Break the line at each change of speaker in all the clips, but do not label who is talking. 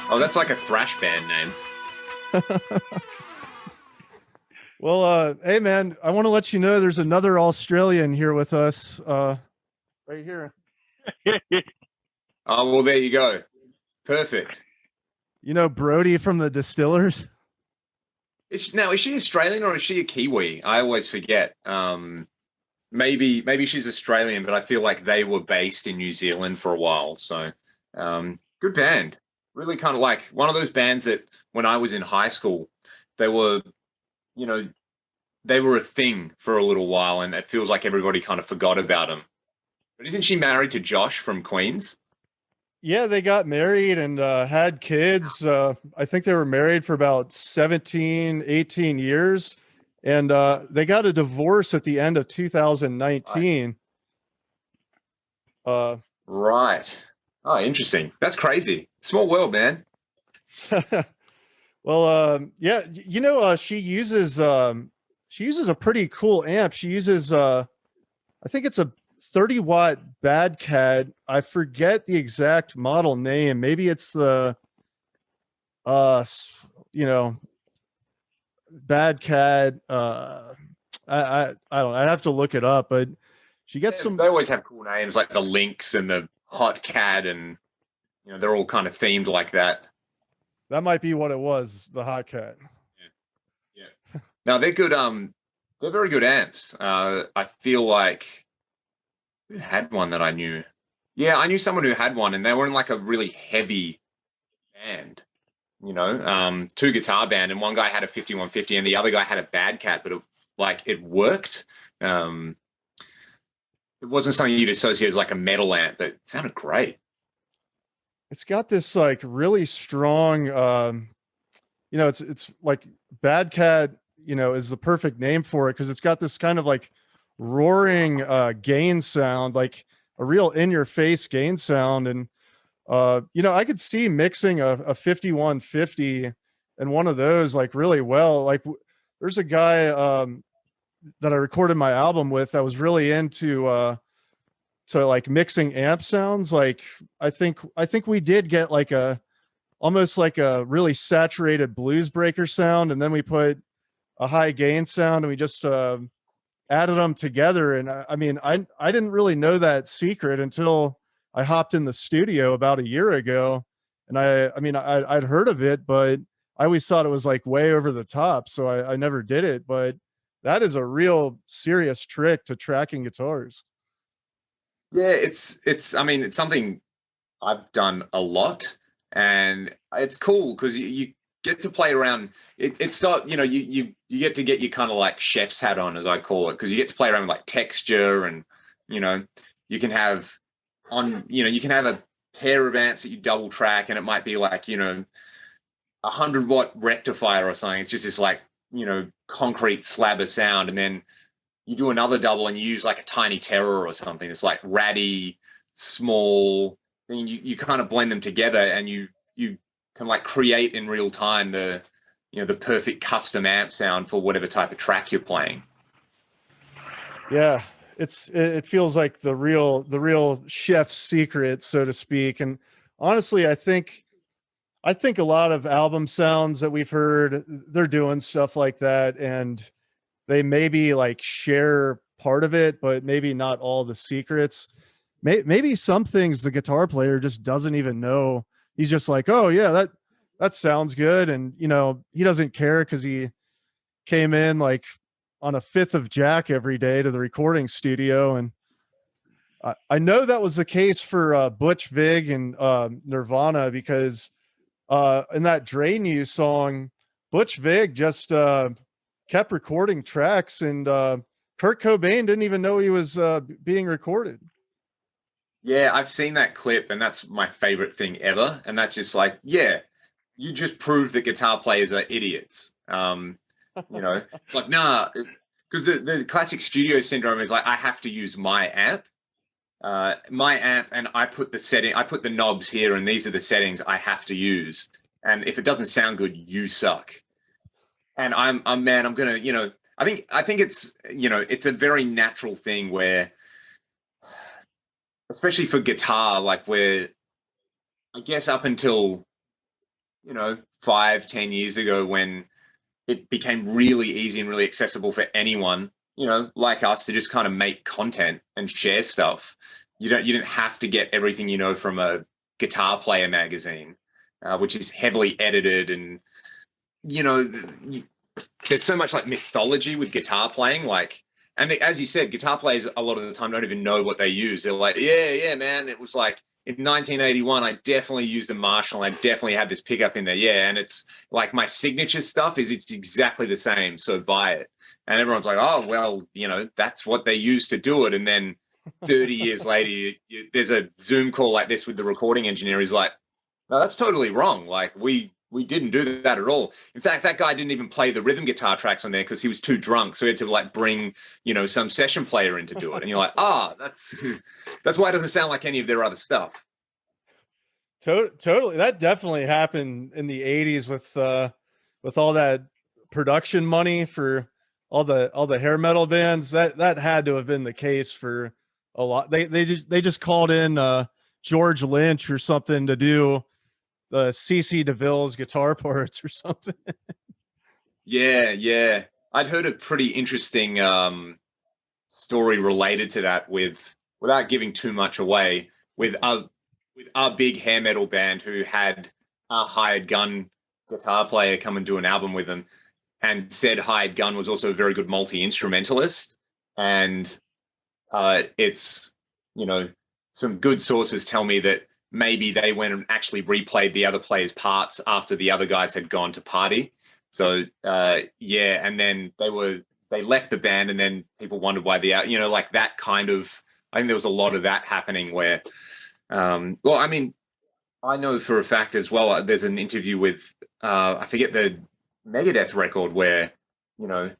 Oh, that's like a thrash band name.
Well, hey man, I want to let you know there's another Australian here with us, right here.
Oh, well, there you go. Perfect.
You know Brody from the Distillers.
Is she Australian or is she a Kiwi? I always forget. Maybe she's Australian, but I feel like they were based in New Zealand for a while. So, good band. Really kind of like one of those bands that when I was in high school, they were, you know, they were a thing for a little while, and it feels like everybody kind of forgot about them. But isn't she married to Josh from Queens?
Yeah, they got married and had kids. I think they were married for about 17, 18 years. And they got a divorce at the end of
Right.
2019. Uh,
Right. Oh, interesting. That's crazy. Small world, man.
well, yeah, she uses a pretty cool amp. She uses I think it's a 30-watt Bad Cat. I forget the exact model name. Maybe it's the uh you know Bad Cat. I don't. I'd have to look it up, but she gets
Yeah, they
some.
always have cool names like the Lynx and the Hot Cat, and they're all kind of themed like that.
That might be what it was. The Hot Cat.
Yeah, yeah. Now they're good. They're very good amps. I feel like who had one that I knew. Yeah, I knew someone who had one, and they were in like a really heavy band. Two guitar band, and one guy had a 5150, and the other guy had a Bad Cat, but it worked. Um, it wasn't something you'd associate as like a metal amp, but it sounded great.
It's got this like really strong. It's like Bad Cat. Is the perfect name for it because it's got this kind of like roaring gain sound, like a real in-your-face gain sound, and I could see mixing a 5150 and one of those like really well. Like there's a guy that I recorded my album with that was really into to like mixing amp sounds. Like I think we did get like a almost like a really saturated blues breaker sound, and then we put a high gain sound, and we just added them together. And I mean, I didn't really know that secret until I hopped in the studio about a year ago, and I'd heard of it, but I always thought it was like way over the top, so I never did it. But that is a real serious trick to tracking guitars.
Yeah, it's. I mean, it's something I've done a lot, and it's cool because you get to play around. It's not you get your kind of like chef's hat on, as I call it, because you get to play around with like texture, and you know you can have you can have a pair of amps that you double track, and it might be like 100-watt rectifier or something. It's just this like concrete slab of sound, and then you do another double and you use like a tiny terror or something. It's like ratty, small. Then you kind of blend them together, and you can like create in real time the perfect custom amp sound for whatever type of track you're playing.
Yeah, it feels like the real chef's secret, so to speak. And honestly, I think a lot of album sounds that we've heard, they're doing stuff like that, and they maybe like share part of it, but maybe not all the secrets. Maybe some things the guitar player just doesn't even know. He's just like, oh yeah, that sounds good, and he doesn't care because he came in like on a fifth of jack every day to the recording studio. And I know that was the case for Butch Vig and Nirvana, because in that Drain You song, Butch Vig just kept recording tracks, and Kurt Cobain didn't even know he was being recorded.
Yeah, I've seen that clip, and that's my favorite thing ever. And that's just like, yeah, you just proved that guitar players are idiots. It's like, nah, because the classic studio syndrome is like, I have to use my amp, and I put the knobs here, and these are the settings I have to use. And if it doesn't sound good, you suck. And I'm gonna, I think it's a very natural thing where, especially for guitar, like where I guess up until you know, 5, 10 years ago when it became really easy and really accessible for anyone, you know, like us to just kind of make content and share stuff. You didn't have to get everything, you know, from a guitar player magazine, which is heavily edited. And, you know, there's so much like mythology with guitar playing. Like, and as you said, guitar players a lot of the time don't even know what they use. They're like, yeah, man, it was like in 1981, I definitely used a Marshall. I definitely had this pickup in there. Yeah. And it's like my signature stuff it's exactly the same. So buy it. And everyone's like, oh, well, you know, that's what they use to do it. And then 30 years later, there's a Zoom call like this with the recording engineer. He's like, no, that's totally wrong. Like we didn't do that at all. In fact, that guy didn't even play the rhythm guitar tracks on there because he was too drunk. So he had to like bring, you know, some session player in to do it. And you're like, that's why it doesn't sound like any of their other stuff.
Totally. That definitely happened in the 80s with all that production money for all the hair metal bands. That had to have been the case for a lot. They just called in George Lynch or something to do the CC DeVille's guitar parts or something.
Yeah. I'd heard a pretty interesting story related to that without giving too much away, with our big hair metal band who had a hired gun guitar player come and do an album with them, and said hired gun was also a very good multi-instrumentalist. And it's, you know, some good sources tell me that maybe they went and actually replayed the other players' parts after the other guys had gone to party. So and then they left the band, and then people wondered why you know, like that kind of. I think there was a lot of that happening where, well, I mean, I know for a fact as well. There's an interview with I forget the Megadeth record where, you know,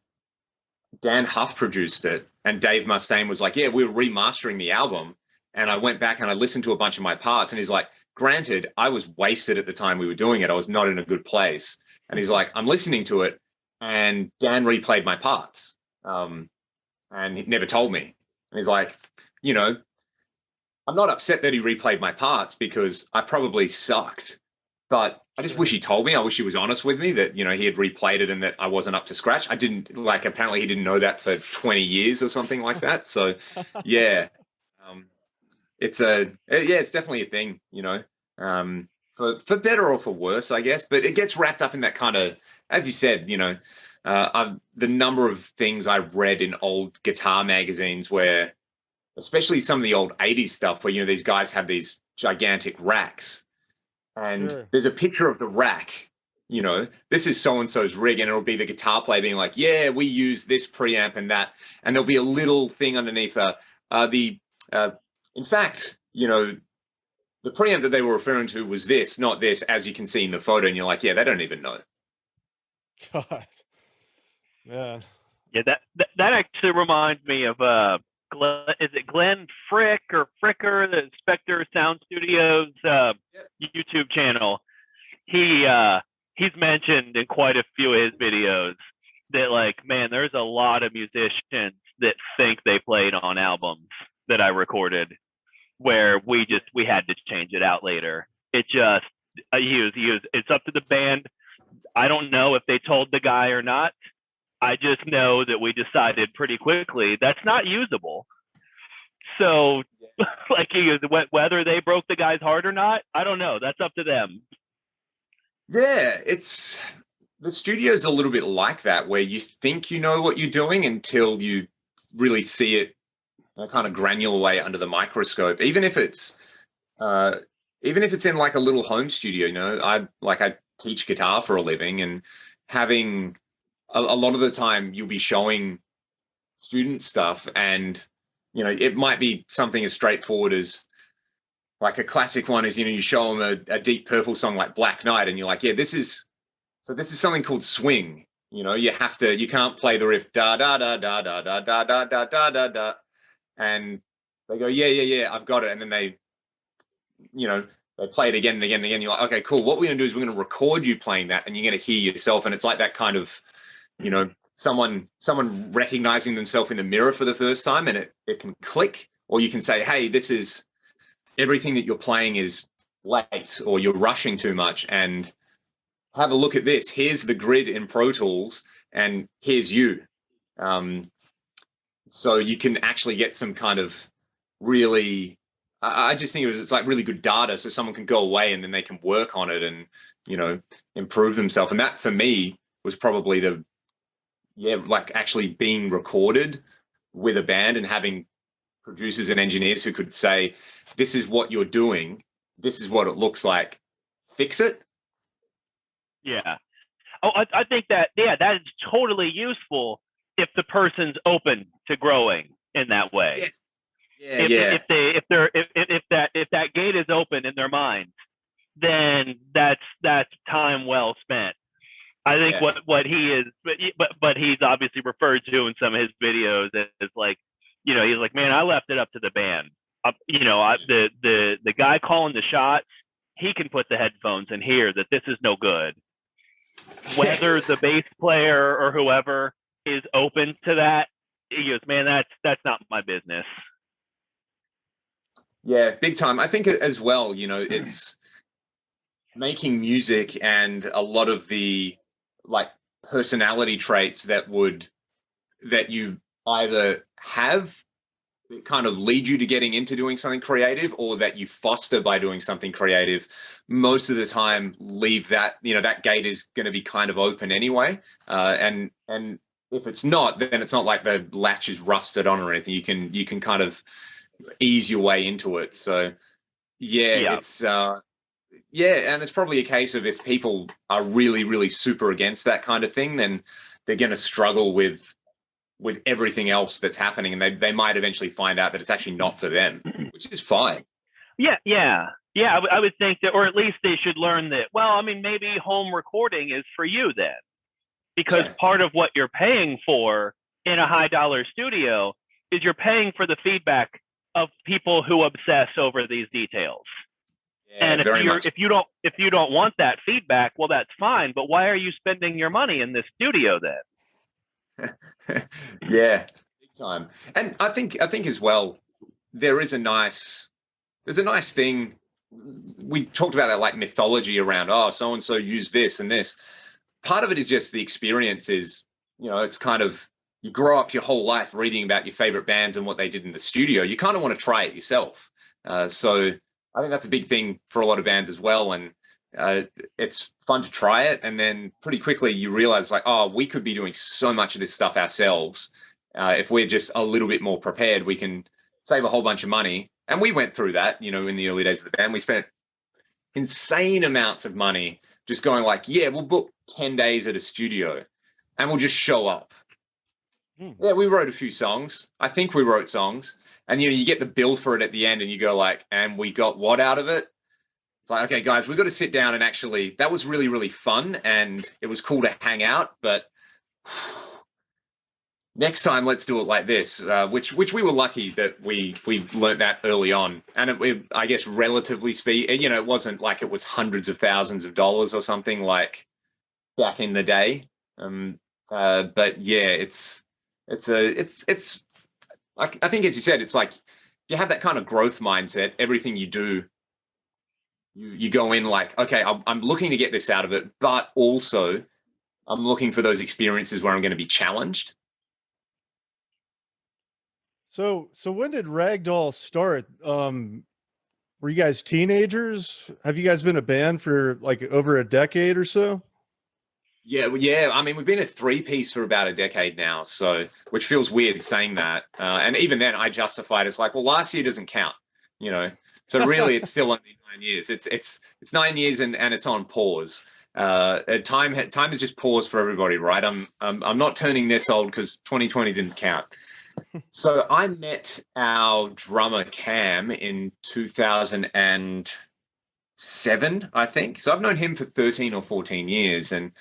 Dan Huff produced it, and Dave Mustaine was like, "Yeah, we were remastering the album." And I went back and I listened to a bunch of my parts, and he's like, granted, I was wasted at the time we were doing it. I was not in a good place. And he's like, I'm listening to it, and Dan replayed my parts. And he never told me. And he's like, you know, I'm not upset that he replayed my parts because I probably sucked. But I just wish he told me. I wish he was honest with me that, you know, he had replayed it and that I wasn't up to scratch. I didn't, like, apparently he didn't know that for 20 years or something like that. So, yeah. It's definitely a thing, you know, for better or for worse, I guess. But it gets wrapped up in that kind of, as you said, you know, the number of things I've read in old guitar magazines where, especially some of the old 80s stuff where, you know, these guys have these gigantic racks, and there's a picture of the rack, you know, this is so-and-so's rig, and it'll be the guitar player being like, yeah, we use this preamp and that. And there'll be a little thing underneath in fact, you know, the preamp that they were referring to was this, not this, as you can see in the photo. And you're like, yeah, they don't even know.
God, man.
Yeah, that actually reminds me of is it Glenn Frick or Fricker, the Spectre Sound Studios YouTube channel? He's mentioned in quite a few of his videos that, like, man, there's a lot of musicians that think they played on albums that I recorded where we had to change it out later. It just it's up to the band. I don't know if they told the guy or not. I just know that we decided pretty quickly that's not usable. So, like, whether they broke the guy's heart or not, I don't know. That's up to them.
Yeah, the studio's a little bit like that, where you think you know what you're doing until you really see it in a kind of granular way under the microscope. Even if it's in like a little home studio, you know, I teach guitar for a living, and having a lot of the time you'll be showing student stuff, and, you know, it might be something as straightforward as, like, a classic one is, you know, you show them a Deep Purple song like Black Knight, and you're like, yeah, this is something called swing. You know, you can't play the riff da da da da da da da da da da da da, and they go, yeah, I've got it, and then they, you know, they play it again and again and again. You're like, okay, cool. What we're going to do is we're going to record you playing that, and you're going to hear yourself, and it's like that kind of, you know, someone recognizing themselves in the mirror for the first time, and it can click. Or you can say, hey, this is everything that you're playing is late, or you're rushing too much, and have a look at this. Here's the grid in Pro Tools, and here's you. So you can actually get some kind of really, I just think it's like really good data, so someone can go away and then they can work on it and, you know, improve themselves. And that for me was probably the, like actually being recorded with a band and having producers and engineers who could say, this is what you're doing, this is what it looks like, fix it.
Yeah. Oh, I think that, yeah, that is totally useful if the person's open to growing in that way.
Yes. Yeah,
If that gate is open in their minds, then that's time well spent. I think what he is, but he's obviously referred to in some of his videos as like, you know, he's like, man, I left it up to the band. You know, the guy calling the shots, he can put the headphones and hear that this is no good. Whether the bass player or whoever is open to that, he goes, man, that's not my business.
Yeah, big time. I think as well, you know, it's making music and a lot of the like personality traits that you either have that kind of lead you to getting into doing something creative, or that you foster by doing something creative, most of the time leave that, you know, that gate is going to be kind of open anyway. And if it's not, then it's not like the latch is rusted on or anything. You can kind of ease your way into it. So it's and it's probably a case of if people are really, really super against that kind of thing, then they're going to struggle with everything else that's happening, and they might eventually find out that it's actually not for them, which is fine.
I would think that, or at least they should learn that, well, I mean, maybe home recording is for you then, because part of what you're paying for in a high dollar studio is you're paying for the feedback of people who obsess over these details. And if you don't want that feedback, well, that's fine, but why are you spending your money in this studio then?
Yeah, big time. And I think as well, there's a nice thing. We talked about that, like mythology around, oh, so and so used this and this. Part of it is just the experience is, you know, it's kind of, you grow up your whole life reading about your favorite bands and what they did in the studio. You kind of want to try it yourself. So I think that's a big thing for a lot of bands as well. And it's fun to try it, and then pretty quickly you realize, like, oh, we could be doing so much of this stuff ourselves. If we're just a little bit more prepared, we can save a whole bunch of money. And we went through that, you know, in the early days of the band. We spent insane amounts of money just going like, yeah, we'll book 10 days at a studio and we'll just show up. Yeah, we wrote a few songs. I think we wrote songs. And, you know, you get the bill for it at the end and you go like, and we got what out of it? It's like, okay, guys, we've got to sit down and actually, that was really, really fun. And it was cool to hang out. But next time, let's do it like this, which we were lucky that we learned that early on. And I guess relatively speaking, you know, it wasn't like it was hundreds of thousands of dollars or something like back in the day. But yeah, I think, as you said, it's like you have that kind of growth mindset. Everything you do, you go in like, okay, I'm looking to get this out of it, but also I'm looking for those experiences where I'm going to be challenged.
So when did Ragdoll start? Were you guys teenagers? Have you guys been a band for like over a decade or so?
Yeah. I mean, we've been a three-piece for about a decade now, so, which feels weird saying that. And even then, I justified it as like, well, last year doesn't count, you know. So really, it's still only 9 years. It's 9 years and it's on pause. Time is just paused for everybody, right? I'm not turning this old because 2020 didn't count. So I met our drummer Cam in 2007, I think. So I've known him for 13 or 14 years, and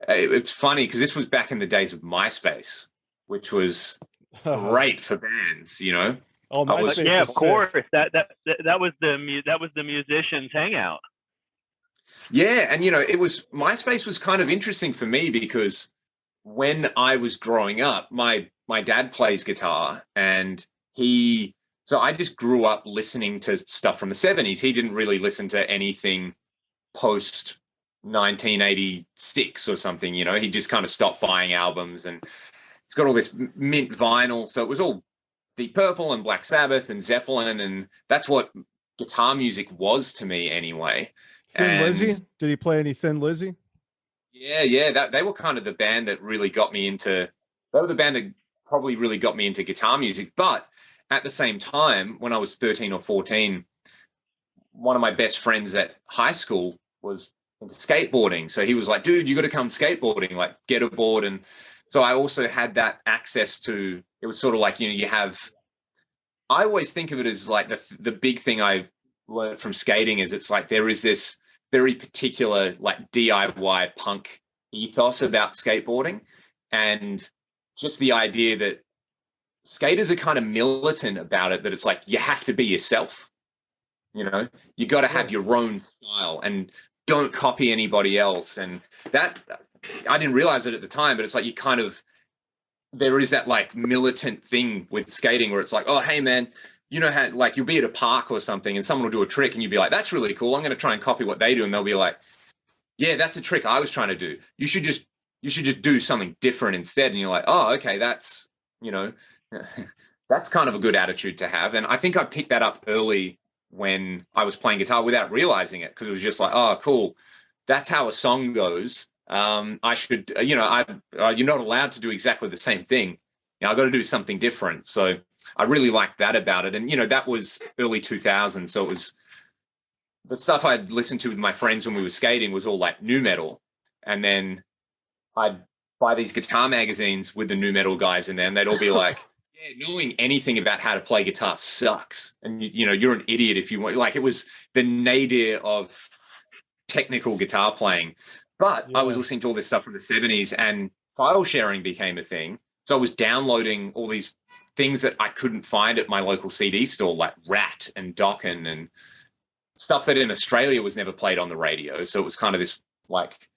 it's funny because this was back in the days of MySpace, which was great for bands, you know.
Oh, MySpace,
yeah, of course. That was the musicians' hangout.
Yeah, and you know, MySpace was kind of interesting for me because when I was growing up, my dad plays guitar, and so I just grew up listening to stuff from the 70s. He didn't really listen to anything post 1986 or something. You know, he just kind of stopped buying albums, and it's got all this mint vinyl. So it was all Deep Purple and Black Sabbath and Zeppelin, and that's what guitar music was to me anyway.
Thin
And
Lizzy? Did he play any Thin Lizzy?
yeah, that they were kind of the band that really got me into. They were the band that probably really got me into guitar music. But at the same time, when I was 13 or 14, one of my best friends at high school was into skateboarding. So he was like, dude, you got to come skateboarding, like get a board. And so I also had that access to, it was sort of like, you know, you have, I always think of it as like the big thing I learned from skating is it's like there is this very particular like DIY punk ethos about skateboarding. And just the idea that skaters are kind of militant about it, that it's like you have to be yourself. You know, you got to have your own style and don't copy anybody else. And that, I didn't realize it at the time, but it's like you kind of, there is that like militant thing with skating where it's like, oh, hey, man, you know how, like, you'll be at a park or something and someone will do a trick and you'll be like, that's really cool. I'm going to try and copy what they do. And they'll be like, yeah, that's a trick I was trying to do. You should just do something different instead. And you're like, oh, okay, that's, you know, that's kind of a good attitude to have. And I think I picked that up early when I was playing guitar without realizing it, because it was just like, oh, cool, that's how a song goes. I should, you know, you're not allowed to do exactly the same thing. You know, I got to do something different. So I really liked that about it. And, you know, that was early 2000s. So it was the stuff I'd listened to with my friends when we were skating was all like nu metal. And then I'd buy these guitar magazines with the nu metal guys in there, and they'd all be like, yeah, knowing anything about how to play guitar sucks. And, you know, you're an idiot if you want, like, it was the nadir of technical guitar playing. But I was listening to all this stuff from the 70s, and file sharing became a thing. So I was downloading all these things that I couldn't find at my local CD store, like Rat and Dokken and stuff that in Australia was never played on the radio. So it was kind of this like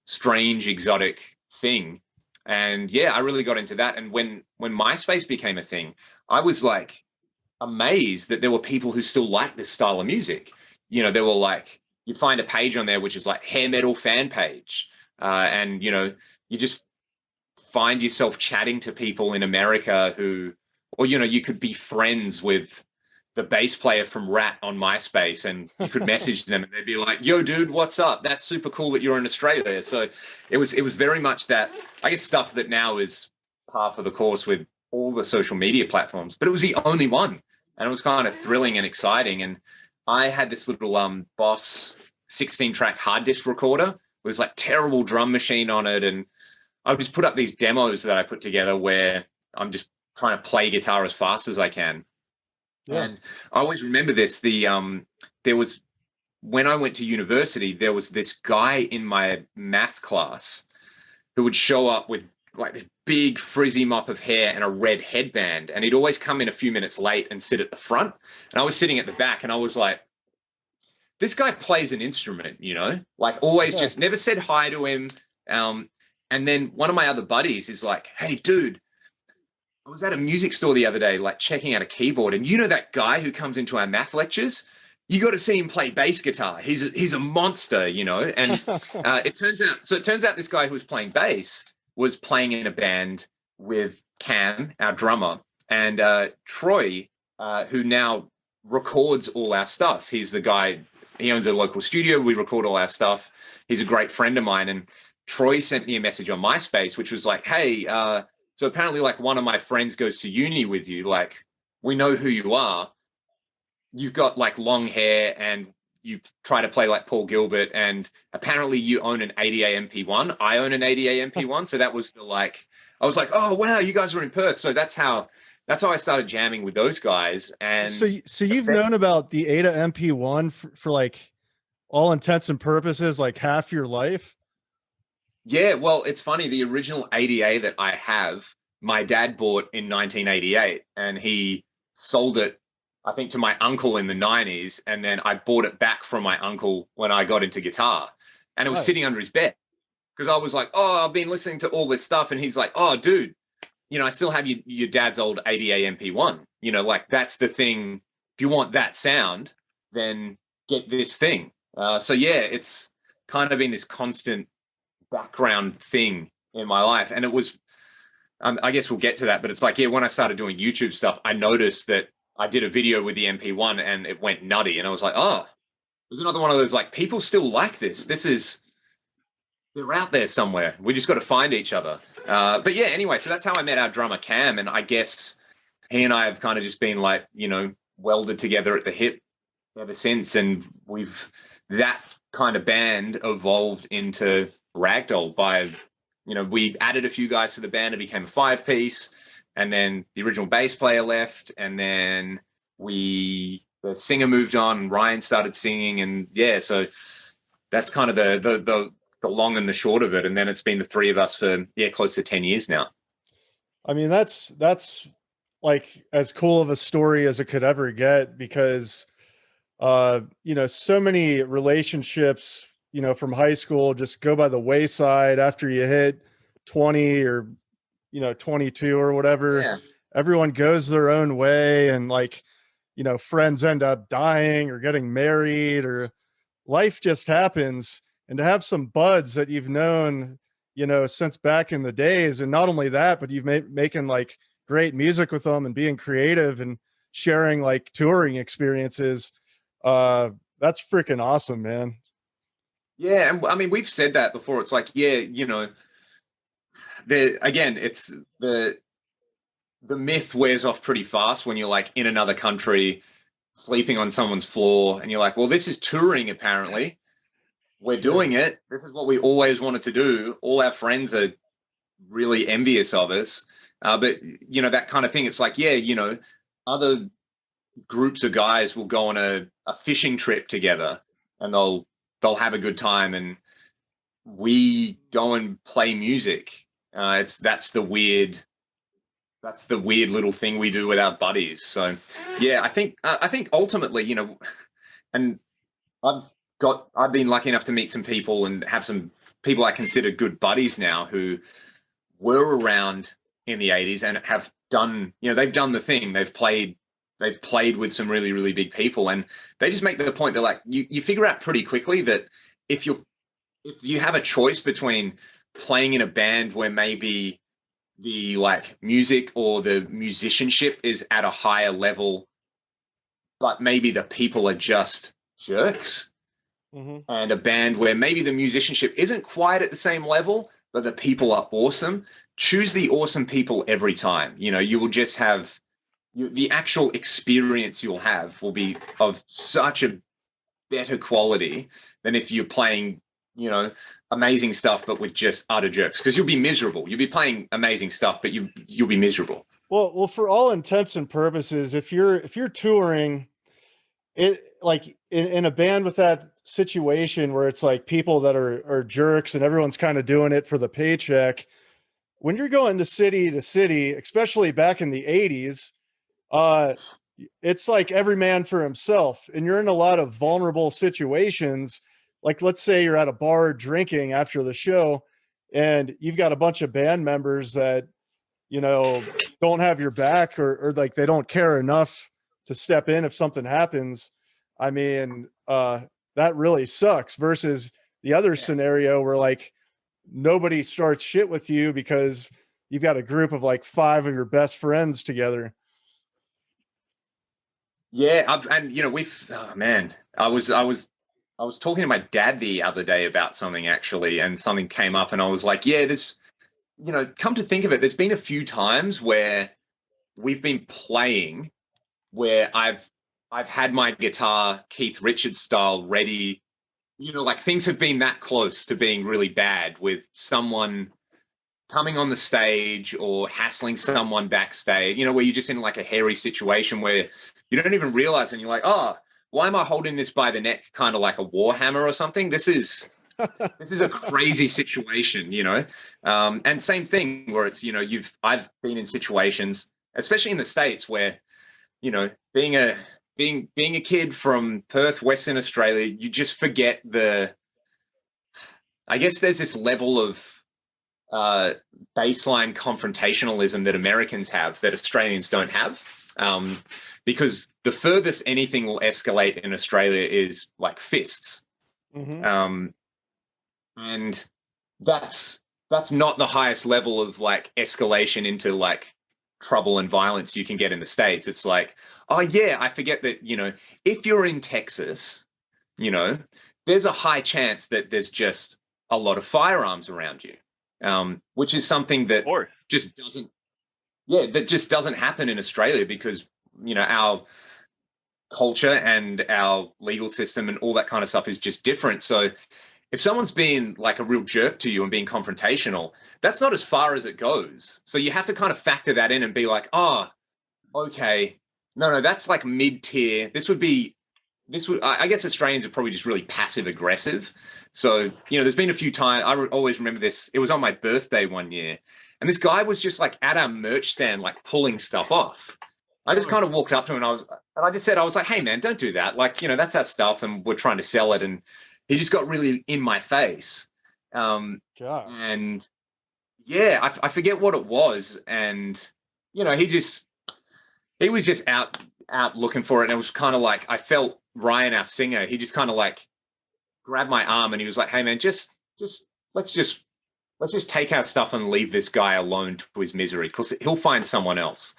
strange, exotic thing. And yeah, I really got into that. And when MySpace became a thing, I was like amazed that there were people who still like this style of music. You know, there were like, you'd find a page on there which is like hair metal fan page. And, you know, you just find yourself chatting to people in America who, or, you know, you could be friends with the bass player from Rat on MySpace, and you could message them and they'd be like, yo, dude, what's up? That's super cool that you're in Australia. So it was very much that, I guess, stuff that now is par for the course with all the social media platforms, but it was the only one. And it was kind of thrilling and exciting. And I had this little Boss 16-track hard disk recorder with like terrible drum machine on it. And I would just put up these demos that I put together where I'm just trying to play guitar as fast as I can. Yeah. And I always remember this. There was, when I went to university, there was this guy in my math class who would show up with like this big frizzy mop of hair and a red headband. And he'd always come in a few minutes late and sit at the front. And I was sitting at the back, and I was like, this guy plays an instrument, you know, like always just never said hi to him. And then one of my other buddies is like, hey, dude, I was at a music store the other day, like checking out a keyboard, and you know that guy who comes into our math lectures? You got to see him play bass guitar. He's a monster, you know. And it turns out this guy who was playing bass was playing in a band with Cam, our drummer, and Troy, who now records all our stuff. He's the guy. He owns a local studio. We record all our stuff. He's a great friend of mine. And Troy sent me a message on MySpace, which was like, hey, so apparently like one of my friends goes to uni with you. Like, we know who you are. You've got like long hair and you try to play like Paul Gilbert, and apparently you own an 80A MP1. I own an 80A MP1. So that was the like, I was like, oh, wow, you guys were in Perth. So that's how I started jamming with those guys. And
so you've known about the Ada MP1 for like all intents and purposes, like half your life?
Yeah, well, it's funny. The original 80A that I have, my dad bought in 1988, and he sold it, I think, to my uncle in the 90s. And then I bought it back from my uncle when I got into guitar, and it was sitting under his bed, because I was like, oh, I've been listening to all this stuff. And he's like, oh, dude, you know, I still have your dad's old 80A MP1. You know, like, that's the thing. If you want that sound, then get this thing. So yeah, it's kind of been this constant background thing in my life. And it was, I guess we'll get to that, but it's like, yeah, when I started doing YouTube stuff, I noticed that I did a video with the MP1 and it went nutty. And I was like, oh, there's another one of those, like, people still like this. They're out there somewhere. We just got to find each other. But yeah, anyway, so that's how I met our drummer Cam. And I guess he and I have kind of just been like, you know, welded together at the hip ever since. And that kind of band evolved into Ragdoll by, you know, we added a few guys to the band. It became a 5-piece. And then the original bass player left. And then the singer moved on. Ryan started singing. And yeah, so that's kind of the long and the short of it. And then it's been the three of us for, yeah, close to 10 years now.
I mean, that's like as cool of a story as it could ever get, because, you know, so many relationships, you know, from high school just go by the wayside after you hit 20 or, you know, 22 or whatever.
Yeah.
Everyone goes their own way, and like, you know, friends end up dying or getting married, or life just happens. And to have some buds that you've known, you know, since back in the days, and not only that, but you've making like great music with them and being creative and sharing like touring experiences. That's freaking awesome, man.
Yeah, and I mean, we've said that before. It's like, yeah, you know, it's the myth wears off pretty fast when you're like in another country, sleeping on someone's floor, and you're like, well, this is touring, apparently. We're doing it. This is what we always wanted to do. All our friends are really envious of us. But, you know, that kind of thing, it's like, yeah, you know, other groups of guys will go on a fishing trip together and they'll have a good time, and we go and play music. That's the weird little thing we do with our buddies. So yeah, I think ultimately, you know, and I've been lucky enough to meet some people and have some people I consider good buddies now who were around in the 80s and have done, you know, they've done the thing. They've played with some really, really big people, and they just make the point. They're like, you figure out pretty quickly that if you have a choice between playing in a band where maybe the like music or the musicianship is at a higher level, but maybe the people are just jerks, and a band where maybe the musicianship isn't quite at the same level, but the people are awesome, choose the awesome people every time. You know, you will just have the actual experience you'll have will be of such a better quality than if you're playing, you know, amazing stuff, but with just utter jerks, because you'll be miserable. You'll be playing amazing stuff, but you'll be miserable.
Well, for all intents and purposes, if you're touring it, like in a band with that situation where it's like people that are jerks and everyone's kind of doing it for the paycheck, when you're going to city, especially back in the 80s, it's like every man for himself, and you're in a lot of vulnerable situations. Like, let's say you're at a bar drinking after the show and you've got a bunch of band members that, you know, don't have your back, or like they don't care enough to step in if something happens. I mean, that really sucks, versus the other scenario where like nobody starts shit with you because you've got a group of like 5 of your best friends together.
Yeah, and you know, I was talking to my dad the other day about something, actually, and something came up, and I was like, yeah, there's, you know, come to think of it, there's been a few times where we've been playing where I've had my guitar Keith Richards style ready, you know, like things have been that close to being really bad, with someone coming on the stage or hassling someone backstage, you know, where you're just in like a hairy situation where you don't even realize, and you're like, oh, why am I holding this by the neck, kind of like a war hammer or something? This is a crazy situation, you know. And same thing where it's, you know, I've been in situations, especially in the States, where, you know, being a kid from Perth, Western Australia, you just forget I guess there's this level of baseline confrontationalism that Americans have that Australians don't have. Because the furthest anything will escalate in Australia is like fists. And that's not the highest level of like escalation into like trouble and violence you can get in the States. It's like, oh yeah, I forget that, if you're in Texas, there's a high chance that there's just a lot of firearms around you, which is something that just doesn't, that just doesn't happen in Australia because, our culture and our legal system and all that kind of stuff is just different. So if someone's being like a real jerk to you and being confrontational, that's not as far as it goes. So you have to kind of factor that in and be like, oh, okay, no, that's like mid-tier. I guess Australians are probably just really passive aggressive. So, there's been a few times, I always remember this. It was on my birthday one year, and this guy was just like at our merch stand, like pulling stuff off. I just kind of walked up to him and I just said, I was like, hey man, don't do that. Like, that's our stuff and we're trying to sell it. And he just got really in my face. And yeah, I forget what it was. And, he was just out looking for it. And it was kind of like, I felt Ryan, our singer, he just kind of like grabbed my arm and he was like, hey man, let's just take our stuff and leave this guy alone to his misery because he'll find someone else.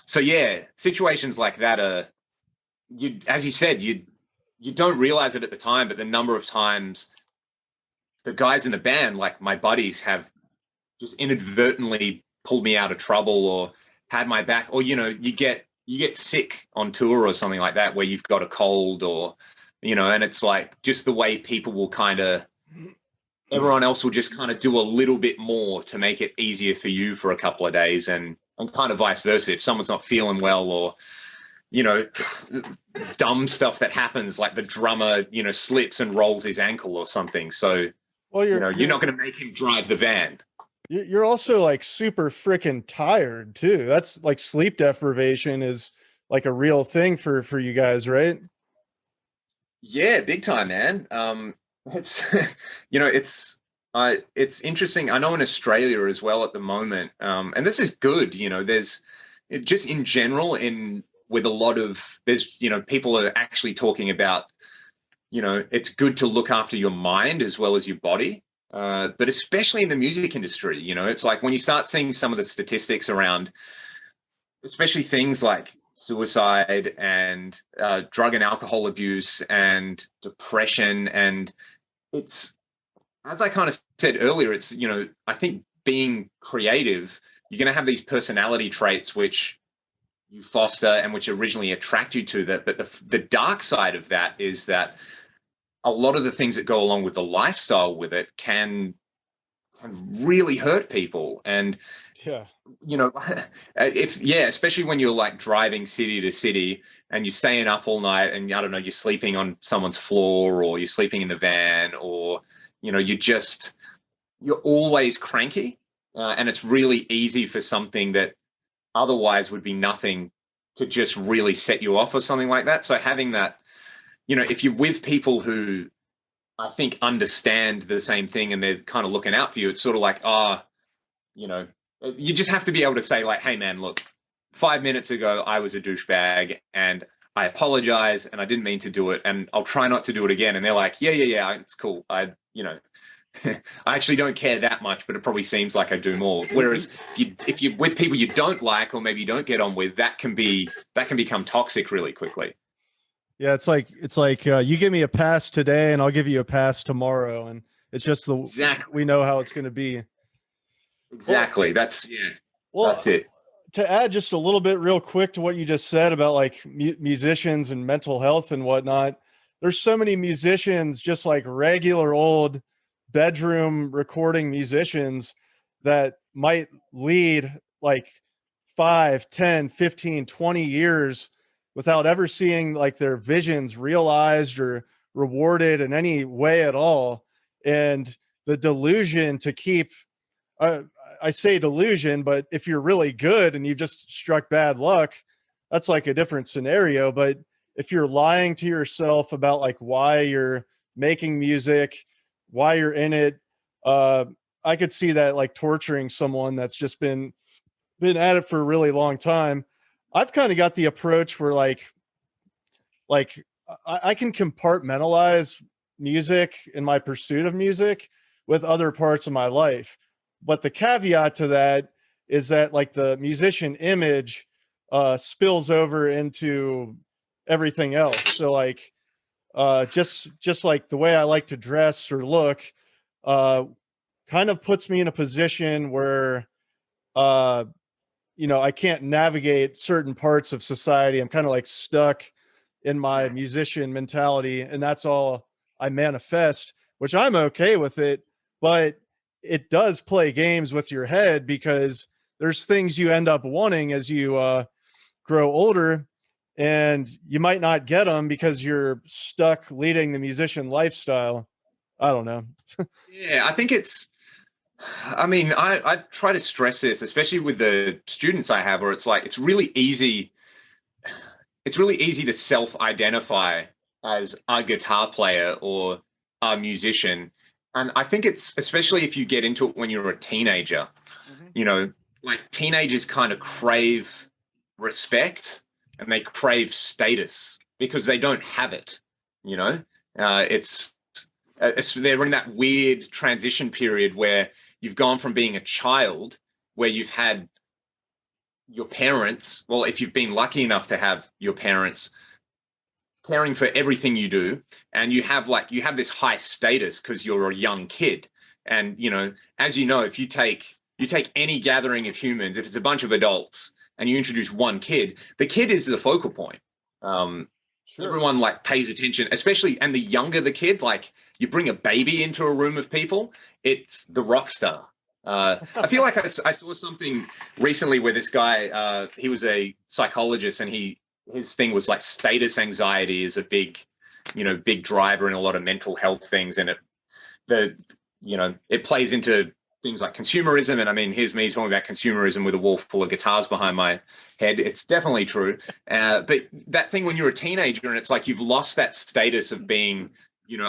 So yeah, situations like that are, as you said, you don't realize it at the time, but the number of times the guys in the band, like my buddies, have just inadvertently pulled me out of trouble or had my back, or you get sick on tour or something like that where you've got a cold or and it's like just the way people will everyone else will just kind of do a little bit more to make it easier for you for a couple of days and kind of vice versa. If someone's not feeling well or, dumb stuff that happens, like the drummer, slips and rolls his ankle or something. So, you're not going to make him drive the van.
You're also like super freaking tired too. That's like sleep deprivation is like a real thing for you guys, right?
Yeah, big time, man. It's, it's interesting. I know in Australia as well at the moment, and this is good. There's just in general with a lot of people are actually talking about, it's good to look after your mind as well as your body, but especially in the music industry. It's like when you start seeing some of the statistics around, especially things like suicide and drug and alcohol abuse and depression, and it's, as I kind of said earlier, it's, I think being creative, you're going to have these personality traits which you foster and which originally attract you to that. But the dark side of that is that a lot of the things that go along with the lifestyle with it can really hurt people. And, especially when you're like driving city to city and you're staying up all night and I don't know, you're sleeping on someone's floor or you're sleeping in the van or, you're always cranky, and it's really easy for something that otherwise would be nothing to just really set you off or something like that. So having that, if you're with people who I think understand the same thing and they're kind of looking out for you, it's sort of like, you just have to be able to say like, hey man, look, 5 minutes ago, I was a douchebag and I apologize and I didn't mean to do it and I'll try not to do it again. And they're like, yeah, it's cool. I actually don't care that much, but it probably seems like I do more. Whereas if you're with people you don't like, or maybe you don't get on with, that can become toxic really quickly.
Yeah. It's like, you give me a pass today and I'll give you a pass tomorrow. And it's just we know how it's going to be.
Exactly. That's it.
To add just a little bit real quick to what you just said about like musicians and mental health and whatnot, there's so many musicians, just like regular old bedroom recording musicians, that might lead like 5, 10, 15, 20 years without ever seeing like their visions realized or rewarded in any way at all. And the delusion to keep, I say delusion, but if you're really good and you've just struck bad luck, that's like a different scenario. But if you're lying to yourself about like why you're making music, why you're in it, I could see that like torturing someone that's just been at it for a really long time. I've kind of got the approach where like I can compartmentalize music and my pursuit of music with other parts of my life. But the caveat to that is that like the musician image spills over into everything else. So like just like the way I like to dress or look kind of puts me in a position where I can't navigate certain parts of society. I'm kind of like stuck in my musician mentality, and that's all I manifest, which I'm okay with it, but it does play games with your head because there's things you end up wanting as you grow older, and you might not get them because you're stuck leading the musician lifestyle. I don't know.
Yeah, I think I try to stress this, especially with the students I have, where it's like it's really easy to self-identify as a guitar player or a musician. And I think it's especially if you get into it when you're a teenager, like teenagers kind of crave respect and they crave status because they don't have it, they're in that weird transition period where you've gone from being a child where you've had your parents, well, if you've been lucky enough to have your parents caring for everything you do, and you have this high status because you're a young kid. And, as you know, if you take any gathering of humans, if it's a bunch of adults and you introduce one kid, the kid is the focal point. Sure. Everyone like pays attention, especially, and the younger the kid, like you bring a baby into a room of people, it's the rock star. I feel like I saw something recently where this guy, he was a psychologist, and his thing was like status anxiety is a big driver in a lot of mental health things, and it plays into things like consumerism. And I mean, here's me talking about consumerism with a wall full of guitars behind my head. It's definitely true. But that thing when you're a teenager and it's like you've lost that status of being,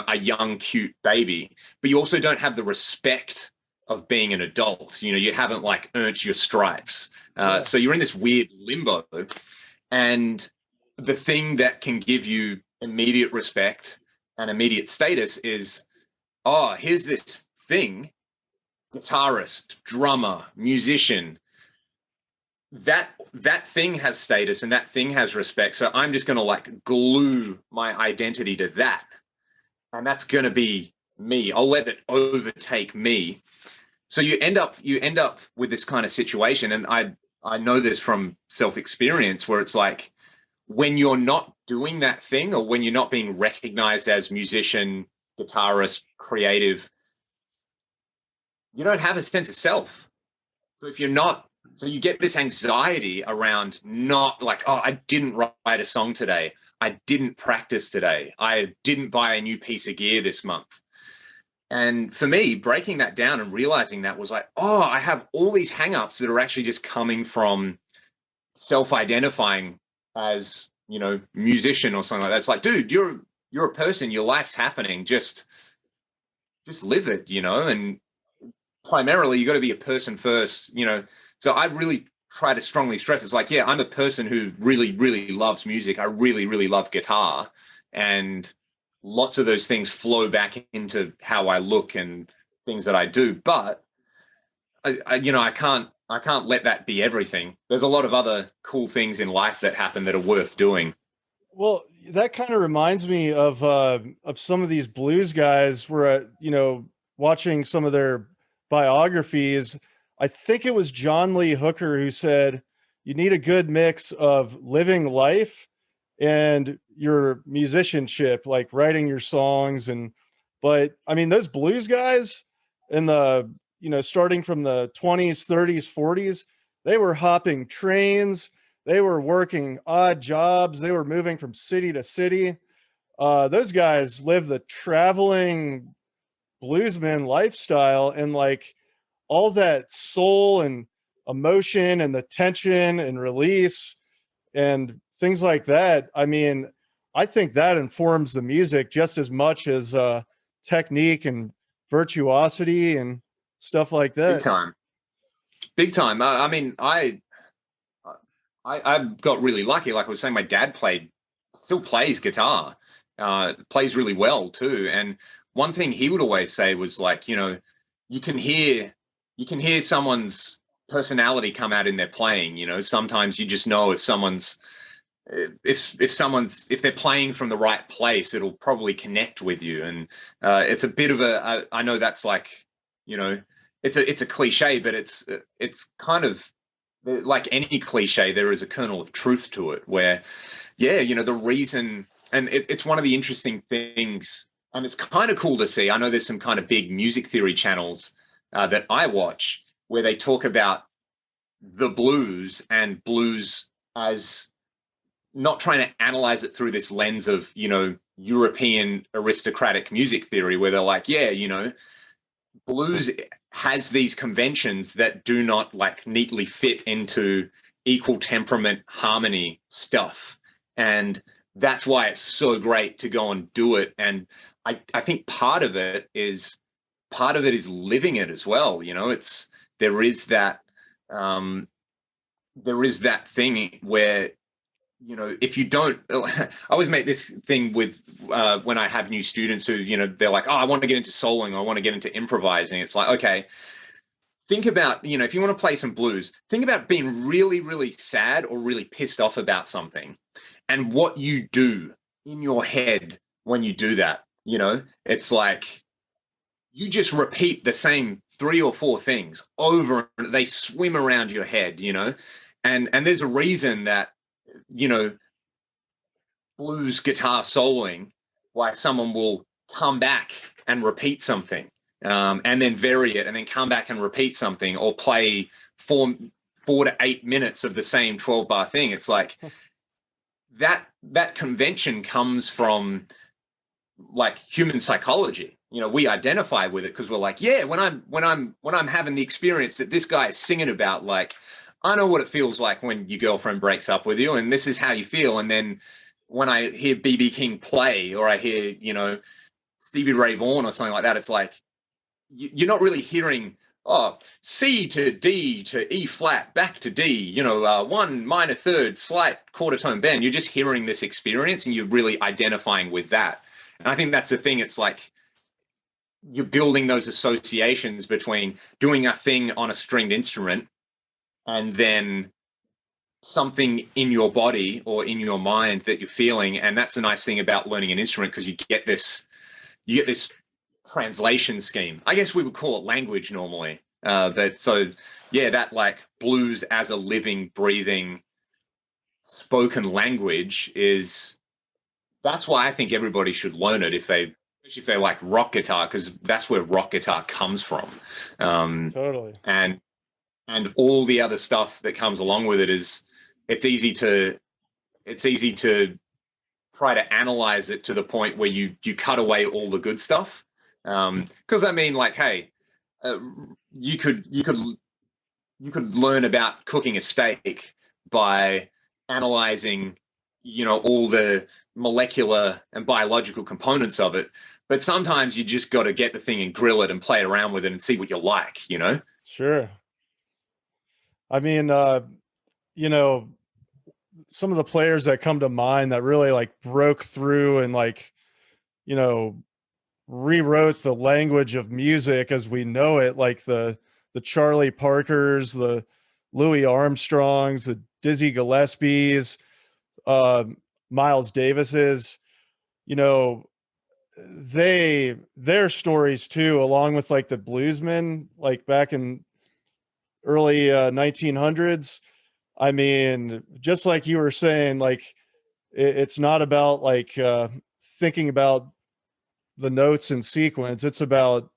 a young, cute baby, but you also don't have the respect of being an adult. You haven't like earned your stripes. So you're in this weird limbo. And the thing that can give you immediate respect and immediate status is, here's this thing, guitarist, drummer, musician, that thing has status and that thing has respect. So I'm just going to like glue my identity to that. And that's going to be me. I'll let it overtake me. So you end up with this kind of situation. And I know this from self-experience where it's like when you're not doing that thing or when you're not being recognized as musician, guitarist, creative, you don't have a sense of self. So if you're not, so you get this anxiety around not like, I didn't write a song today. I didn't practice today. I didn't buy a new piece of gear this month. And for me, breaking that down and realizing that was like, I have all these hangups that are actually just coming from self-identifying as, musician or something like that. It's like, dude, you're a person, your life's happening. Just live it, and primarily you got to be a person first, So I really try to strongly stress it's like, I'm a person who really, really loves music. I really, really love guitar, and lots of those things flow back into how I look and things that I do. But I can't let that be everything. There's a lot of other cool things in life that happen that are worth doing.
Well, that kind of reminds me of some of these blues guys where, watching some of their biographies. I think it was John Lee Hooker who said, you need a good mix of living life and your musicianship, like writing your songs. But I mean, those blues guys in the, starting from the 20s, 30s, 40s, they were hopping trains. They were working odd jobs. They were moving from city to city. Those guys live the traveling bluesman lifestyle, and like all that soul and emotion and the tension and release and things like that. I mean, I think that informs the music just as much as technique and virtuosity and stuff like that.
Big time. I mean, I got really lucky. Like I was saying, my dad still plays guitar, plays really well too. And one thing he would always say was like, you know, you can hear someone's personality come out in their playing. You know, sometimes you just know if someone's if they're playing from the right place, it'll probably connect with you. And it's a bit of I know that's like, you know, it's a cliche, but it's kind of like any cliche, there is a kernel of truth to it, where, yeah, you know, the reason, and it's one of the interesting things, and it's kind of cool to see. I know there's some kind of big music theory channels that I watch where they talk about the blues and blues as not trying to analyze it through this lens of, you know, European aristocratic music theory, where they're like, yeah, you know, blues has these conventions that do not like neatly fit into equal temperament harmony stuff. And that's why it's so great to go and do it. And I think part of it is living it as well. You know, there is that thing where, you know, if you don't, I always make this thing with when I have new students who, you know, they're like, oh, I want to get into soloing, I want to get into improvising. It's like, okay, think about, you know, if you want to play some blues, think about being really, really sad or really pissed off about something, and what you do in your head when you do that. You know, it's like you just repeat the same 3 or 4 things over, and they swim around your head, you know, and there's a reason that, you know, blues guitar soloing, why someone will come back and repeat something, and then vary it, and then come back and repeat something, or play 4 to 8 minutes of the same 12-bar thing. It's like that convention comes from like human psychology. You know, we identify with it because we're like, yeah, when I'm having the experience that this guy is singing about, like, I know what it feels like when your girlfriend breaks up with you, and this is how you feel. And then when I hear BB King play, or I hear, you know, Stevie Ray Vaughan or something like that, it's like you're not really hearing, oh, C to D to E flat back to D, you know, 1 minor third slight quarter tone bend. You're just hearing this experience, and you're really identifying with that. And I think that's the thing. It's like you're building those associations between doing a thing on a stringed instrument and then something in your body or in your mind that you're feeling. And that's the nice thing about learning an instrument, because you get this translation scheme. I guess we would call it language normally. So yeah, that like blues as a living, breathing, spoken language that's why I think everybody should learn it, especially if they like rock guitar, because that's where rock guitar comes from.
Totally.
And all the other stuff that comes along with it it's easy to try to analyze it to the point where you cut away all the good stuff. Because I mean, like, hey, you could learn about cooking a steak by analyzing, you know, all the molecular and biological components of it. But sometimes you just got to get the thing and grill it and play around with it and see what you like, you know?
Sure. I mean, you know, some of the players that come to mind that really like broke through and like, you know, rewrote the language of music as we know it, like the Charlie Parkers, the Louis Armstrongs, the Dizzy Gillespies, Miles Davises, you know, their stories too, along with like the bluesmen, like back in early 1900s. I mean, just like you were saying, like it's not about like thinking about the notes in sequence. It's about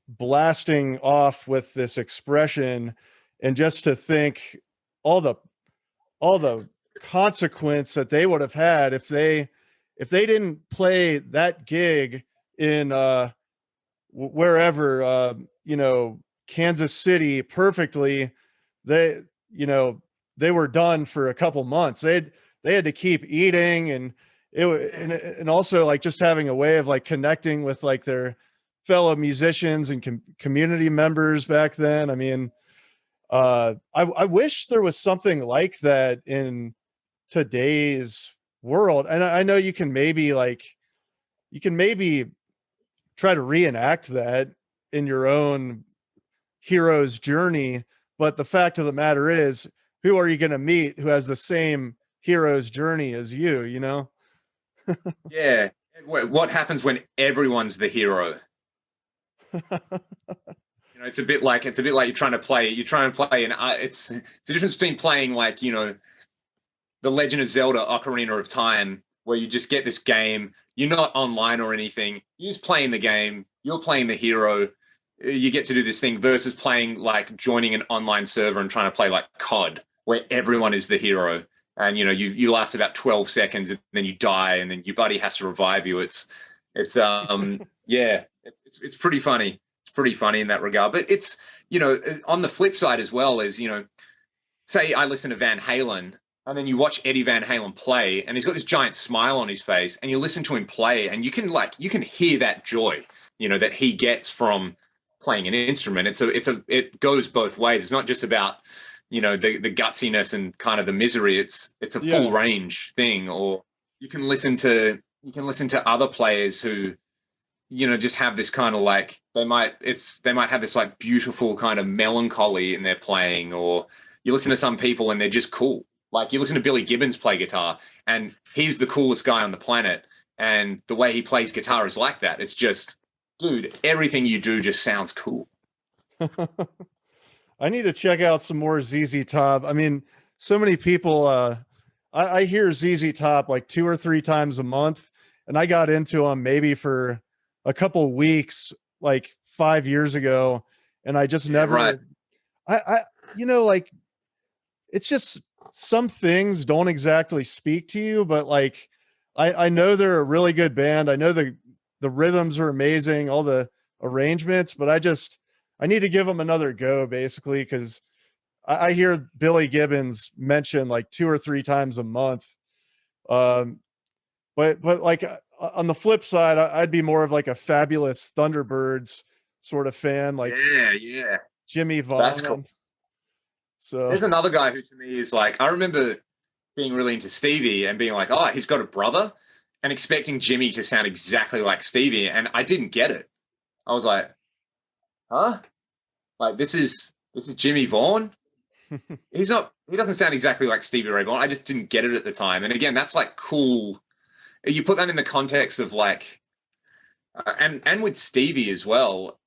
blasting off with this expression, and just to think all the consequence that they would have had if they didn't play that gig in wherever, you know, Kansas City perfectly. They, you know, they were done for a couple months. They had to keep eating, and and also like just having a way of like connecting with like their fellow musicians and community members back then. I mean, I wish there was something like that in today's world. And I know you can maybe try to reenact that in your own hero's journey. But the fact of the matter is, who are you going to meet who has the same hero's journey as you, you know?
Yeah. What happens when everyone's the hero? You know, it's a bit like you're trying to play an it's the difference between playing like, you know, The Legend of Zelda Ocarina of Time, where you just get this game, you're not online or anything, you're just playing the game, you're playing the hero, you get to do this thing, versus playing like joining an online server and trying to play like COD, where everyone is the hero. And you know, you last about 12 seconds and then you die and then your buddy has to revive you. It's yeah, it's pretty funny. It's pretty funny in that regard. But it's, you know, on the flip side as well, is, you know, say I listen to Van Halen and then you watch Eddie Van Halen play and he's got this giant smile on his face and you listen to him play and you can hear that joy, you know, that he gets from playing an instrument. It goes both ways. It's not just about, you know, the gutsiness and kind of the misery. It's a full range thing. Or you can listen to other players who, you know, just have this kind of like, they might have this like beautiful kind of melancholy in their playing. Or you listen to some people and they're just cool. Like you listen to Billy Gibbons play guitar and he's the coolest guy on the planet. And the way he plays guitar is like that. It's just, dude, everything you do just sounds cool.
I need to check out some more ZZ Top. I mean, so many people, I hear ZZ Top like 2 or 3 times a month, and I got into them maybe for a couple weeks, like 5 years ago, and I just never,
right.
you know, like, it's just some things don't exactly speak to you, but like, I know they're a really good band. I know the rhythms are amazing, all the arrangements, but I need to give them another go, basically, because I hear Billy Gibbons mentioned like 2 or 3 times a month. But like on the flip side, I'd be more of like a Fabulous Thunderbirds sort of fan, like
yeah,
Jimmy Vaughn.
That's cool.
So
there's another guy who to me is like, I remember being really into Stevie and being like, oh, he's got a brother, and expecting Jimmy to sound exactly like Stevie, and I didn't get it. I was like, huh? Like this is Jimmy Vaughn? He doesn't sound exactly like Stevie Ray Vaughan. I just didn't get it at the time. And again, that's like cool. You put that in the context of like, and with Stevie as well,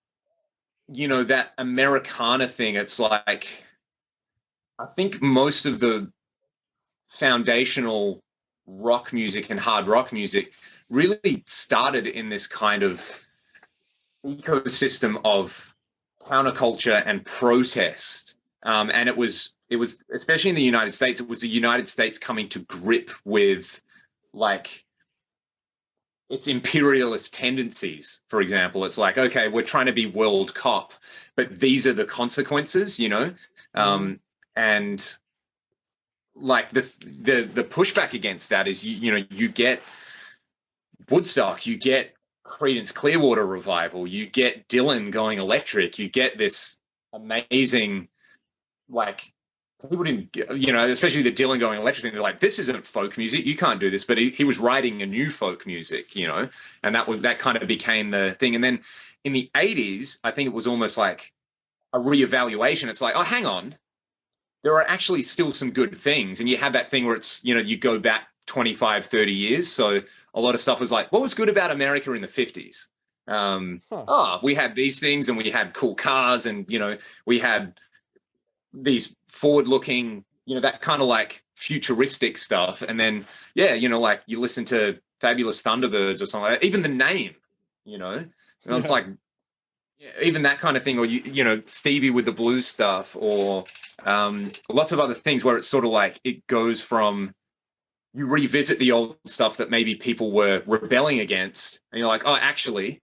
you know, that Americana thing, it's like, I think most of the foundational rock music and hard rock music really started in this kind of ecosystem of counterculture and protest. And it was especially in the United States, it was the United States coming to grip with like its imperialist tendencies. For example, it's like, okay, we're trying to be world cop, but these are the consequences, you know? And like the pushback against that is, you know, you get Woodstock, you get Creedence Clearwater Revival, you get Dylan going electric, you get this amazing, like, people didn't, you know, especially the Dylan going electric thing, they're like, this isn't folk music, you can't do this. But he was writing a new folk music, you know, and that kind of became the thing. And then in the 80s, I think it was almost like a reevaluation. It's like, oh, hang on, there are actually still some good things. And you have that thing where it's, you know, you go back 25, 30 years. So a lot of stuff was like, what was good about America in the 50s? Oh, we had these things and we had cool cars and, you know, we had these forward-looking, you know, that kind of like futuristic stuff. And then, yeah, you know, like you listen to Fabulous Thunderbirds or something like that, even the name, you know, and it's like, yeah, even that kind of thing, or you know, Stevie with the blues stuff, or lots of other things where it's sort of like it goes from, you revisit the old stuff that maybe people were rebelling against, and you're like, oh, actually,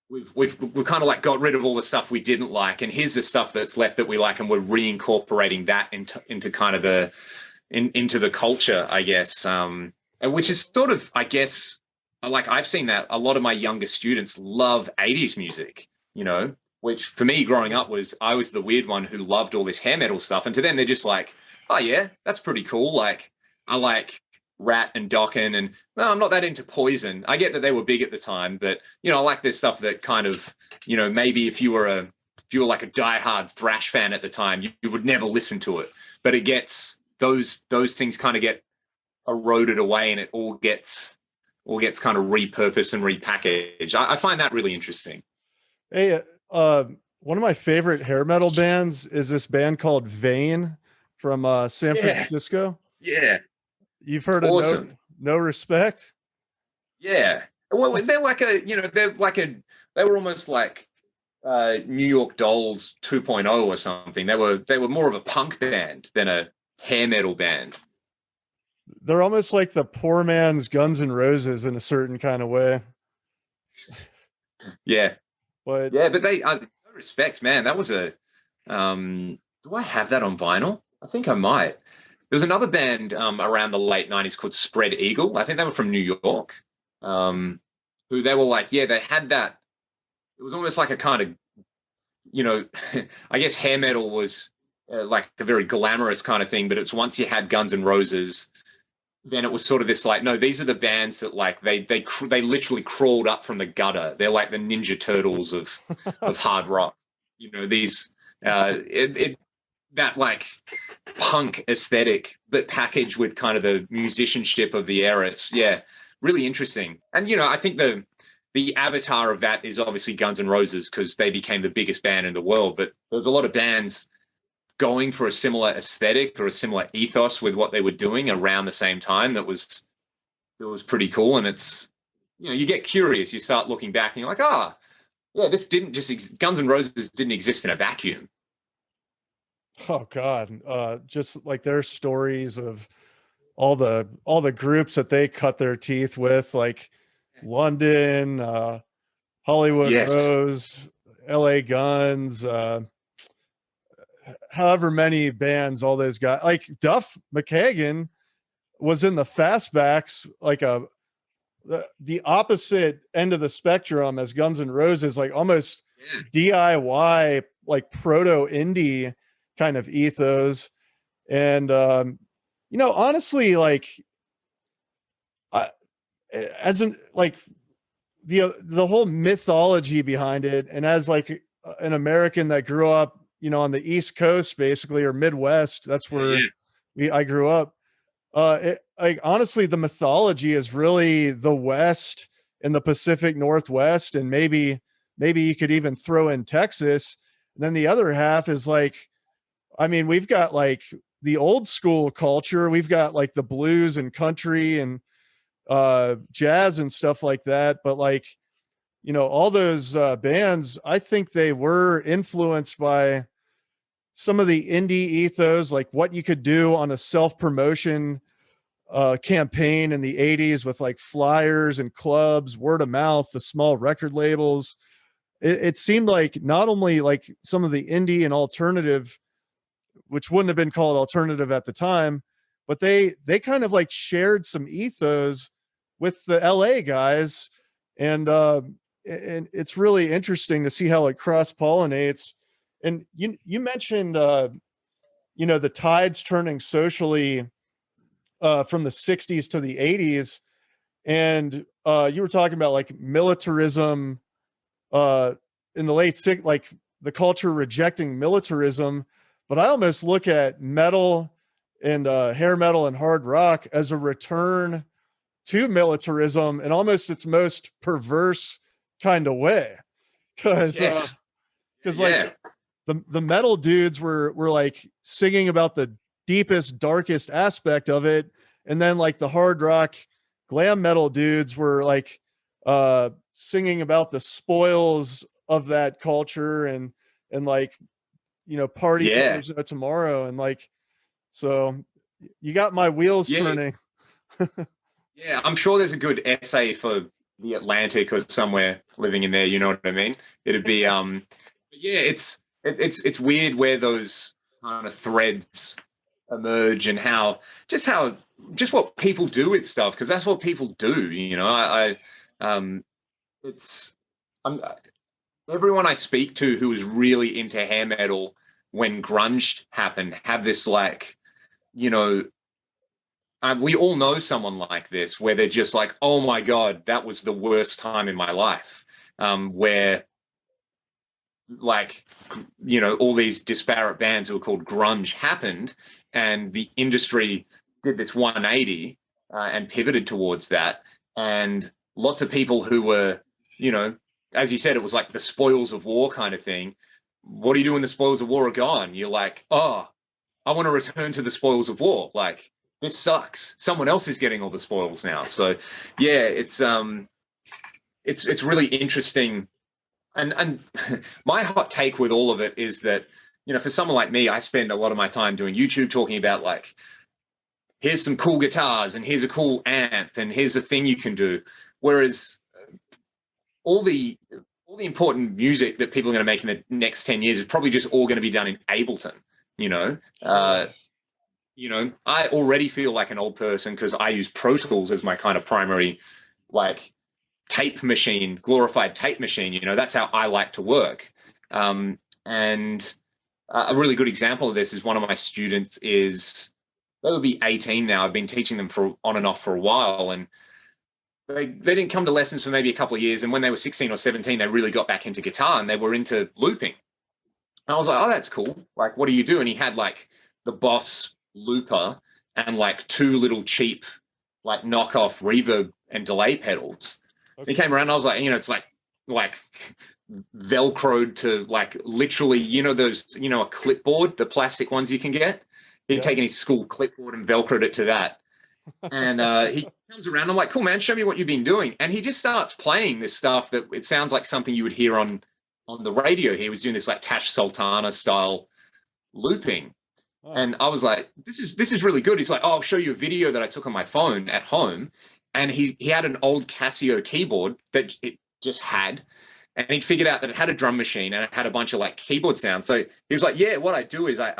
we've kind of like got rid of all the stuff we didn't like, and here's the stuff that's left that we like, and we're reincorporating that into kind of into the culture, I guess, and which is sort of, I guess, like I've seen that a lot of my younger students love 80s music, you know, which for me growing up I was the weird one who loved all this hair metal stuff. And to them, they're just like, oh yeah, that's pretty cool. Like, I like Rat and Dokken, and well, I'm not that into Poison. I get that they were big at the time, but you know, I like this stuff that kind of, you know, maybe if you were like a diehard thrash fan at the time, you would never listen to it. But it gets those things kind of get eroded away, and it all gets kind of repurposed and repackaged. I find that really interesting.
Hey, one of my favorite hair metal bands is this band called Vane from San Francisco.
Yeah.
You've heard
awesome.
of No Respect?
Yeah. Well, they're like they were almost like New York Dolls 2.0 or something. They were more of a punk band than a hair metal band.
They're almost like the poor man's Guns N' Roses in a certain kind of way.
Yeah.
But
they No Respect, man. That was a do I have that on vinyl? I think I might. There's another band around the late 90s called Spread Eagle. I think they were from New York. Who they were like, yeah, they had that. It was almost like a kind of, you know, I guess hair metal was like a very glamorous kind of thing, but it's once you had Guns N' Roses, then it was sort of this like, no, these are the bands that like they literally crawled up from the gutter. They're like the Ninja Turtles of hard rock. You know, these that like punk aesthetic, but packaged with kind of the musicianship of the era. It's really interesting. And you know, I think the avatar of that is obviously Guns N' Roses because they became the biggest band in the world. But there's a lot of bands going for a similar aesthetic or a similar ethos with what they were doing around the same time. That was pretty cool. And it's, you know, you get curious. You start looking back and you're like, this didn't just Guns N' Roses didn't exist in a vacuum.
Oh God. Just like their stories of all the groups that they cut their teeth with, like London, Hollywood Rose, LA Guns, however many bands, all those guys, like Duff McKagan was in the Fastbacks, like the opposite end of the spectrum as Guns N' Roses, like almost DIY, like proto indie kind of ethos. And you know, honestly, like as an like the whole mythology behind it, and as like an American that grew up, you know, on the East Coast basically, or Midwest, that's where I grew up. Like honestly, the mythology is really the West and the Pacific Northwest, and maybe you could even throw in Texas. And then the other half is like, I mean, we've got like the old school culture. We've got like the blues and country and jazz and stuff like that. But like, you know, all those bands, I think they were influenced by some of the indie ethos, like what you could do on a self-promotion campaign in the 80s with like flyers and clubs, word of mouth, the small record labels. It seemed like not only like some of the indie and alternative, which wouldn't have been called alternative at the time, but they kind of like shared some ethos with the LA guys. And it's really interesting to see how it cross-pollinates. And you mentioned, you know, the tides turning socially from the 60s to the 80s. And you were talking about like militarism in the late like the culture rejecting militarism. But I almost look at metal and hair metal and hard rock as a return to militarism in almost its most perverse kind of way. Because like the metal dudes were like singing about the deepest, darkest aspect of it. And then like the hard rock glam metal dudes were like singing about the spoils of that culture and like, you know, party tomorrow. And like, so you got my wheels turning.
Yeah, I'm sure there's a good essay for the Atlantic or somewhere living in there. You know what I mean? It'd be, it's weird where those kind of threads emerge and just what people do with stuff, because that's what people do. You know, everyone I speak to who is really into hair metal when grunge happened have this like, you know, we all know someone like this where they're just like, oh my God, that was the worst time in my life, where like, you know, all these disparate bands who were called grunge happened, and the industry did this 180 and pivoted towards that. And lots of people who were, you know, as you said, it was like the spoils of war kind of thing. What do you do when the spoils of war are gone? You're like, oh, I want to return to the spoils of war. Like, this sucks. Someone else is getting all the spoils now. So yeah, it's really interesting. And my hot take with all of it is that, you know, for someone like me, I spend a lot of my time doing YouTube talking about like, here's some cool guitars and here's a cool amp and here's a thing you can do. Whereas all the important music that people are going to make in the next 10 years is probably just all going to be done in Ableton, you know? Sure. You know, I already feel like an old person because I use Pro Tools as my kind of primary, like, tape machine, glorified tape machine. You know, that's how I like to work. And a really good example of this is one of my students is, they would be 18 now. I've been teaching them for on and off for a while, and they didn't come to lessons for maybe a couple of years. And when they were 16 or 17, they really got back into guitar and they were into looping. And I was like, oh, that's cool. Like, what do you do? And he had like the Boss looper and like 2 little cheap, like knockoff reverb and delay pedals. Okay. He came around and I was like, you know, it's like Velcroed to like literally, you know, those, you know, a clipboard, the plastic ones you can get. He'd taken his school clipboard and Velcroed it to that. And he comes around. I'm like, cool, man, show me what you've been doing. And he just starts playing this stuff that it sounds like something you would hear on the radio. He was doing this like Tash Sultana style looping. Oh. And I was like, this is really good. He's like, oh, I'll show you a video that I took on my phone at home. And he had an old Casio keyboard that it just had. And he'd figured out that it had a drum machine and it had a bunch of like keyboard sounds. So he was like, yeah, what I do is I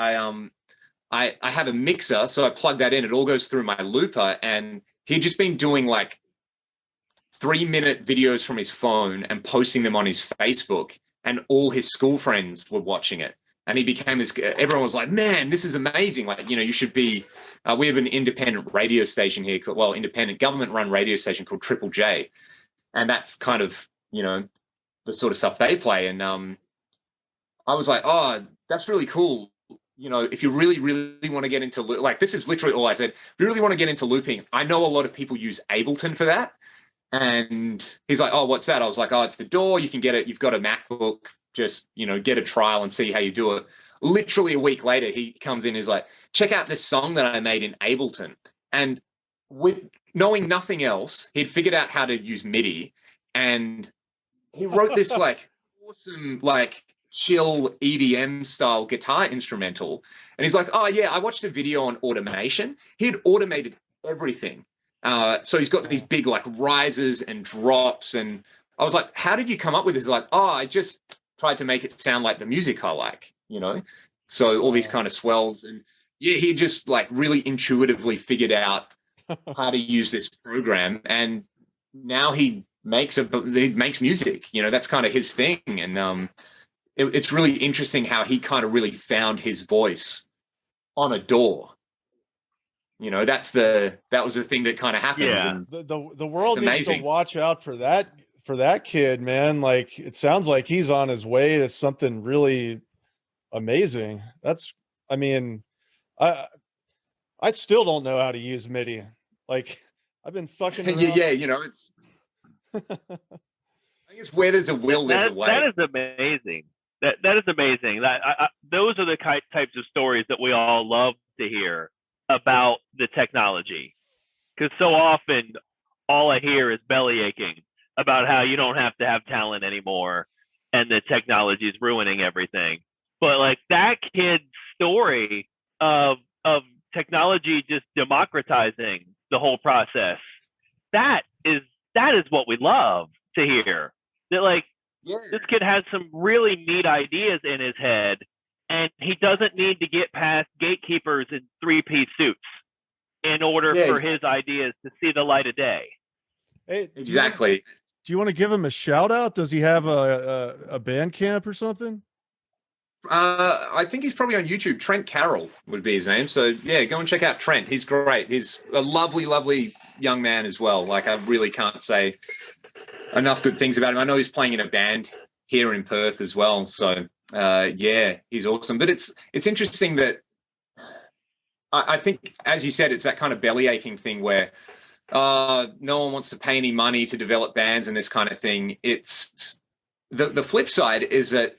have a mixer, so I plug that in. It all goes through my looper. And he'd just been doing like 3-minute videos from his phone and posting them on his Facebook. And all his school friends were watching it. And he became this, everyone was like, man, this is amazing. Like, you know, you should be, we have an independent radio station here, independent government-run radio station called Triple J. And that's kind of, you know, the sort of stuff they play. And I was like, oh, that's really cool. You know, if you really, really want to get into, like, this is literally all I said. If you really want to get into looping, I know a lot of people use Ableton for that. And he's like, oh, what's that? I was like, oh, it's the DAW. You can get it. You've got a MacBook. Just, you know, get a trial and see how you do it. Literally a week later, he comes in, he's like, check out this song that I made in Ableton. And with knowing nothing else, he'd figured out how to use MIDI. And he wrote this like awesome, like chill EDM style guitar instrumental. And he's like, oh yeah, I watched a video on automation. He'd automated everything. So he's got these big like rises and drops. And I was like, how did you come up with this? He's like, oh, I just tried to make it sound like the music I like, you know? So all these kind of swells. And yeah, he just like really intuitively figured out how to use this program. And now he makes music, you know, that's kind of his thing. And it's really interesting how he kind of really found his voice on a DAW. You know, that was the thing that kind of happens.
Yeah.
And
the world needs to watch out for that kid, man. Like, it sounds like he's on his way to something really amazing. I mean, I still don't know how to use MIDI. Like, I've been fucking around.
Yeah, you know, it's I think it's where there's a will, there's a way.
That is amazing. That is amazing. Those are the types of stories that we all love to hear about the technology. Because so often all I hear is belly aching about how you don't have to have talent anymore and the technology is ruining everything. But like that kid's story of technology just democratizing the whole process, that is what we love to hear. That like, yeah, this kid has some really neat ideas in his head and he doesn't need to get past gatekeepers in 3-piece suits in order for his ideas to see the light of day.
Hey,
exactly.
Do you want to give him a shout out? Does he have a band camp or something?
I think he's probably on YouTube. Trent Carroll would be his name. So yeah, go and check out Trent. He's great. He's a lovely, lovely young man as well. Like, I really can't say enough good things about him. I know he's playing in a band here in Perth as well. So yeah, he's awesome. But it's interesting that I think, as you said, it's that kind of belly aching thing where no one wants to pay any money to develop bands and this kind of thing. It's the flip side is that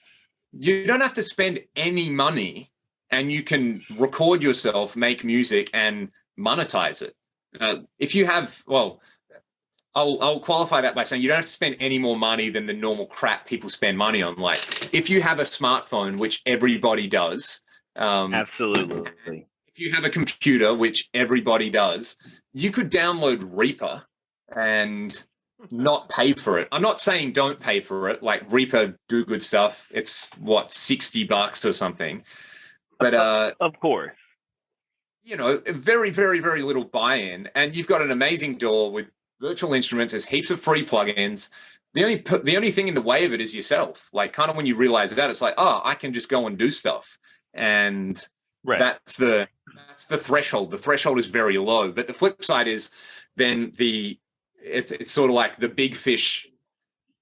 you don't have to spend any money and you can record yourself, make music, and monetize it. If you have, well, I'll qualify that by saying you don't have to spend any more money than the normal crap people spend money on. Like, if you have a smartphone, which everybody does,
absolutely.
If you have a computer, which everybody does, you could download Reaper and not pay for it. I'm not saying don't pay for it. Like, Reaper do good stuff. It's what, $60 or something. But
of course,
you know, very, very, very little buy-in, and you've got an amazing DAW with virtual instruments. There's heaps of free plugins. The only thing in the way of it is yourself. Like, kind of when you realize that, it's like, oh, I can just go and do stuff, and
right.
That's the threshold. The threshold is very low. But the flip side is then it's sort of like the big fish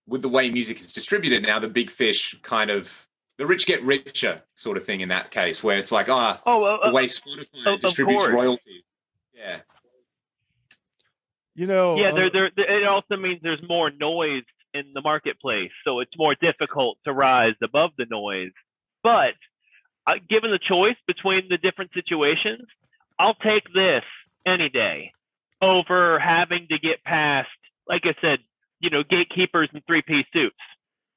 with the way music is distributed now. The big fish kind of, the rich get richer sort of thing in that case, where it's like, the way Spotify distributes royalties. Yeah.
You know,
yeah, it also means there's more noise in the marketplace, so it's more difficult to rise above the noise. But given the choice between the different situations, I'll take this any day over having to get past, like I said, you know, gatekeepers in three-piece suits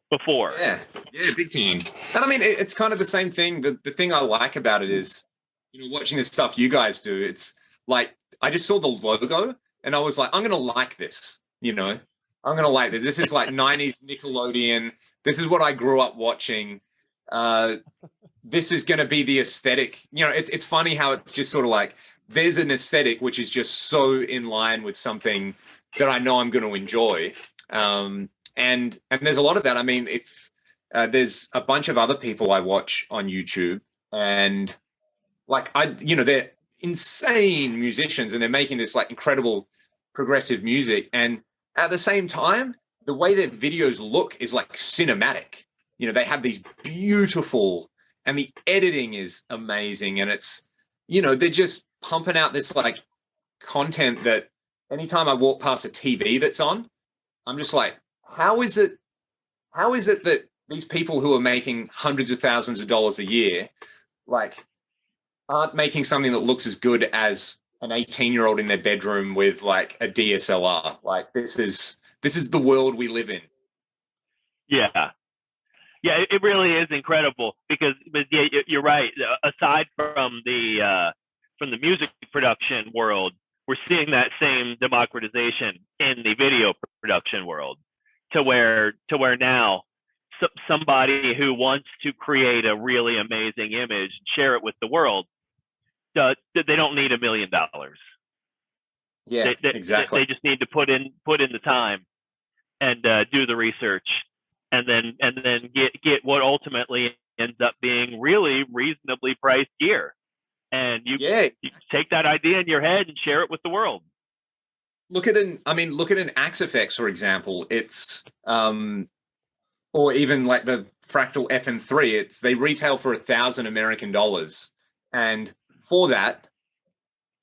before.
Yeah, big time. And I mean, it's kind of the same thing. The thing I like about it is, you know, watching the stuff you guys do, it's like, I just saw the logo and I was like, I'm going to like this, you know, I'm going to like this. This is like 90s Nickelodeon. This is what I grew up watching. This is going to be the aesthetic. You know, it's funny how it's just sort of like, there's an aesthetic which is just so in line with something that I know I'm going to enjoy. And there's a lot of that. I mean, if there's a bunch of other people I watch on YouTube, and like, they're insane musicians and they're making this like incredible progressive music. And at the same time, the way that videos look is like cinematic. You know, they have these beautiful, and the editing is amazing. And it's, you know, they're just pumping out this like content that anytime I walk past a TV that's on, I'm just like, how is it that these people who are making hundreds of thousands of dollars a year, like, aren't making something that looks as good as an 18-year-old in their bedroom with like a DSLR? Like, this is the world we live in.
Yeah. Yeah, it really is incredible because, but yeah, you're right. Aside from the music production world, we're seeing that same democratization in the video production world, to where now somebody who wants to create a really amazing image and share it with the world, they don't need $1 million.
Yeah, exactly.
They just need to put in the time and do the research. And then get what ultimately ends up being really reasonably priced gear, and you take that idea in your head and share it with the world.
Look at an Axe Effects, for example. It's or even like the Fractal FM3. They retail for $1,000 American dollars, and for that,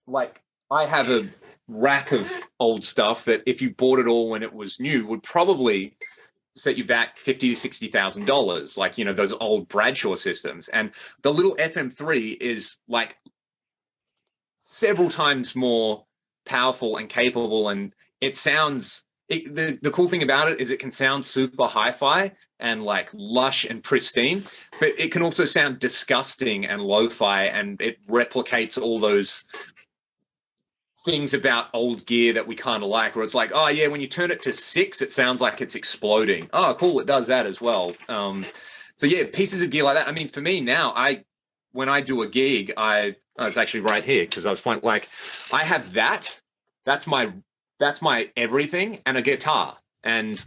like, I have a rack of old stuff that if you bought it all when it was new would probably set you back $50,000 to $60,000, like, you know, those old Bradshaw systems. And the little FM3 is like several times more powerful and capable, and it sounds, the cool thing about it is it can sound super hi-fi and like lush and pristine, but it can also sound disgusting and lo-fi, and it replicates all those things about old gear that we kind of like, where it's like, oh yeah, when you turn it to 6, it sounds like it's exploding. Oh, cool, it does that as well. So yeah, pieces of gear like that. I mean, for me now, when I do a gig, it's actually right here because I was pointing, like, I have that. That's my everything, and a guitar. And,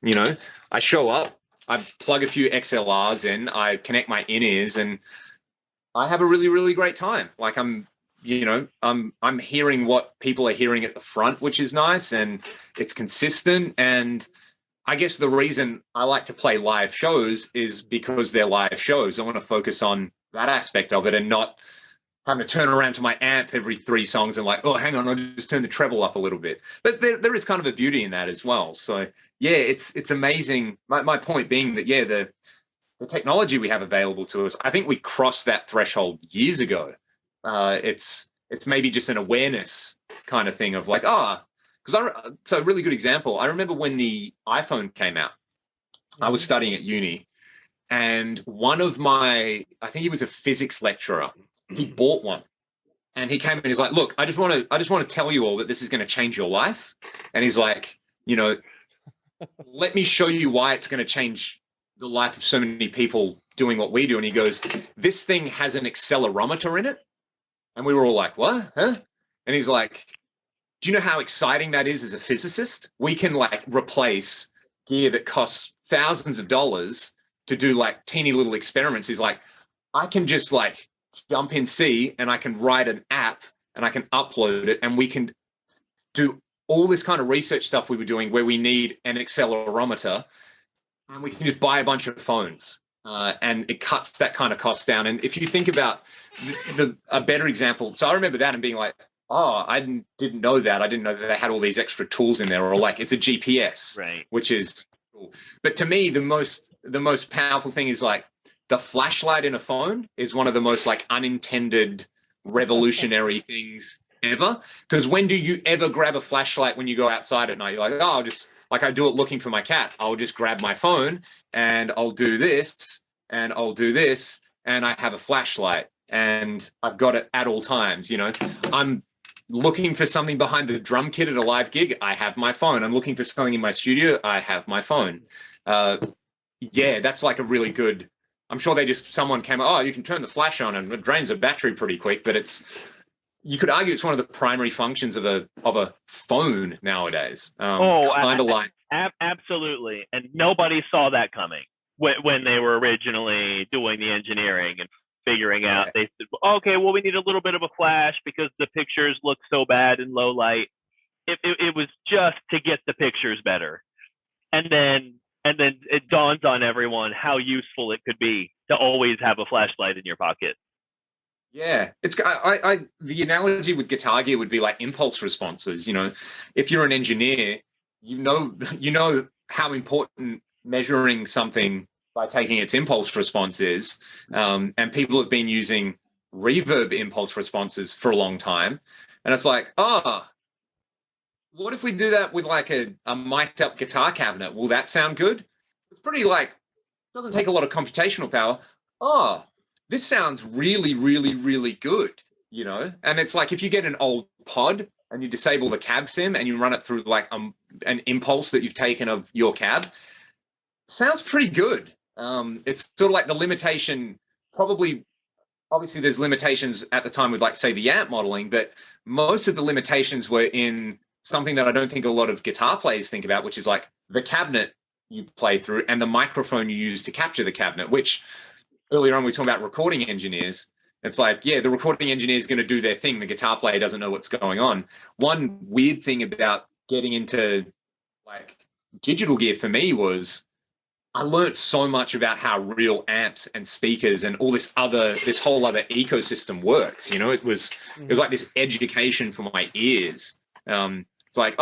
you know, I show up I plug a few XLRs in, I connect my in-ears, and I have a really, really great time. Like I'm hearing what people are hearing at the front, which is nice, and it's consistent. And I guess the reason I like to play live shows is because they're live shows. I want to focus on that aspect of it and not having to turn around to my amp every 3 songs and like, oh, hang on, I'll just turn the treble up a little bit. But there is kind of a beauty in that as well. So yeah, it's amazing. My point being that, yeah, the technology we have available to us, I think we crossed that threshold years ago. It's maybe just an awareness kind of thing of like, so a really good example. I remember when the iPhone came out, I was studying at uni, and one of I think he was a physics lecturer. He bought one, and he came and he's like, look, I just want to tell you all that this is going to change your life. And he's like, let me show you why it's going to change the life of so many people doing what we do. And he goes, this thing has an accelerometer in it. And we were all like, what? Huh? And he's like, do you know how exciting that is as a physicist? We can like replace gear that costs thousands of dollars to do like teeny little experiments. He's like, I can just like jump in C and I can write an app and I can upload it, and we can do all this kind of research stuff we were doing where we need an accelerometer, and we can just buy a bunch of phones. And it cuts that kind of cost down. And if you think about a better example, so I remember that and being like, oh, I didn't know that. I didn't know that they had all these extra tools in there, or like it's a GPS,
right?
Which is cool. But to me, the most powerful thing is like the flashlight in a phone is one of the most like unintended revolutionary things ever. Because when do you ever grab a flashlight when you go outside at night? You're like, oh, I'll just, like I do it looking for my cat. I'll just grab my phone and I'll do this and I'll do this, and I have a flashlight and I've got it at all times. I'm looking for something behind the drum kit at a live gig, I have my phone. I'm looking for something in my studio, I have my phone. Yeah, that's like a really good, I'm sure someone came, oh, you can turn the flash on and it drains the battery pretty quick, but you could argue it's one of the primary functions of a phone nowadays.
Absolutely. And nobody saw that coming when they were originally doing the engineering and figuring out. They said, okay, well, we need a little bit of a flash because the pictures look so bad in low light. It was just to get the pictures better. And then it dawns on everyone how useful it could be to always have a flashlight in your pocket.
Yeah, the analogy with guitar gear would be like impulse responses. If you're an engineer, you know how important measuring something by taking its impulse response is. And people have been using reverb impulse responses for a long time. And it's like, what if we do that with like a mic'd up guitar cabinet? Will that sound good? It's pretty doesn't take a lot of computational power. This sounds really, really, really good, And it's like if you get an old pod and you disable the cab sim and you run it through like an impulse that you've taken of your cab, sounds pretty good. It's sort of like the limitation, obviously there's limitations at the time with like, say, the amp modeling, but most of the limitations were in something that I don't think a lot of guitar players think about, which is like the cabinet you play through and the microphone you use to capture the cabinet, which earlier on we were talking about recording engineers. It's like, yeah, the recording engineer is going to do their thing. The guitar player doesn't know what's going on. One weird thing about getting into like digital gear for me was I learned so much about how real amps and speakers and all this whole other ecosystem works. It was like this education for my ears. It's like,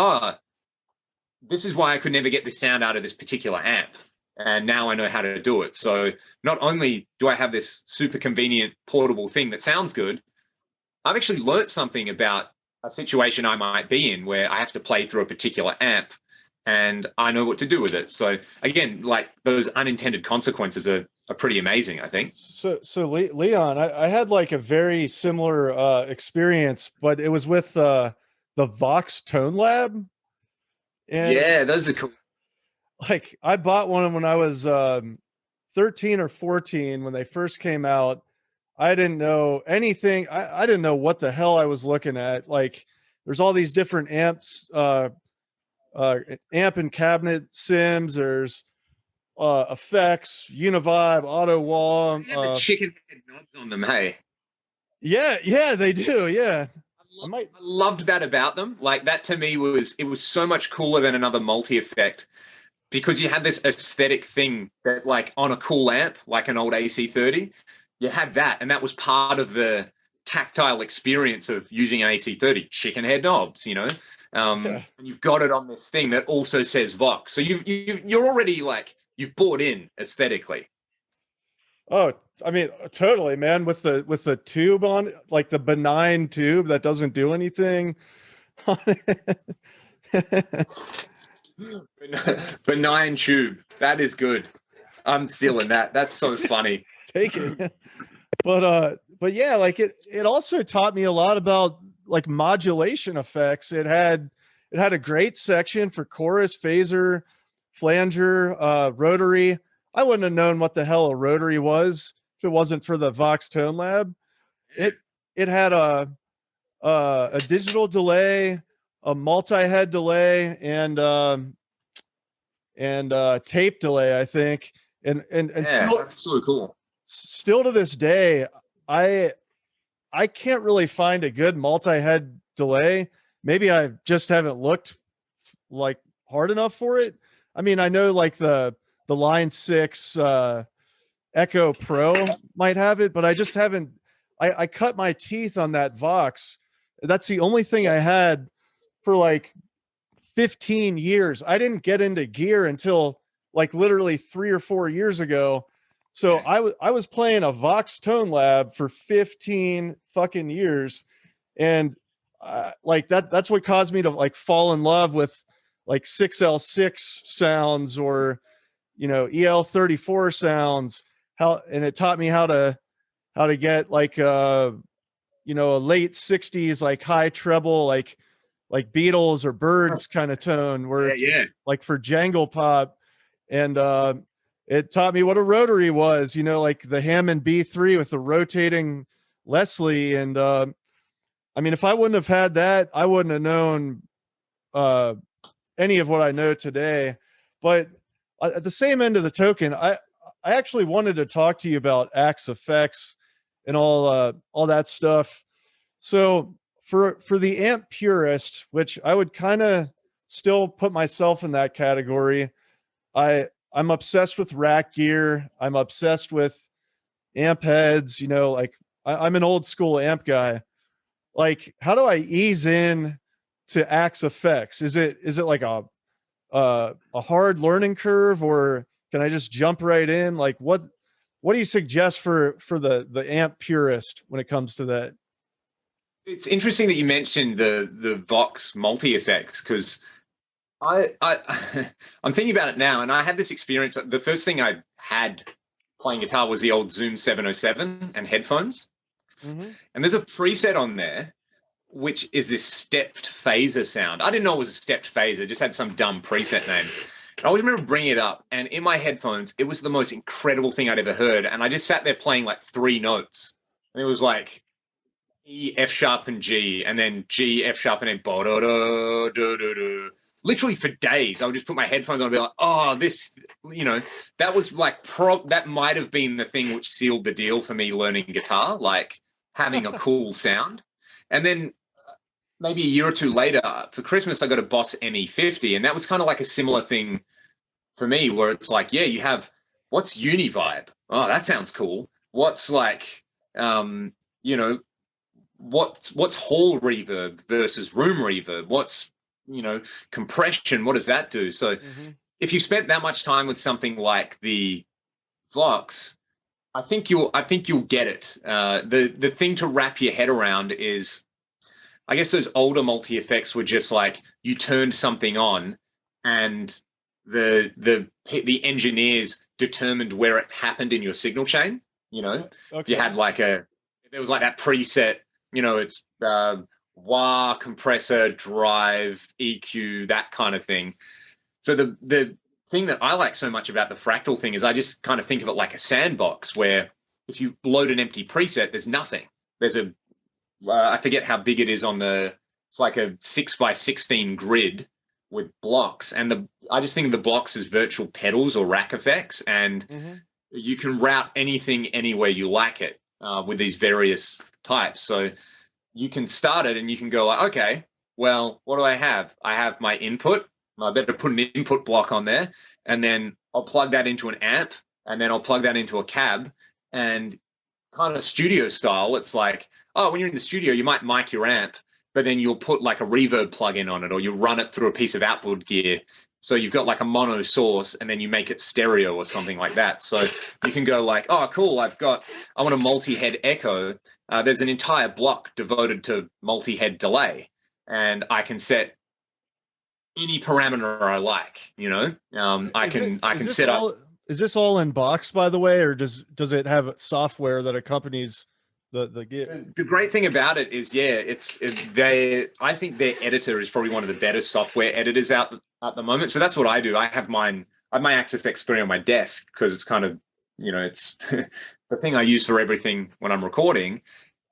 this is why I could never get the sound out of this particular amp. And now I know how to do it. So not only do I have this super convenient portable thing that sounds good, I've actually learned something about a situation I might be in where I have to play through a particular amp and I know what to do with it. So again, like those unintended consequences are pretty amazing, I think.
So Leon, I had like a very similar experience, but it was with the Vox Tone Lab. And
yeah, those are cool.
Like I bought one when I was 13 or 14 when they first came out. I didn't know anything. I didn't know what the hell I was looking at. Like there's all these different amps, amp and cabinet sims. There's effects, Univibe, Auto Wall.
They had the chicken head knobs on them, hey.
Yeah, they do. Yeah.
I loved that about them. Like that to me was so much cooler than another multi effect because you had this aesthetic thing that like on a cool amp, like an old AC30, you had that, and that was part of the tactile experience of using an AC30, chicken head knobs, you know. And you've got it on this thing that also says Vox. So you're already like you've bought in aesthetically.
Oh, I mean, totally, man. With the tube on, like the benign tube that doesn't do anything.
Benign tube. That is good. I'm stealing that. That's so funny.
Take it. But yeah, like it also taught me a lot about like modulation effects. It had a great section for chorus, phaser, flanger, rotary. I wouldn't have known what the hell a rotary was if it wasn't for the Vox Tone Lab. It had a digital delay, a multi-head delay, and tape delay, I think. And
yeah,
still,
that's so cool.
Still to this day, I can't really find a good multi-head delay. Maybe I just haven't looked like hard enough for it. I mean, I know like the Line 6 Echo Pro might have it, but I just haven't. I cut my teeth on that Vox. That's the only thing I had for like 15 years. I didn't get into gear until like literally 3 or 4 years ago. So I was playing a Vox Tone Lab for 15 fucking years, and like that's what caused me to like fall in love with like 6L6 sounds or EL34 sounds. And it taught me how to get like a late 60s like high treble like Beatles or Birds kind of tone where it's like for jangle pop. And it taught me what a rotary was, like the Hammond B3 with the rotating Leslie. And I mean, if I wouldn't have had that, I wouldn't have known any of what I know today. But at the same end of the token, I actually wanted to talk to you about Axe effects and all that stuff. So for the amp purist, which I would kind of still put myself in that category, I'm obsessed with rack gear. I'm obsessed with amp heads. Like I'm an old school amp guy. Like, how do I ease in to Axe effects? Is it like a hard learning curve, or can I just jump right in? Like, what do you suggest for the amp purist when it comes to that?
It's interesting that you mentioned the Vox multi effects, because I'm thinking about it now, and I had this experience. The first thing I had playing guitar was the old Zoom 707 and headphones. Mm-hmm. And there's a preset on there, which is this stepped phaser sound. I didn't know it was a stepped phaser. It just had some dumb preset name. I always remember bringing it up, and in my headphones, it was the most incredible thing I'd ever heard. And I just sat there playing like 3 notes. And it was like E, F sharp, and G, and then G, F sharp, and then bo-do-do-do-do-do. Literally for days, I would just put my headphones on and be like, oh, this, that was like, that might have been the thing which sealed the deal for me learning guitar, like having a cool sound. And then maybe a year or two later, for Christmas, I got a Boss ME50, and that was kind of like a similar thing for me, where it's like, yeah, you have, what's Univibe? Oh, that sounds cool. What's like, what's hall reverb versus room reverb? What's, compression? What does that do? So if you spent that much time with something like the Vox, I think you'll get it. The thing to wrap your head around is, I guess those older multi effects were just like you turned something on, and the engineers determined where it happened in your signal chain. Okay. You had there was like that preset. It's wah, compressor, drive, EQ, that kind of thing. So the thing that I like so much about the fractal thing is I just kind of think of it like a sandbox where if you load an empty preset, there's nothing. There's I forget how big it is it's like a 6x16 grid with blocks, and I just think of the blocks as virtual pedals or rack effects, and you can route anything anywhere you like it with these various types. So you can start it and you can go like, okay, well, what do I have? I have my input. I better put an input block on there, and then I'll plug that into an amp, and then I'll plug that into a cab, and kind of studio style. It's like, oh, when you're in the studio, you might mic your amp, but then you'll put like a reverb plug-in on it, or you'll run it through a piece of outboard gear. So you've got like a mono source, and then you make it stereo or something like that. So you can go like, oh, cool, I want a multi-head echo. There's an entire block devoted to multi-head delay, and I can set any parameter I like, you know. I can set up.
Is this all in box, by the way, or does it have software that accompanies the gear?
The great thing about it is, yeah, I think their editor is probably one of the better software editors out at the moment. So that's what I do. I have my XFX3 on my desk because it's kind of, you know, it's the thing I use for everything when I'm recording,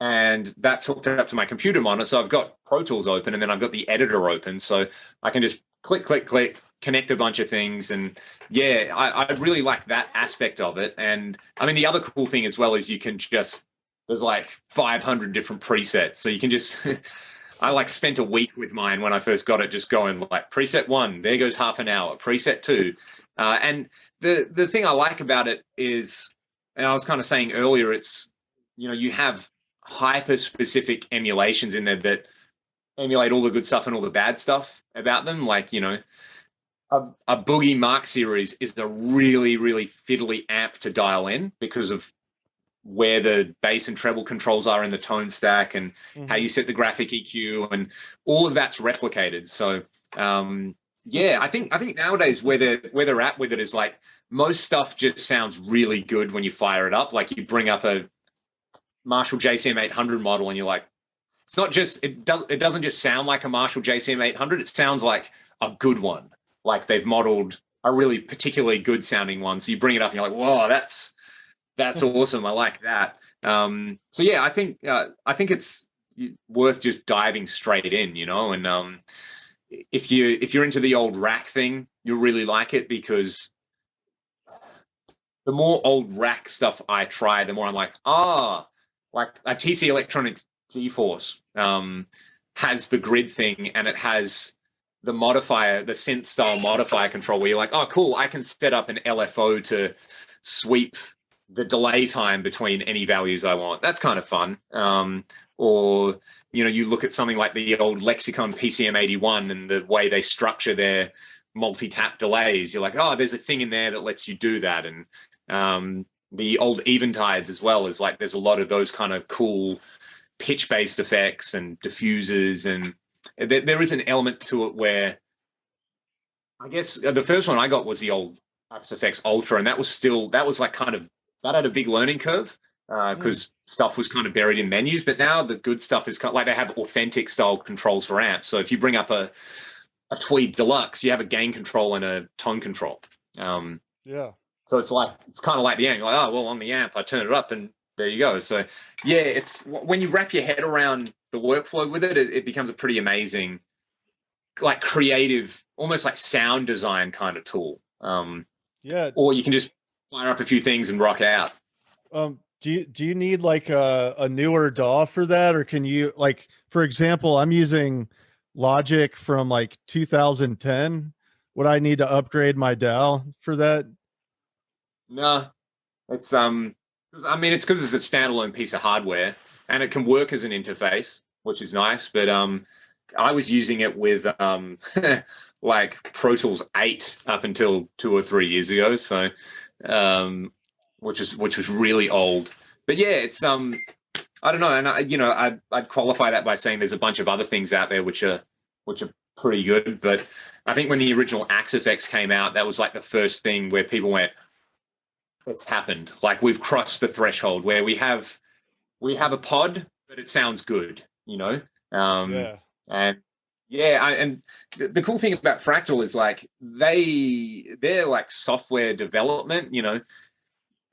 and that's hooked up to my computer monitor. So I've got Pro Tools open, and then I've got the editor open, so I can just click, click, click, connect a bunch of things. And yeah, I really like that aspect of it. And I mean, the other cool thing as well is you can just, there's like 500 different presets. So you can just, I like spent a week with mine when I first got it, just going like preset 1, there goes half an hour, preset 2. And the thing I like about it is, and I was kind of saying earlier, it's, you know, you have hyper specific emulations in there that emulate all the good stuff and all the bad stuff about them. Like, you know, a Boogie Mark series is a really, really fiddly amp to dial in because of where the bass and treble controls are in the tone stack, and how you set the graphic EQ, and all of that's replicated. So yeah, I think nowadays where they're at with it is like most stuff just sounds really good when you fire it up. Like you bring up a Marshall JCM 800 model and you're like, it's not just, it doesn't just sound like a Marshall JCM 800, it sounds like a good one. Like they've modeled a really particularly good sounding one. So you bring it up and you're like, whoa, that's awesome. I like that. So yeah, I think it's worth just diving straight in, you know. And if you're into the old rack thing, you'll really like it, because the more old rack stuff I try, the more I'm like, like a TC Electronics G-Force has the grid thing, and it has the modifier, the synth style modifier control, where you're like, oh, cool, I can set up an LFO to sweep the delay time between any values I want. That's kind of fun. Or, you know, you look at something like the old Lexicon PCM81 and the way they structure their multi-tap delays. You're like, oh, there's a thing in there that lets you do that. And the old Eventides as well is like, there's a lot of those kind of cool pitch-based effects and diffusers, and there is an element to it where, I guess the first one I got was the old XFX Ultra, and that was like kind of, that had a big learning curve because stuff was kind of buried in menus. But now the good stuff is kind of, like they have authentic style controls for amps. So if you bring up a Tweed Deluxe, you have a gain control and a tone control.
Yeah.
So it's kind of like the amp. You're like, oh, well, on the amp, I turn it up and there you go. So yeah, it's when you wrap your head around the workflow with it, it becomes a pretty amazing, like creative, almost like sound design kind of tool.
Yeah.
Or you can just fire up a few things and rock out.
Do you need like a newer DAW for that, or can you, like, for example, I'm using Logic from like 2010. Would I need to upgrade my DAW for that?
No, it's I mean, it's because it's a standalone piece of hardware and it can work as an interface, which is nice. But I was using it with like Pro Tools 8 up until 2 or 3 years ago. So which was really old. But yeah, it's I don't know, and I'd qualify that by saying there's a bunch of other things out there which are pretty good. But I think when the original XFX came out, that was like the first thing where people went, it's happened. Like we've crossed the threshold where we have a pod, but it sounds good, you know?
Yeah.
And yeah, and the cool thing about Fractal is like they're like software development, you know.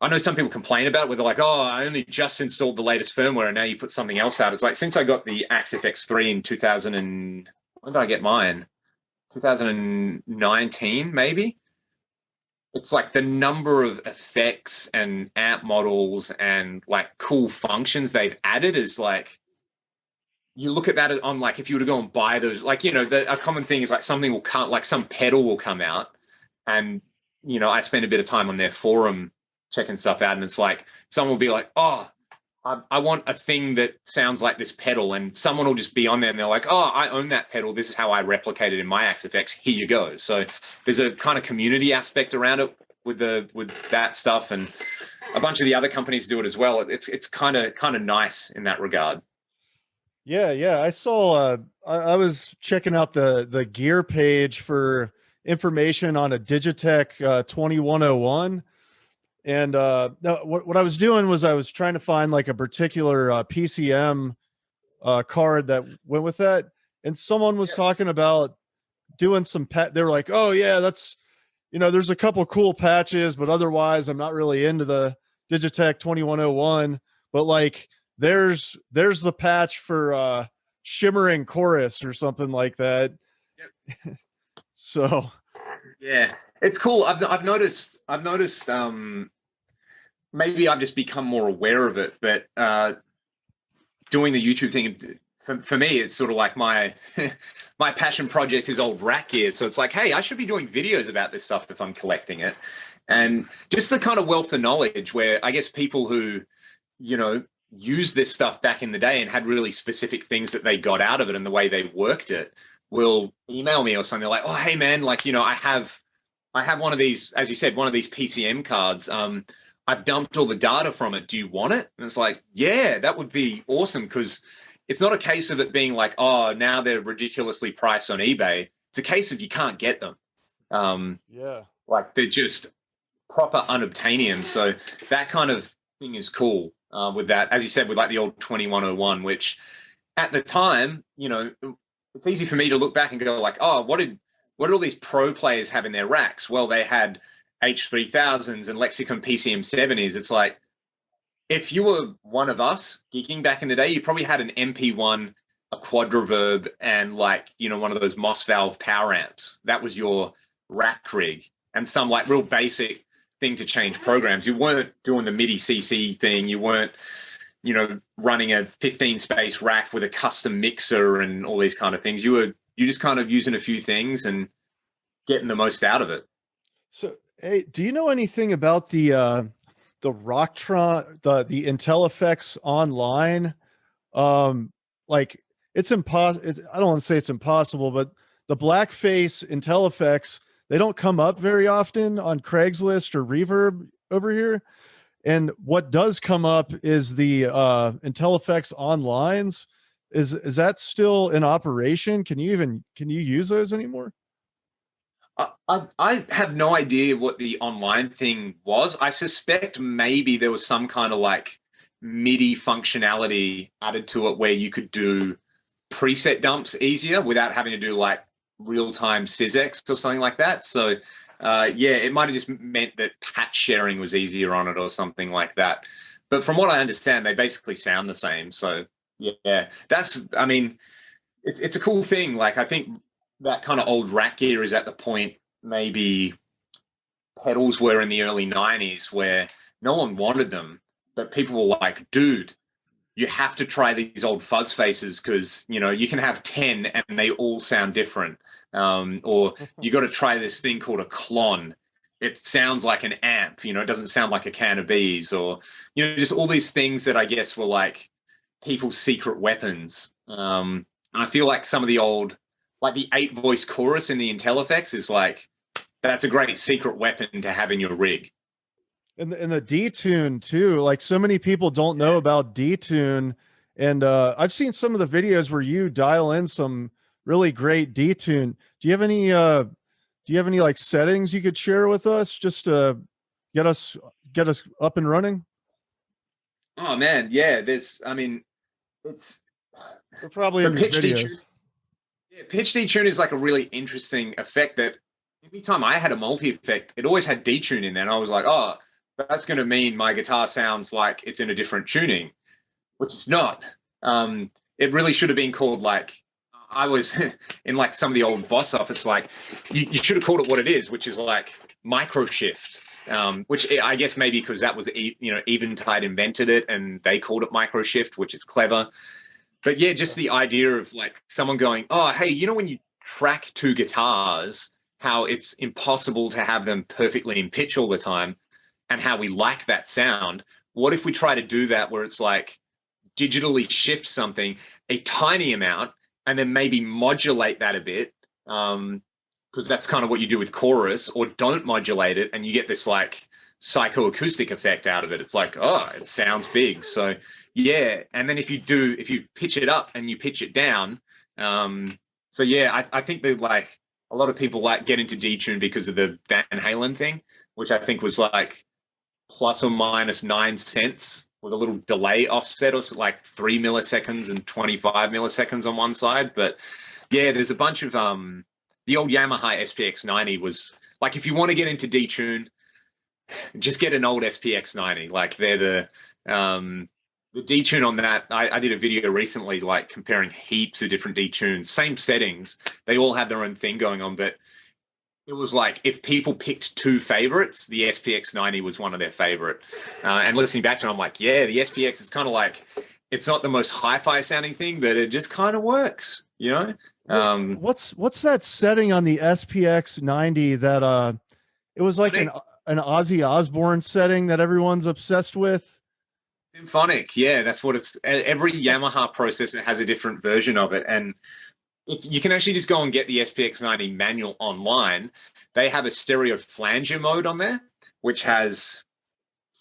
I know some people complain about it where they're like, oh, I only just installed the latest firmware and now you put something else out. It's like, since I got the XFX3 in 2000 and when did I get mine? 2019 maybe. It's like the number of effects and amp models and like cool functions they've added is like, you look at that on like, if you were to go and buy those, like, you know, a common thing is like something will come, like some pedal will come out, and, you know, I spend a bit of time on their forum checking stuff out, and it's like someone will be like, oh, I want a thing that sounds like this pedal, and someone will just be on there and they're like, oh, I own that pedal, this is how I replicate it in my Axe effects, here you go. So there's a kind of community aspect around it with that stuff, and a bunch of the other companies do it as well. It's kind of nice in that regard.
Yeah, I saw. I was checking out the gear page for information on a Digitech 2101, and what I was doing was I was trying to find like a particular PCM card that went with that, and someone was talking about doing some they were like, oh yeah, that's, you know, there's a couple cool patches, but otherwise I'm not really into the Digitech 2101, but like there's the patch for shimmering chorus or something like that. Yep. So
yeah, it's cool. I've noticed maybe I've just become more aware of it, but doing the YouTube thing, for me, it's sort of like my my passion project is old rack gear. So it's like, hey, I should be doing videos about this stuff if I'm collecting it. And just the kind of wealth of knowledge where I guess people who, you know, used this stuff back in the day and had really specific things that they got out of it and the way they worked it will email me or something like, oh, hey man, like, you know, I have one of these, as you said, one of these PCM cards. I've dumped all the data from it. Do you want it? And it's like, yeah, that would be awesome, because it's not a case of it being like, oh, now they're ridiculously priced on eBay. It's a case of you can't get them.
Yeah,
like they're just proper unobtainium. So that kind of thing is cool with that, as you said, with like the old 2101, which at the time, you know, it's easy for me to look back and go like, oh, what did all these pro players have in their racks? Well, they had H3000s and Lexicon PCM70s. It's like, if you were one of us geeking back in the day, you probably had an MP1, a quad reverb, and like, you know, one of those Moss valve power amps. That was your rack rig, and some like real basic thing to change programs. You weren't doing the MIDI CC thing. You weren't, you know, running a 15 space rack with a custom mixer and all these kind of things. You just kind of using a few things and getting the most out of it.
So, hey, do you know anything about the Rocktron, the IntelliFX online? Like it's impossible. I don't want to say it's impossible, but the blackface IntelliFX, they don't come up very often on Craigslist or Reverb over here. And what does come up is the IntelliFX onlines. Is that still in operation? Can you use those anymore?
I have no idea what the online thing was. I suspect maybe there was some kind of like MIDI functionality added to it where you could do preset dumps easier without having to do like real-time SysX or something like that. So yeah, it might have just meant that patch sharing was easier on it or something like that. But from what I understand, they basically sound the same. So yeah, I mean, it's a cool thing. Like, I think that kind of old rack gear is at the point maybe pedals were in the early 90s where no one wanted them, but people were like, dude, you have to try these old fuzz faces because, you know, you can have 10 and they all sound different. Or you got to try this thing called a clon. It sounds like an amp, you know, it doesn't sound like a can of bees, or, you know, just all these things that I guess were like people's secret weapons. And I feel like some of the old, like the 8-voice chorus in the IntelliFX is like, that's a great secret weapon to have in your rig.
And the detune too. Like, so many people don't know about detune, and I've seen some of the videos where you dial in some really great detune. Do you have any like settings you could share with us just to get us up and running?
Oh man, yeah. I mean,
They're probably in your videos.
Yeah, pitch detune is like a really interesting effect that every time I had a multi-effect, it always had detune in there. And I was like, oh, that's going to mean my guitar sounds like it's in a different tuning, which it's not. It really should have been called like I was in like some of the old boss stuff. It's like you should have called it what it is, which is like micro shift. Which I guess maybe because that was Eventide invented it and they called it micro shift, which is clever. But yeah, just the idea of like someone going, oh, hey, when you track two guitars, how it's impossible to have them perfectly in pitch all the time, and how we like that sound. What if we try to do that where it's like digitally shift something a tiny amount and then maybe modulate that a bit? Because that's kind of what you do with chorus, or don't modulate it and you get this like psychoacoustic effect out of it. It's like, oh, it sounds big. So yeah. And then if you pitch it up and you pitch it down, so yeah, I think that like a lot of people like get into detune because of the Van Halen thing, which I think was like plus or minus 9 cents with a little delay offset, or like 3 milliseconds and 25 milliseconds on one side. But yeah, there's a bunch of the old Yamaha SPX 90 was like, if you want to get into detune, just get an old SPX 90. Like they're the detune on that. I did a video recently, like comparing heaps of different detunes, same settings. They all have their own thing going on, but it was like if people picked two favorites, the SPX 90 was one of their favorite. And listening back to it, I'm like, yeah, the SPX is kind of like, it's not the most hi-fi sounding thing, but it just kind of works, What's
that setting on the SPX 90 that it was like an Ozzy Osbourne setting that everyone's obsessed with?
Symphonic, yeah, that's what it's. Every Yamaha processor has a different version of it, and if you can actually just go and get the SPX 90 manual online, they have a stereo flanger mode on there, which has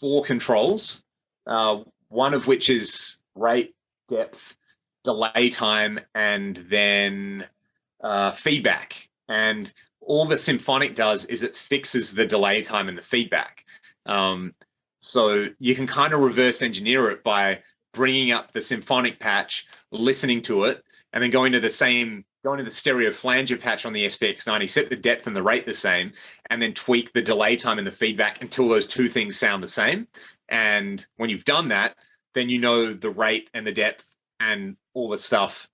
4 controls, one of which is rate, depth, delay time, and then feedback. And all the Symphonic does is it fixes the delay time and the feedback. So you can kind of reverse engineer it by bringing up the Symphonic patch, listening to it, and then going to the stereo flanger patch on the SPX 90, set the depth and the rate the same, and then tweak the delay time and the feedback until those two things sound the same. And when you've done that, then you know the rate and the depth and all the stuff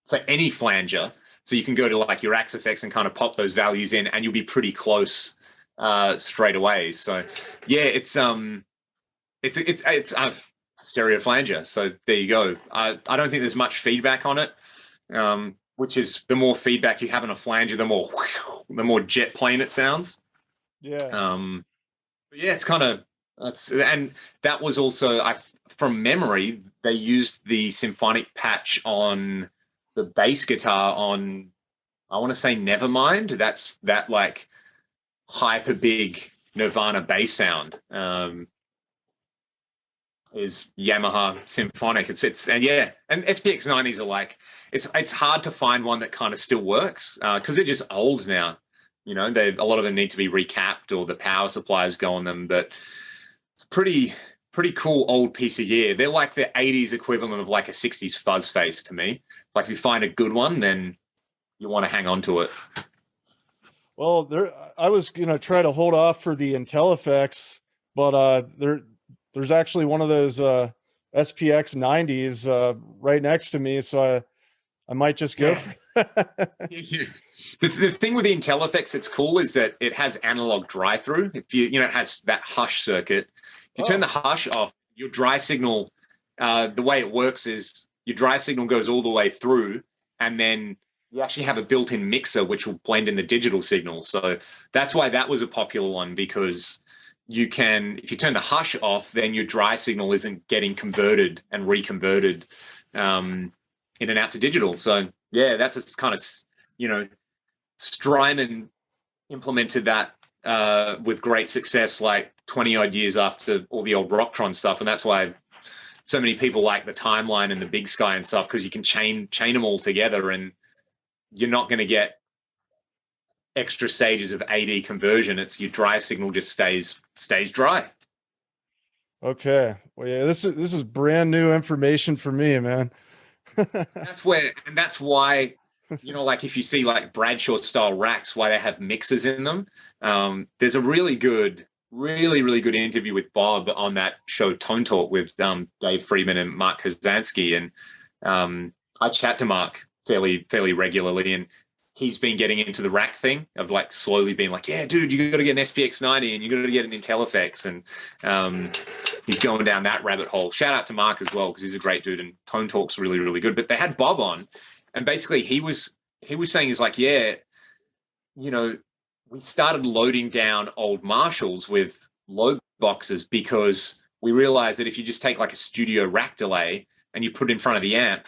for any flanger. So you can go to like your Axe effects and kind of pop those values in, and you'll be pretty close straight away. So yeah, it's stereo flanger. So there you go. I don't think there's much feedback on it, which is the more feedback you have in a flanger, the more jet plane it sounds.
Yeah.
But yeah, it's kind of and that was also from memory, they used the Symphonic patch on the bass guitar on, I want to say Nevermind. That's that like hyper big Nirvana bass sound. Is Yamaha Symphonic. It's and yeah, and SPX 90s are like, it's hard to find one that kind of still works because they're just old now. A lot of them need to be recapped or the power supplies go on them, but it's pretty cool old piece of gear. They're like the 80s equivalent of like a 60s fuzz face to me. Like if you find a good one, then you want to hang on to it.
Well, I was gonna try to hold off for the IntelliFX, but there's actually one of those SPX 90s right next to me, so I might just go.
Yeah. The thing with the IntelliFX that's cool is that it has analog dry through. If it has that hush circuit. If you turn the hush off, your dry signal, the way it works is your dry signal goes all the way through, and then you actually have a built-in mixer which will blend in the digital signal. So that's why that was a popular one, because you can, if you turn the hush off, then your dry signal isn't getting converted and reconverted in and out to digital. So yeah, that's a kind of, Strymon implemented that with great success, like 20 odd years after all the old Rocktron stuff. And that's why so many people like the Timeline and the Big Sky and stuff, because you can chain them all together and you're not going to get extra stages of AD conversion. It's your dry signal just stays dry.
Okay. Well, yeah, this is brand new information for me, man.
That's why, like if you see like Bradshaw style racks, why they have mixers in them. There's a really good interview with Bob on that show Tone Talk with Dave Friedman and Mark Kazansky. And I chat to Mark fairly regularly, and he's been getting into the rack thing of like slowly being like, yeah, dude, you got to get an SPX 90 and you got to get an IntelliFX, and he's going down that rabbit hole. Shout out to Mark as well, because he's a great dude and Tone Talk's really, really good. But they had Bob on, and basically he was saying, he's like, yeah, you know, we started loading down old Marshalls with load boxes because we realized that if you just take like a studio rack delay and you put it in front of the amp,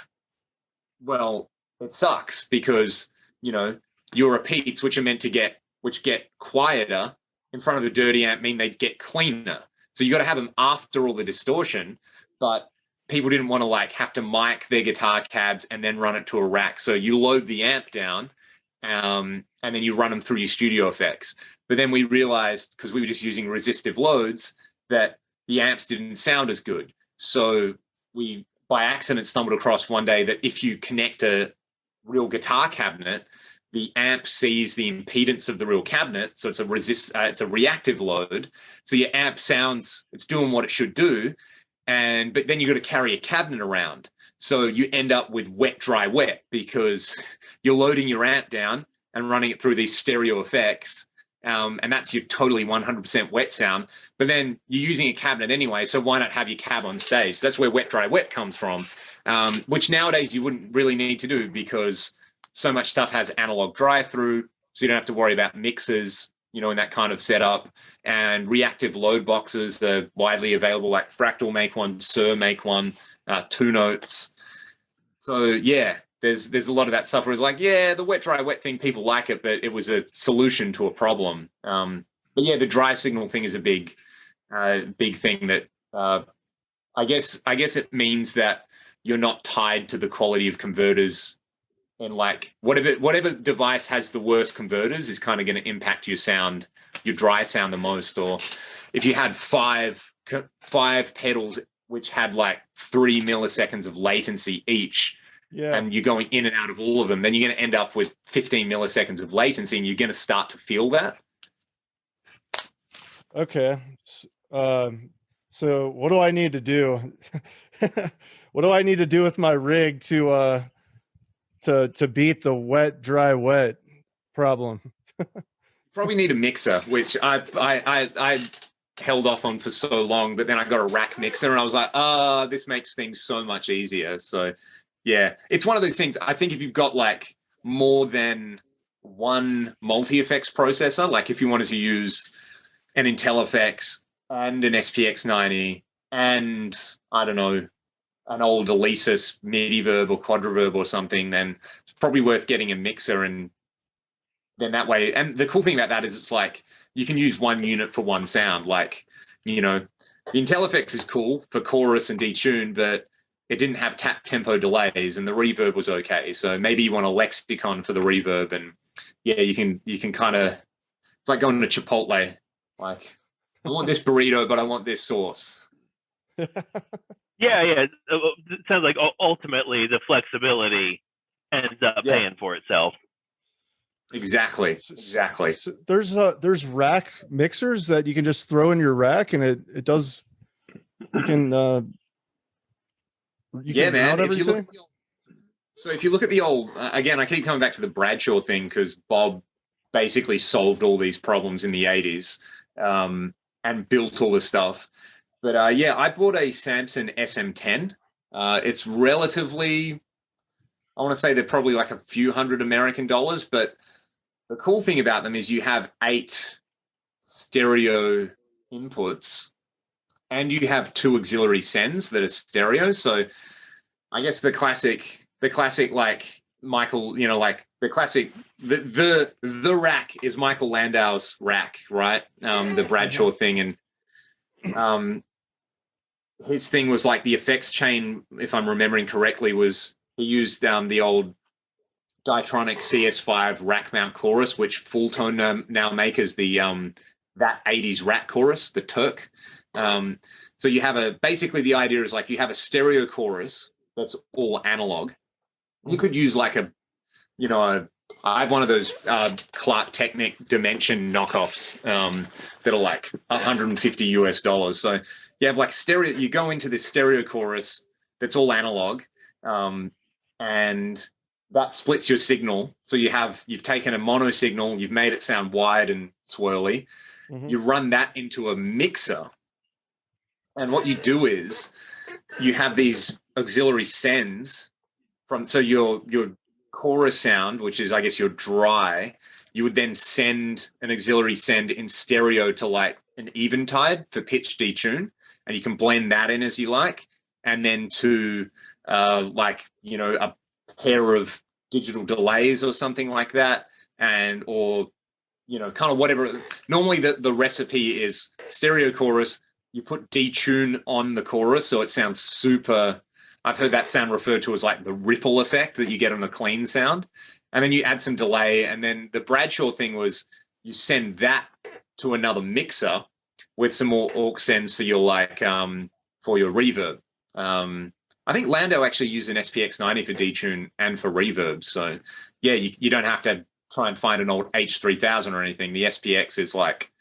well, it sucks because, you know, your repeats, which get quieter in front of the dirty amp, mean they get cleaner. So you got to have them after all the distortion, but people didn't want to like have to mic their guitar cabs and then run it to a rack. So you load the amp down, and then you run them through your studio effects. But then we realized, because we were just using resistive loads, that the amps didn't sound as good. So we, by accident, stumbled across one day that if you connect a real guitar cabinet, the amp sees the impedance of the real cabinet, so it's a reactive load. So your amp sounds, it's doing what it should do, but then you got to carry a cabinet around. So you end up with wet, dry, wet, because you're loading your amp down and running it through these stereo effects, and that's your totally 100% wet sound. But then you're using a cabinet anyway, so why not have your cab on stage? So that's where wet, dry, wet comes from, which nowadays you wouldn't really need to do because so much stuff has analog drive-through, so you don't have to worry about mixers, you know, in that kind of setup. And reactive load boxes are widely available, like Ragdoll make one, Sir make one, Two Notes. So yeah, there's a lot of that stuff where it's like, yeah, the wet, dry, wet thing, people like it, but it was a solution to a problem. But yeah, the dry signal thing is a big thing that I guess it means that you're not tied to the quality of converters. And like whatever device has the worst converters is kind of going to impact your sound, your dry sound the most. Or if you had five pedals which had like 3 milliseconds of latency each, and you're going in and out of all of them, then you're going to end up with 15 milliseconds of latency, and you're going to start to feel that.
Okay. So what do I need to do? What do I need to do with my rig to beat the wet, dry, wet problem?
Probably need a mixer, which I held off on for so long, but then I got a rack mixer and I was like, this makes things so much easier. So yeah, it's one of those things. I think if you've got like more than one multi-effects processor, like if you wanted to use an IntelliFX and an SPX 90 and I don't know, an old Alesis midi-verb or quadriverb or something, then it's probably worth getting a mixer. And then that way, and the cool thing about that is it's like you can use one unit for one sound. Like, you know, the IntelliFX is cool for chorus and detune, but it didn't have tap tempo delays and the reverb was okay. So maybe you want a lexicon for the reverb, and yeah, you can kind of, it's like going to Chipotle. Like, I want this burrito, but I want this sauce.
Yeah. It sounds like ultimately the flexibility ends up paying for itself.
Exactly. So there's rack mixers that you can just throw in your rack, and it does. You can.
Man. If you look at the old, again, I keep coming back to the Bradshaw thing because Bob basically solved all these problems in the 80s and built all the stuff. But I bought a Samson SM10. It's relatively, I want to say they're probably like a few $100 American, but the cool thing about them is you have 8 stereo inputs and you have 2 auxiliary sends that are stereo. So I guess the classic like Michael, you know, like the classic, the rack is Michael Landau's rack, right? The Bradshaw thing. And his thing was like the effects chain, if I'm remembering correctly, was he used the old Ditronic CS5 rack mount chorus, which Full Tone now make as the that 80s rack chorus, the Turk. So you have basically the idea is like you have a stereo chorus that's all analog. You could use like I have one of those Clark Technic Dimension knockoffs that are like $150 US. So you have like stereo, you go into this stereo chorus that's all analog, and that splits your signal. So you've taken a mono signal, you've made it sound wide and swirly. You run that into a mixer. And what you do is you have these auxiliary sends so your chorus sound, which is, I guess, your dry, you would then send an auxiliary send in stereo to like an eventide for pitch detune, and you can blend that in as you like. And then to like, you know, a pair of digital delays or something like that, or, you know, kind of whatever. Normally the recipe is stereo chorus, you put detune on the chorus so it sounds super. I've heard that sound referred to as like the ripple effect that you get on a clean sound. And then you add some delay. And then the Bradshaw thing was you send that to another mixer with some more aux sends for your for your reverb. I think Lando actually used an SPX90 for detune and for reverb. So yeah, you don't have to try and find an old H3000 or anything. The SPX is like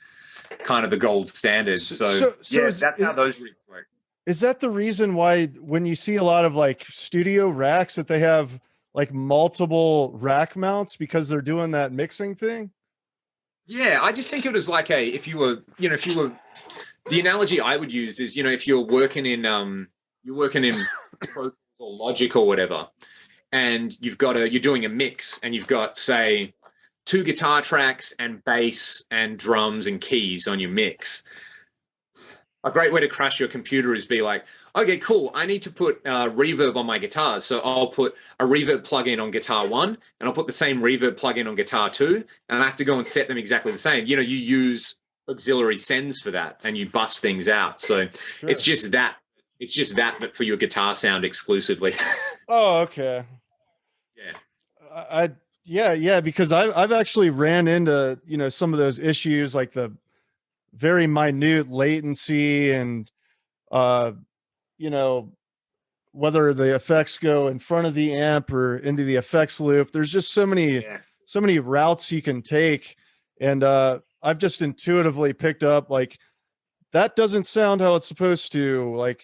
kind of the gold standard. So yeah, that's how those work.
Is that the reason why when you see a lot of like studio racks that they have like multiple rack mounts because they're doing that mixing thing?
Yeah, I just think it was like if you were, the analogy I would use is, if you're working in Pro or Logic or whatever, and you're doing a mix and you've got, say, 2 guitar tracks and bass and drums and keys on your mix. A great way to crash your computer is be like, okay, cool, I need to put reverb on my guitars. So I'll put a reverb plugin on guitar 1, and I'll put the same reverb plugin on guitar 2, and I have to go and set them exactly the same. You use auxiliary sends for that, and you bust things out. So sure. It's just that, but for your guitar sound exclusively.
Oh, okay.
Yeah.
Because I've actually ran into, some of those issues, like the very minute latency and whether the effects go in front of the amp or into the effects loop. There's just so many routes you can take, and I've just intuitively picked up like that doesn't sound how it's supposed to. Like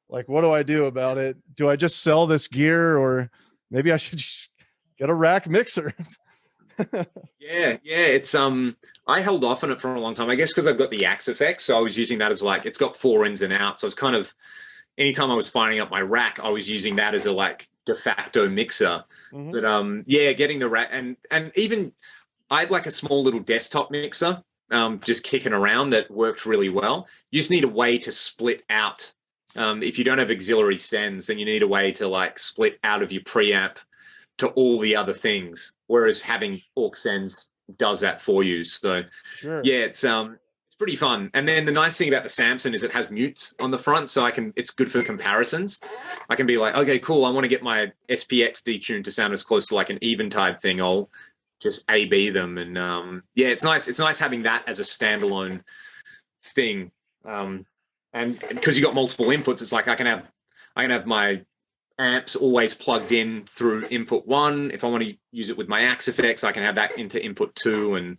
what do I do about it? Do I just sell this gear, or maybe I should just get a rack mixer?
Yeah. It's I held off on it for a long time, I guess, because I've got the Axe effect. So I was using that as like, it's got 4 ins and outs. So it's kind of, anytime I was firing up my rack, I was using that as a like de facto mixer. But getting the rack and even I had like a small little desktop mixer just kicking around that worked really well. You just need a way to split out. If you don't have auxiliary sends, then you need a way to like split out of your preamp to all the other things, whereas having aux sends does that for you. So
sure.
Yeah, it's pretty fun. And then the nice thing about the Samson is it has mutes on the front, so it's good for comparisons. I can be like, okay, cool, I want to get my SPX detune to sound as close to like an Eventide thing. I'll just A/B them, and it's nice. It's nice having that as a standalone thing. And because you got multiple inputs, it's like I can have my amps always plugged in through input 1. If I want to use it with my Axe effects, I can have that into input 2 and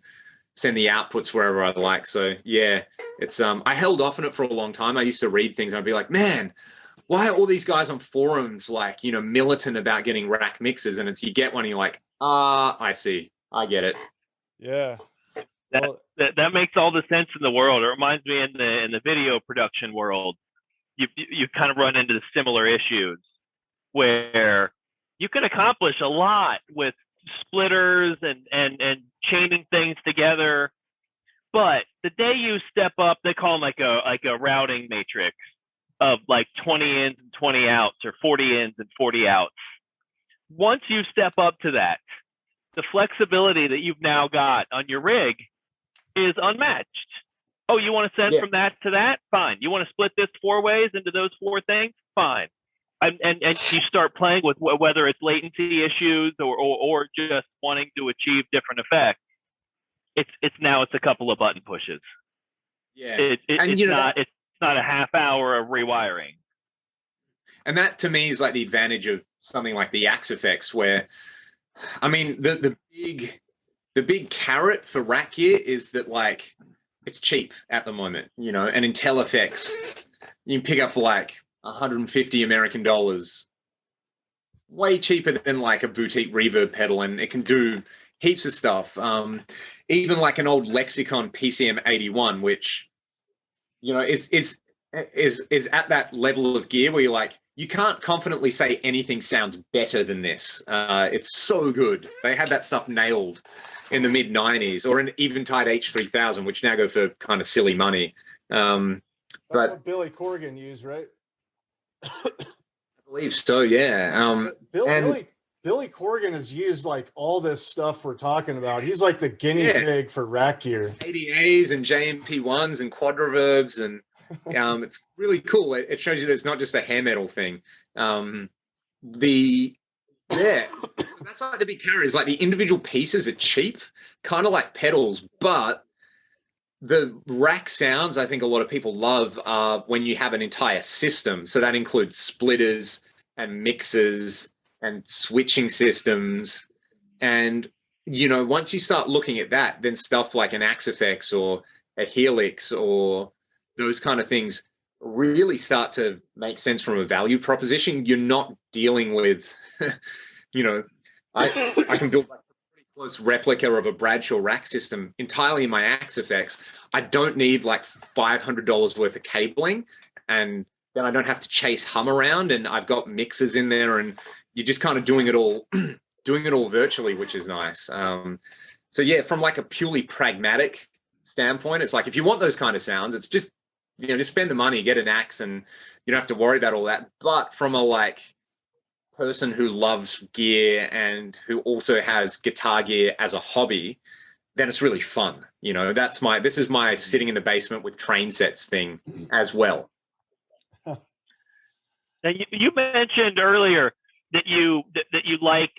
send the outputs wherever I like. So yeah, it's I held off on it for a long time. I used to read things and I'd be like, man, why are all these guys on forums like, militant about getting rack mixes? And it's, you get one and you're like, I see, I get it.
Yeah.
That makes all the sense in the world. It reminds me in the video production world, you kind of run into similar issues where you can accomplish a lot with splitters and chaining things together, but the day you step up, they call them like a routing matrix of like 20 ins and 20 outs, or 40 ins and 40 outs. Once you step up to that, the flexibility that you've now got on your rig is unmatched. Oh, you want to send from that to that? Fine. You want to split this 4 ways into those 4 things? Fine. And you start playing with whether it's latency issues or just wanting to achieve different effects. It's a couple of button pushes.
Yeah,
it's not a half hour of rewiring.
And that to me is like the advantage of something like the Axe effects, where, I mean, the big carrot for rack gear is that like it's cheap at the moment, and Intel effects you can pick up for like $150 American. way cheaper than like a boutique reverb pedal, and it can do heaps of stuff. Even like an old Lexicon PCM 81, which, you know, is at that level of gear where you're like, you can't confidently say anything sounds better than this. It's so good. They had that stuff nailed in the mid 90s, or an Eventide H3000, which now go for kind of silly money.
That's
but
what Billy Corgan used, right?
I believe so, yeah.
Billy Corgan has used like all this stuff we're talking about. He's like the guinea pig for rack gear.
ADAs and JMP1s and quad reverbs, and it's really cool. It shows you that it's not just a hair metal thing. So that's like the big carrot is like the individual pieces are cheap, kind of like pedals, but the rack sounds I think a lot of people love are when you have an entire system. So that includes splitters and mixers and switching systems. And, you know, once you start looking at that, then stuff like an Axifex or a Helix or those kind of things really start to make sense from a value proposition. You're not dealing with, you know, I can build like a pretty close replica of a Bradshaw rack system entirely in my Axifex. I don't need like $500 worth of cabling, and then I don't have to chase hum around, and I've got mixers in there, and you're just kind of doing it all virtually, which is nice. So yeah, from like a purely pragmatic standpoint, it's like if you want those kind of sounds, it's just, you know, just spend the money, get an axe, and you don't have to worry about all that. But from a like person who loves gear and who also has guitar gear as a hobby, then it's really fun. You know, this is my sitting in the basement with train sets thing as well.
Now, you mentioned earlier that you like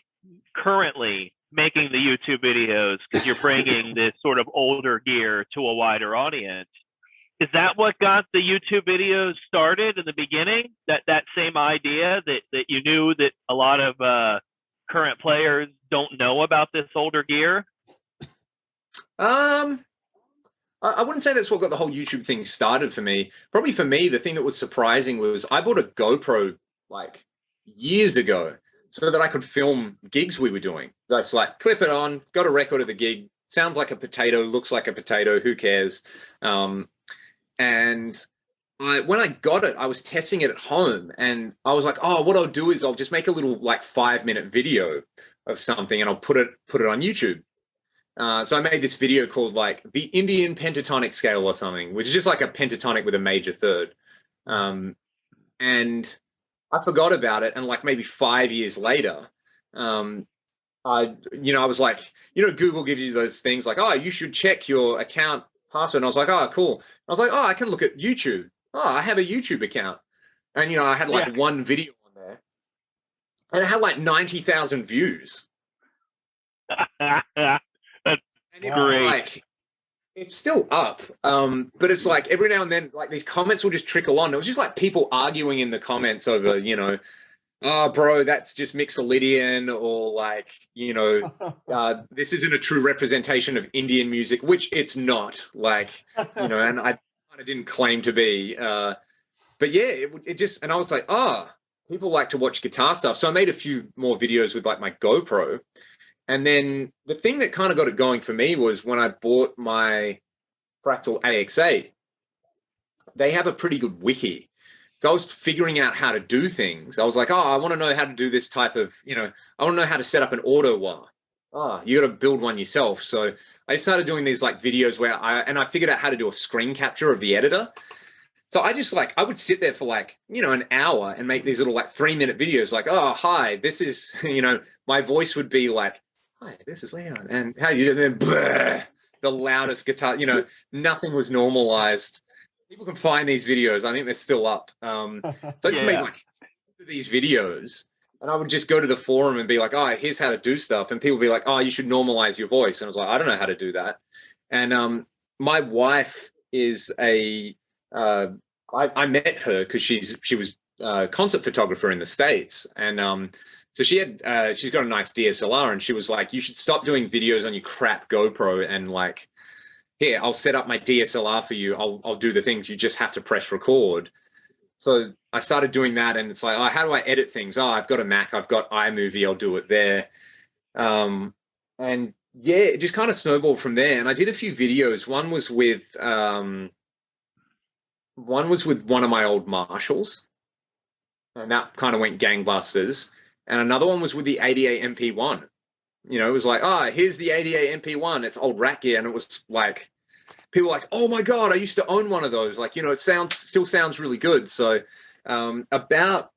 currently making the YouTube videos because you're bringing this sort of older gear to a wider audience. Is that what got the YouTube videos started in the beginning? That same idea that you knew that a lot of current players don't know about this older gear?
I wouldn't say that's what got the whole YouTube thing started for me. Probably for me, the thing that was surprising was I bought a GoPro like years ago so that I could film gigs we were doing. That's like, clip it on, got a record of the gig, sounds like a potato, looks like a potato, who cares? And when I got it, I was testing it at home, and I was like, oh, what I'll do is I'll just make a little like 5-minute video of something, and I'll put it on YouTube. So I made this video called like the Indian pentatonic scale or something, which is just like a pentatonic with a major third. And I forgot about it. And like maybe 5 years later, I was like, you know, Google gives you those things like, oh, you should check your account password. And I was like, oh, cool. I was like, oh, I can look at YouTube. Oh, I have a YouTube account. And, you know, I had like one video on there, and it had like 90,000 views. And
Great.
like, it's still up, but it's like every now and then, like these comments will just trickle on. It was just like people arguing in the comments over, you know, oh, bro, that's just Mixolydian, or like, you know, this isn't a true representation of Indian music, which it's not. Like, you know, and I kind of didn't claim to be. But yeah, it just, and I was like, oh, people like to watch guitar stuff. So I made a few more videos with like my GoPro. And then the thing that kind of got it going for me was when I bought my Fractal AX8, they have a pretty good wiki. So I was figuring out how to do things. I was like, oh, I want to know how to do this type of, you know, I want to know how to set up an auto wah. Oh, you got to build one yourself. So I started doing these like videos where I figured out how to do a screen capture of the editor. So I just like, I would sit there for like, you know, an hour and make these little like 3-minute videos like, oh, hi, this is, you know, my voice would be like, hi, this is Leon, and how you doing? Then the loudest guitar, you know, nothing was normalized. People can find these videos. I think they're still up. So I just made like these videos, and I would just go to the forum and be like, oh, here's how to do stuff. And people would be like, oh, you should normalize your voice. And I was like, I don't know how to do that. And my wife is I met her because she was a concert photographer in the States. And so she's got a nice DSLR, and she was like, you should stop doing videos on your crap GoPro, and like, here, I'll set up my DSLR for you. I'll do the things. You just have to press record. So I started doing that, and it's like, oh, how do I edit things? Oh, I've got a Mac, I've got iMovie, I'll do it there. And yeah, it just kind of snowballed from there. And I did a few videos. One was with one of my old Marshalls, and that kind of went gangbusters. And another one was with the 88 MP1. You know, it was like, oh, here's the 88 MP1. It's old rat gear, and it was like, people were like, oh my god, I used to own one of those. Like, you know, it still sounds really good. So about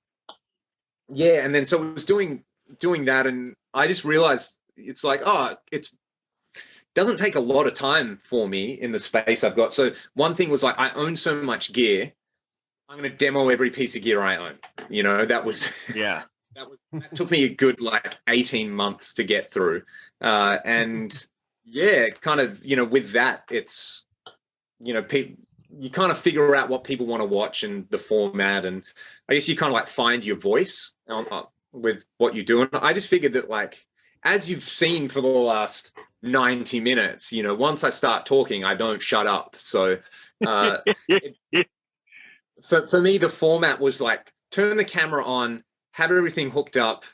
yeah, and then so I was doing that, and I just realized it's like, oh, it doesn't take a lot of time for me in the space I've got. So one thing was like, I own so much gear, I'm going to demo every piece of gear I own. You know, that was
Yeah.
that took me a good like 18 months to get through. And yeah, kind of, you know, with that, it's, you know, you kind of figure out what people want to watch and the format, and I guess you kind of like find your voice with what you do. And I just figured that, like, as you've seen for the last 90 minutes, you know, once I start talking, I don't shut up. So for me, the format was like, turn the camera on, have everything hooked up,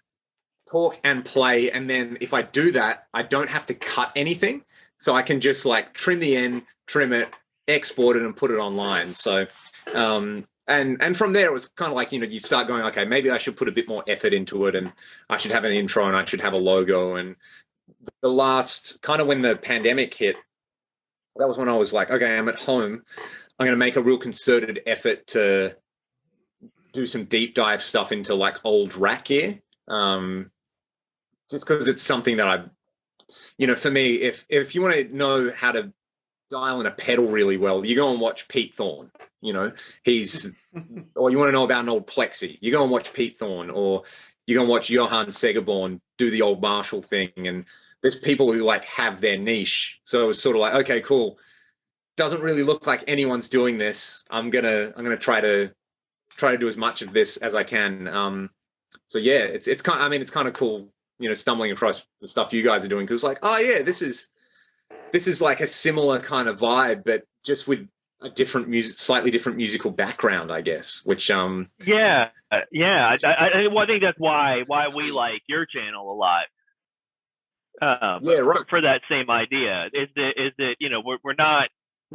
talk and play. And then if I do that, I don't have to cut anything. So I can just like trim the end, trim it, export it, and put it online. So, and from there, it was kind of like, you know, you start going, okay, maybe I should put a bit more effort into it, and I should have an intro, and I should have a logo. And the last, kind of when the pandemic hit, that was when I was like, okay, I'm at home. I'm going to make a real concerted effort to do some deep dive stuff into like old rat gear. Just because it's something that you know, for me, if you want to know how to dial in a pedal really well, you go and watch Pete Thorne. You know, or you want to know about an old Plexi, you go and watch Pete Thorne, or you go and watch Johann Segerborn do the old Marshall thing. And there's people who like have their niche. So it was sort of like, okay, cool. Doesn't really look like anyone's doing this. I'm gonna try to do as much of this as I can. So yeah, it's kind of, I mean, it's kind of cool, you know, stumbling across the stuff you guys are doing, because like, oh yeah, this is like a similar kind of vibe, but just with a slightly different musical background, I guess. Which
yeah. Well, I think that's why we like your channel a lot.
Yeah, right.
For that same idea, is that you know, we're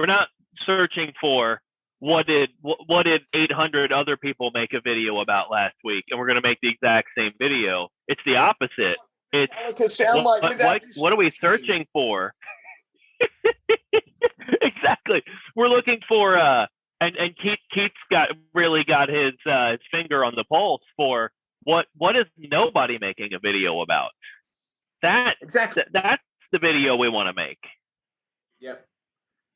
not searching for what did 800 other people make a video about last week, and we're going to make the exact same video. It's the opposite. It's what are we searching for? Exactly. We're looking for and Keith's really got his finger on the pulse for what is nobody making a video about. Exactly. That's the video we want to make.
Yep.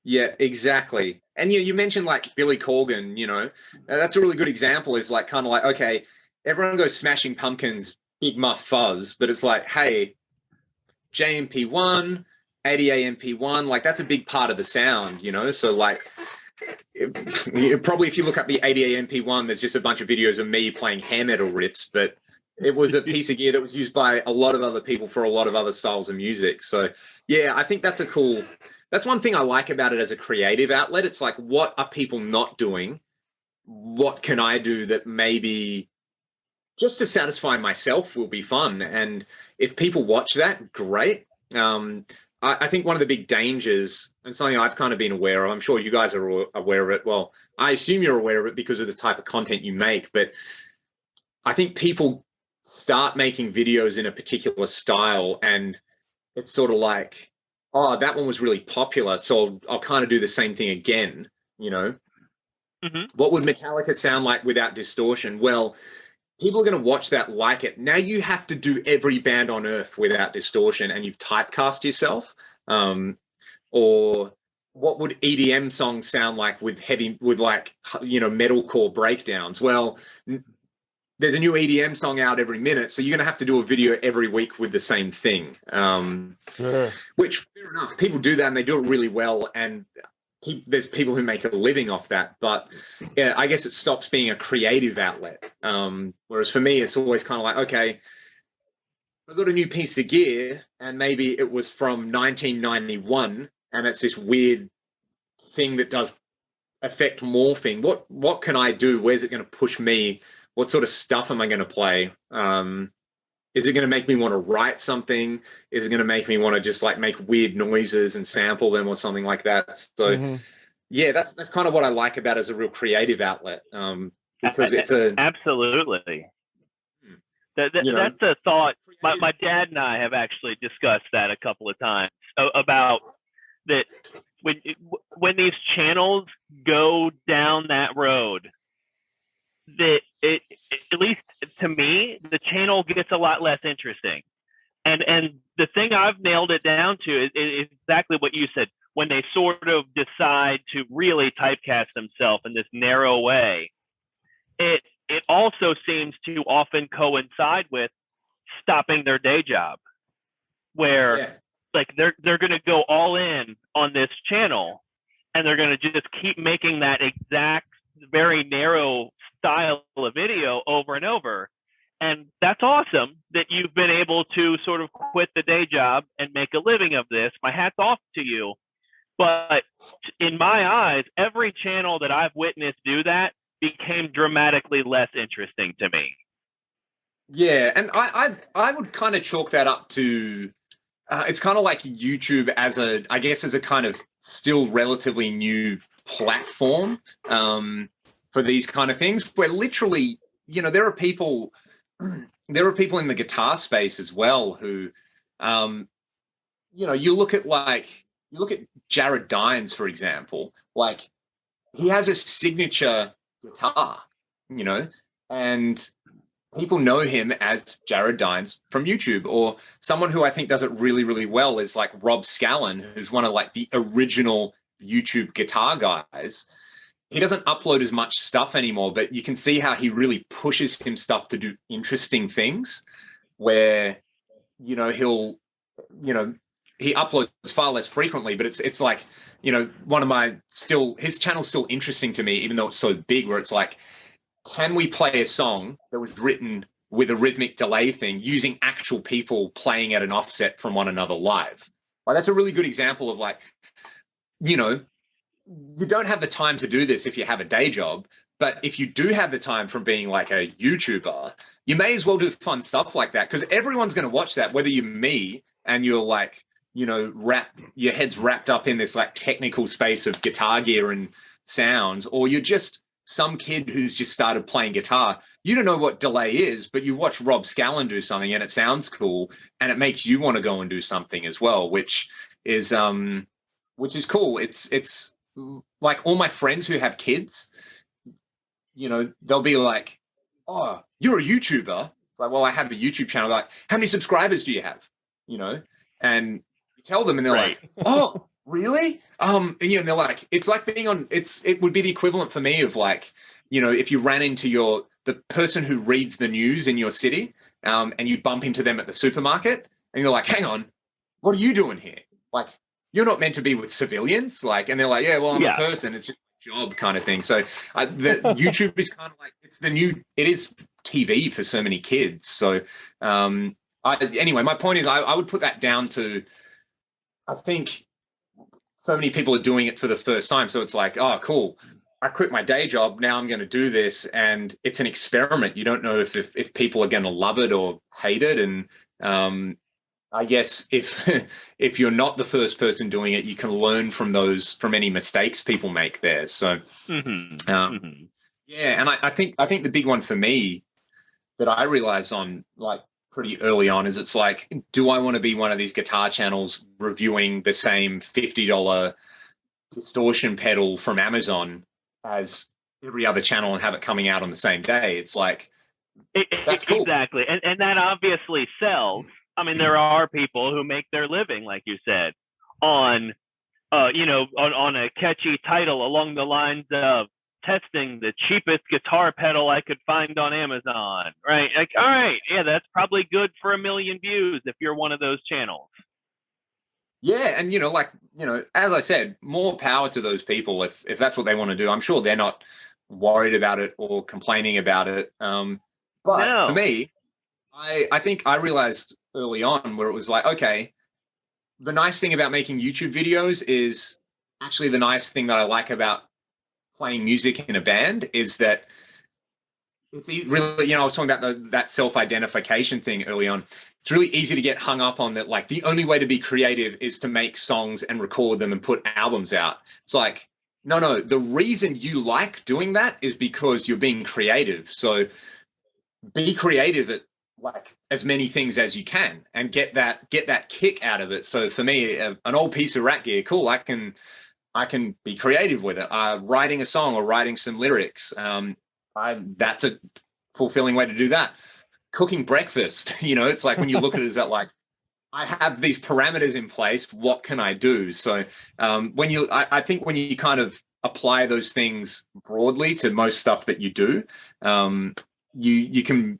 Yeah, exactly. And you mentioned like Billy Corgan, you know, that's a really good example. Is like kind of like, okay, everyone goes Smashing Pumpkins, Big Muff Fuzz, but it's like, hey, JMP1, 88 MP1, like that's a big part of the sound, you know? So like, probably if you look up the 88 MP1, there's just a bunch of videos of me playing hair metal riffs, but it was a piece of gear that was used by a lot of other people for a lot of other styles of music. So yeah, I think that's one thing I like about it as a creative outlet. It's like, what are people not doing? What can I do that maybe just to satisfy myself will be fun? And if people watch that, great. I think one of the big dangers, and something I've kind of been aware of, I'm sure you guys are aware of it. Well, I assume you're aware of it because of the type of content you make, but I think people start making videos in a particular style, and it's sort of like, oh, that one was really popular, so I'll kind of do the same thing again, you know?
Mm-hmm.
What would Metallica sound like without distortion? Well, people are going to watch that, like it. Now you have to do every band on earth without distortion, and you've typecast yourself. Or what would EDM songs sound like with like, you know, metalcore breakdowns? Well, there's a new EDM song out every minute, so you're going to have to do a video every week with the same thing.
Sure.
Which, fair enough, people do that and they do it really well, and there's people who make a living off that. But yeah, I guess it stops being a creative outlet. Whereas for me, it's always kind of like, okay, I got a new piece of gear, and maybe it was from 1991, and it's this weird thing that does affect morphing. What can I do? Where's it going to push me? What sort of stuff am I going to play? Is it going to make me want to write something? Is it going to make me want to just like make weird noises and sample them or something like that? So yeah, that's kind of what I like about it as a real creative outlet, because it's
absolutely. That's a thought. My dad and I have actually discussed that a couple of times about that when these channels go down that road, that at least to me, the channel gets a lot less interesting. And the thing I've nailed it down to is exactly what you said. When they sort of decide to really typecast themselves in this narrow way, it also seems to often coincide with stopping their day job, where like they're going to go all in on this channel, and they're going to just keep making that exact very narrow style of video over and over. And that's awesome that you've been able to sort of quit the day job and make a living of this. My hat's off to you. But in my eyes, every channel that I've witnessed do that became dramatically less interesting to me.
Yeah, and I would kind of chalk that up to it's kind of like YouTube as a kind of still relatively new platform for these kind of things, where literally, you know, there are people in the guitar space as well who, you know, you look at Jared Dines, for example, like he has a signature guitar, you know, and people know him as Jared Dines from YouTube. Or someone who I think does it really, really well is like Rob Scallon, who's one of like the original YouTube guitar guys. He doesn't upload as much stuff anymore, but you can see how he really pushes him stuff to do interesting things, where, you know, he uploads far less frequently, but it's like, you know, his channel's still interesting to me, even though it's so big, where it's like, can we play a song that was written with a rhythmic delay thing using actual people playing at an offset from one another live? Like, that's a really good example of like, you know, you don't have the time to do this if you have a day job, but if you do have the time from being like a YouTuber, you may as well do fun stuff like that, because everyone's going to watch that, whether you're me and you're like, you know, your head's wrapped up in this like technical space of guitar gear and sounds, or you're just some kid who's just started playing guitar. You don't know what delay is, but you watch Rob Scallon do something and it sounds cool, and it makes you want to go and do something as well, which is cool. It's like all my friends who have kids, you know, they'll be like, "Oh, you're a YouTuber." It's like, "Well, I have a YouTube channel." They're like, "How many subscribers do you have?" You know, and you tell them, and they're like, "Oh, really?" And, you know, they're like, it's like being on. It would be the equivalent for me of like, you know, if you ran into the person who reads the news in your city, and you bump into them at the supermarket, and you're like, "Hang on, what are you doing here?" Like, you're not meant to be with civilians, like, and they're like, "Yeah, well, I'm a person. It's just a job," kind of thing. So the YouTube is kind of like, it is TV for so many kids. So anyway, my point is, I would put that down to, I think so many people are doing it for the first time. So it's like, oh, cool, I quit my day job. Now I'm going to do this. And it's an experiment. You don't know if people are going to love it or hate it. And I guess if you're not the first person doing it, you can learn from any mistakes people make there. So, yeah. And I think the big one for me that I realized on like pretty early on is, it's like, do I want to be one of these guitar channels reviewing the same $50 distortion pedal from Amazon as every other channel and have it coming out on the same day? It's like, that's cool.
Exactly. And that obviously sells. I mean, there are people who make their living, like you said, on, you know, on a catchy title along the lines of testing the cheapest guitar pedal I could find on Amazon, right? Like, all right, yeah, that's probably good for 1 million views if you're one of those channels.
Yeah, and, you know, like, you know, as I said, more power to those people if that's what they want to do. I'm sure they're not worried about it or complaining about it. But for me, I think I realized early on where it was like, okay, the nice thing about making YouTube videos is actually the nice thing that I like about playing music in a band is that it's really, I was talking about that self-identification thing early on. It's really easy to get hung up on that. Like the only way to be creative is to make songs and record them and put albums out. It's like, no, the reason you like doing that is because you're being creative. So be creative at like as many things as you can and get that kick out of it. So for me, an old piece of rat gear, cool. I can be creative with it. Writing a song or writing some lyrics. That's a fulfilling way to do that. Cooking breakfast, it's like when you look at it as that, like, I have these parameters in place. What can I do? So I think when you kind of apply those things broadly to most stuff that you do, you can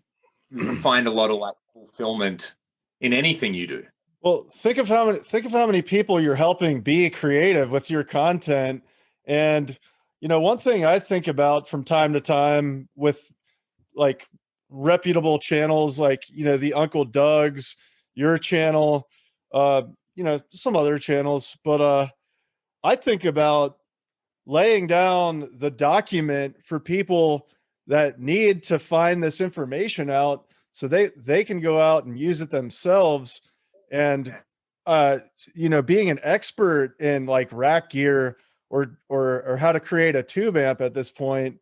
find a lot of like fulfillment in anything you do.
Well, think of how many people you're helping be creative with your content. And, one thing I think about from time to time with like reputable channels, like, the Uncle Doug's, your channel, some other channels, but I think about laying down the document for people that need to find this information out so they can go out and use it themselves. And being an expert in like rack gear or how to create a tube amp at this point,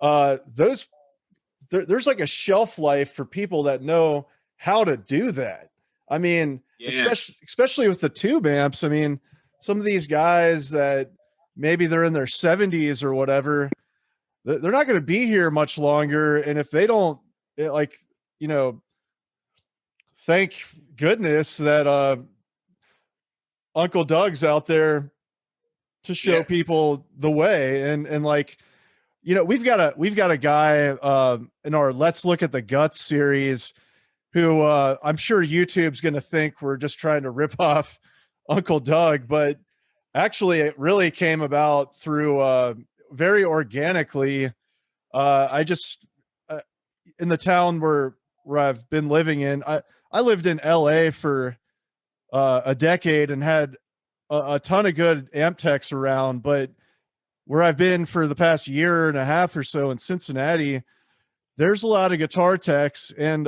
there's like a shelf life for people that know how to do that. I mean, especially with the tube amps. I mean, some of these guys that maybe they're in their 70s or whatever, they're not going to be here much longer. And if they don't, thank goodness that Uncle Doug's out there to show people the way. And like, we've got a guy in our Let's Look at the Guts series who I'm sure YouTube's going to think we're just trying to rip off Uncle Doug, but actually it really came about through very organically. I just in the town where I've been living in, I lived in LA for a decade and had a ton of good amp techs around, but where I've been for the past year and a half or so in Cincinnati, there's a lot of guitar techs, and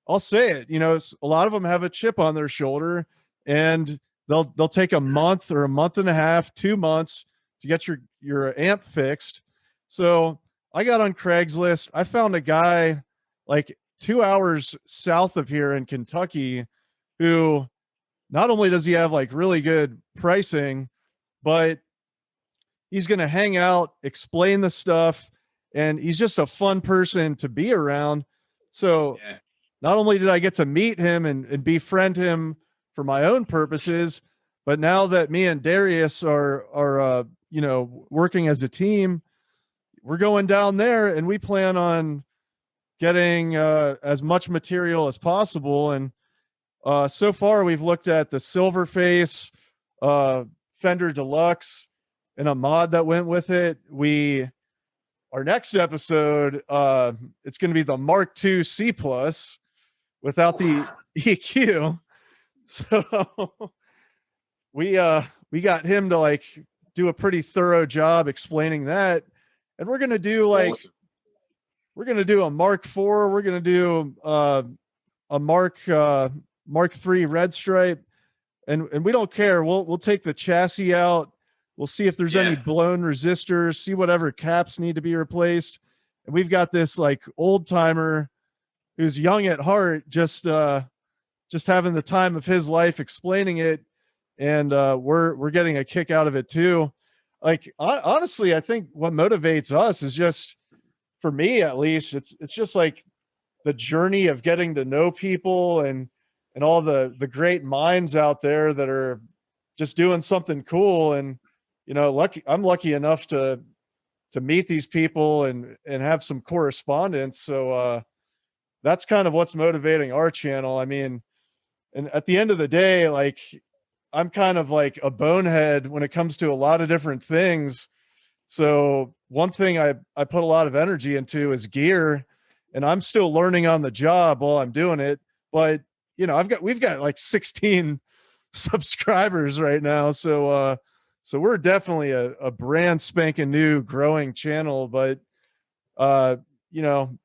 I'll say it, a lot of them have a chip on their shoulder, and they'll take a month or a month and a half, 2 months to get your amp fixed. So I got on Craigslist. I found a guy like 2 hours south of here in Kentucky who not only does he have like really good pricing, but he's going to hang out, explain the stuff, and he's just a fun person to be around. So not only did I get to meet him and befriend him for my own purposes, but now that me and Darius are working as a team, we're going down there and we plan on getting as much material as possible. And so far we've looked at the Silverface Fender Deluxe and a mod that went with it. Our next episode, it's going to be the Mark II C+ without the EQ. So we got him to like do a pretty thorough job explaining that. And we're going to do we're going to do a Mark IV. We're going to do a Mark III Red Stripe. And we don't care. We'll take the chassis out. We'll see if there's any blown resistors, see whatever caps need to be replaced. And we've got this like old timer who's young at heart, just having the time of his life explaining it. And we're getting a kick out of it too. Like, honestly, I think what motivates us is just, for me at least, it's just like the journey of getting to know people and all the great minds out there that are just doing something cool. And I'm lucky enough to meet these people and have some correspondence. So that's kind of what's motivating our channel. I mean, and at the end of the day, like, I'm kind of like a bonehead when it comes to a lot of different things. So one thing I put a lot of energy into is gear, and I'm still learning on the job while I'm doing it. But we've got like 16 subscribers right now. So So we're definitely a brand spanking new growing channel, but you know,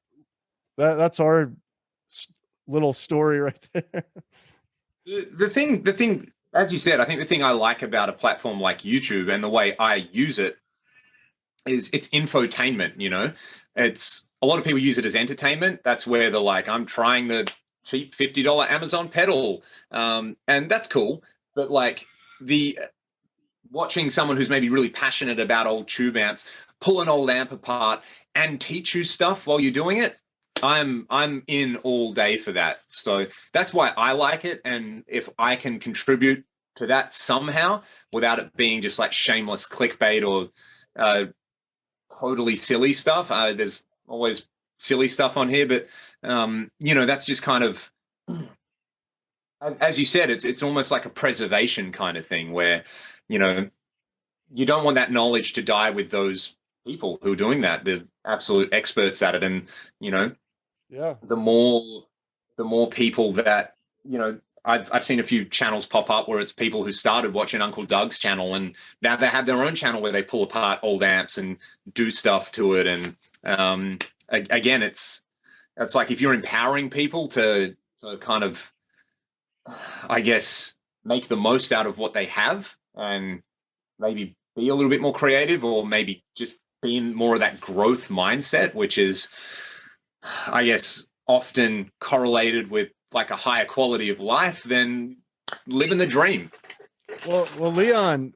that's our little story right there.
The thing, as you said, I think the thing I like about a platform like YouTube and the way I use it is it's infotainment. You know, it's a lot of people use it as entertainment. That's where they're like, I'm trying the cheap $50 Amazon pedal, and that's cool. But like the watching someone who's maybe really passionate about old tube amps pull an old amp apart and teach you stuff while you're doing it, I'm in all day for that. So that's why I like it. And if I can contribute to that somehow without it being just like shameless clickbait or totally silly stuff, there's always silly stuff on here, but you know, that's just kind of, as you said, it's almost like a preservation kind of thing where, you know, you don't want that knowledge to die with those people who are doing that. They're absolute experts at it. And, you know,
Yeah.
the more people that, you know, I've seen a few channels pop up where it's people who started watching Uncle Doug's channel and now they have their own channel where they pull apart old amps and do stuff to it. And again, it's like if you're empowering people to kind of, I guess, make the most out of what they have and maybe be a little bit more creative, or maybe just be in more of that growth mindset, which is, I guess, often correlated with like a higher quality of life than living the dream.
Well, Leon,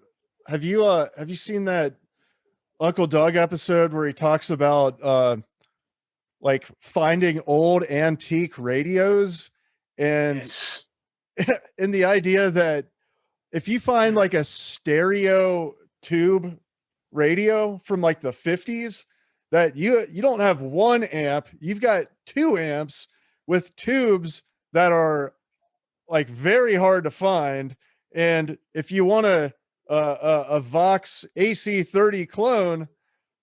have you seen that Uncle Doug episode where he talks about like finding old antique radios and
Yes.
and the idea that if you find like a stereo tube radio from like the 50s, that you don't have one amp, you've got two amps with tubes that are like very hard to find. And if you want a Vox AC30 clone,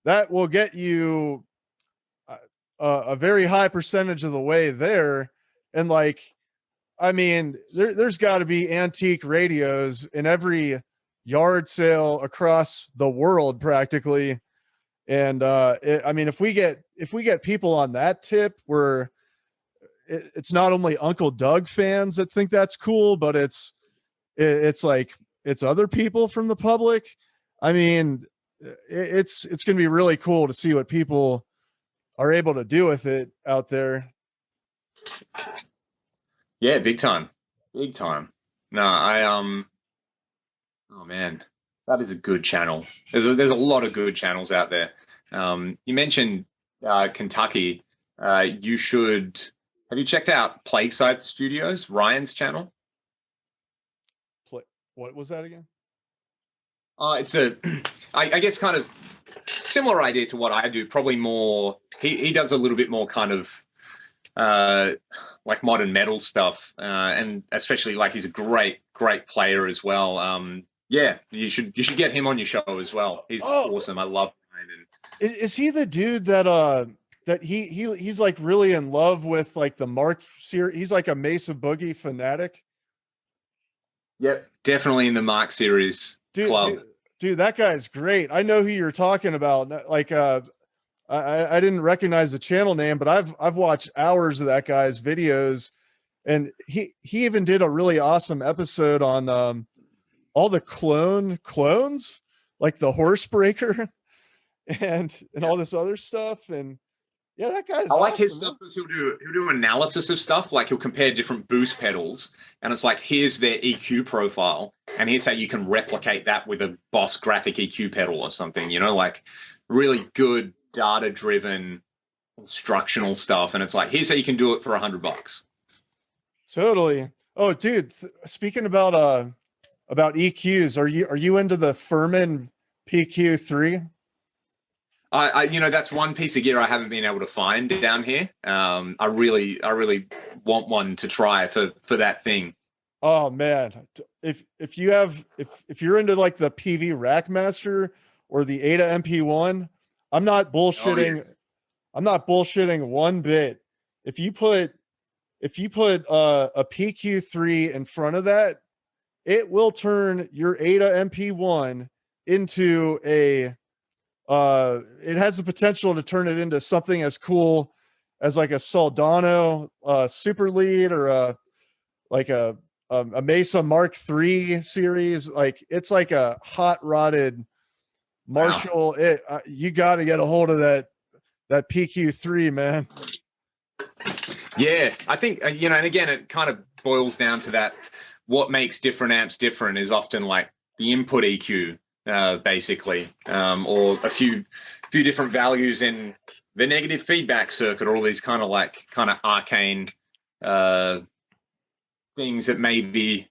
that will get you a very high percentage of the way there. And like, I mean, there's got to be antique radios in every yard sale across the world practically. And I mean, if we get people on that tip where it's not only Uncle Doug fans that think that's cool, but it's like it's other people from the public. I mean, it's going to be really cool to see what people are able to do with it out there.
Yeah, big time. Big time. No, oh man, that is a good channel. There's a lot of good channels out there. You mentioned Kentucky. You should have you checked out Plague Site Studios, Ryan's channel?
What was that again?
It's I guess kind of similar idea to what I do, probably more, he does a little bit more kind of like modern metal stuff, and especially like he's a great player as well. Yeah, you should get him on your show as well. He's awesome. I love Ryan.
Is he the dude that that he's like really in love with like the Mark series? He's like a Mesa Boogie fanatic.
Yep, definitely in the Mark series club.
Dude, that guy's great. I know who you're talking about. Like, I didn't recognize the channel name, but I've watched hours of that guy's videos, and he even did a really awesome episode on all the clones, like the Horsebreaker, and all this other stuff. And yeah, that guy's
I like
awesome,
his stuff because he'll do analysis of stuff. Like he'll compare different boost pedals, and it's like, here's their EQ profile, and here's how you can replicate that with a Boss graphic EQ pedal or something. You know, like really good data-driven instructional stuff. And it's like, here's how you can do it for $100.
Totally. Oh, dude, speaking about EQs, are you into the Furman PQ3?
I you know, that's one piece of gear I haven't been able to find down here. I really want one to try for that thing.
Oh man, if you're into like the PV Rackmaster or the Ada MP1, I'm not bullshitting.
Oh, yes.
I'm not bullshitting one bit. If you put a PQ3 in front of that, it will turn your Ada MP1 into a it has the potential to turn it into something as cool as like a Soldano super lead, or a Mesa Mark III series. Like it's like a hot rodded Marshall. Wow. You got to get a hold of that PQ3, man.
Yeah, I think, and again, it kind of boils down to that. What makes different amps different is often like the input EQ, basically, or a few different values in the negative feedback circuit, or all these kind of arcane things that maybe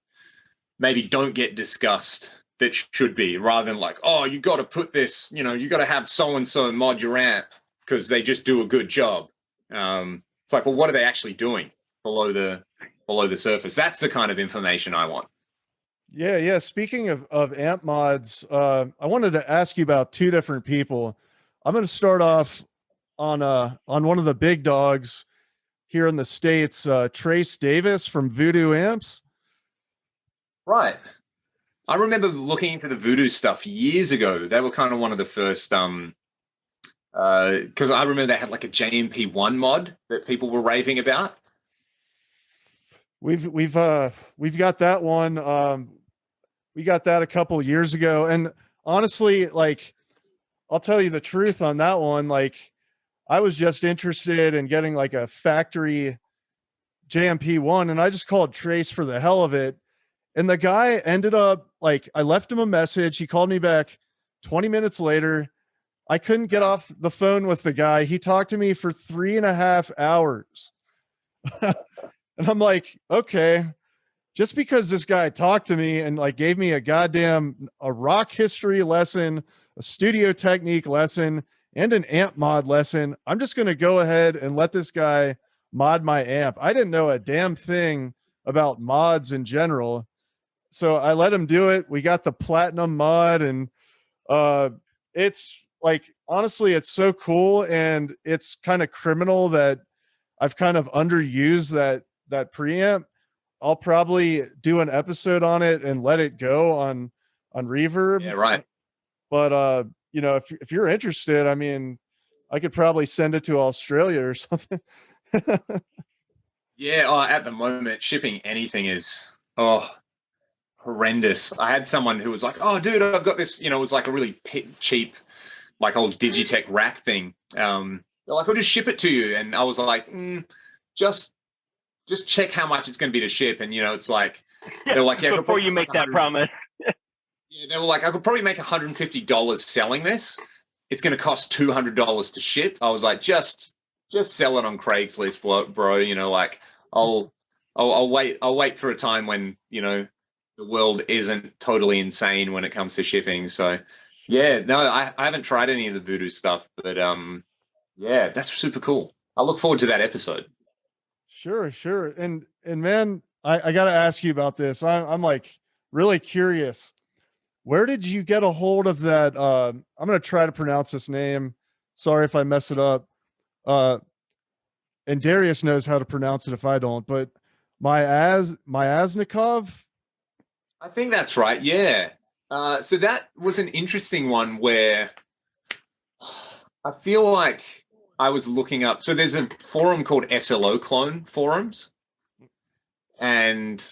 don't get discussed that should be, rather than like, oh, you got to put this, you got to have so and so mod your amp because they just do a good job. It's like, well, what are they actually doing below the surface? That's the kind of information I want.
Yeah. Speaking of amp mods, I wanted to ask you about two different people. I'm going to start off on one of the big dogs here in the States, Trace Davis from Voodoo Amps.
Right. I remember looking into the Voodoo stuff years ago. They were kind of one of the first, because I remember they had like a JMP1 mod that people were raving about.
We've got that one. We got that a couple of years ago, and honestly, like, I'll tell you the truth on that one. Like, I was just interested in getting like a factory JMP1, and I just called Trace for the hell of it. And the guy ended up, like, I left him a message. He called me back 20 minutes later. I couldn't get off the phone with the guy. He talked to me for 3.5 hours. And I'm like, okay, just because this guy talked to me and like gave me a rock history lesson, a studio technique lesson, and an amp mod lesson, I'm just going to go ahead and let this guy mod my amp. I didn't know a damn thing about mods in general. So I let him do it. We got the platinum mod, and it's like, honestly, it's so cool, and it's kind of criminal that I've kind of underused that preamp. I'll probably do an episode on it and let it go on Reverb.
Yeah, right.
But if you're interested, I mean, I could probably send it to Australia or something.
Yeah, at the moment, shipping anything is horrendous. I had someone who was like, "Oh, dude, I've got this." It was like a really cheap, like old Digitech rack thing. They're like, "I'll just ship it to you," and I was like, just check how much it's going to be to ship. And it's like, they're like, "Yeah."
Before you make that promise.
Yeah, they were like, "I could probably make $150 selling this. It's going to cost $200 to ship." I was like, just sell it on Craigslist, bro. Like, I'll wait for a time when the world isn't totally insane when it comes to shipping. So yeah, no, I haven't tried any of the Voodoo stuff, but yeah, that's super cool. I look forward to that episode.
Sure. And man, I got to ask you about this. I'm like really curious. Where did you get a hold of that? I'm going to try to pronounce this name. Sorry if I mess it up. And Darius knows how to pronounce it if I don't, but Myasnikov.
I think that's right. Yeah. So that was an interesting one where I feel like I was looking up. So there's a forum called SLO Clone Forums, and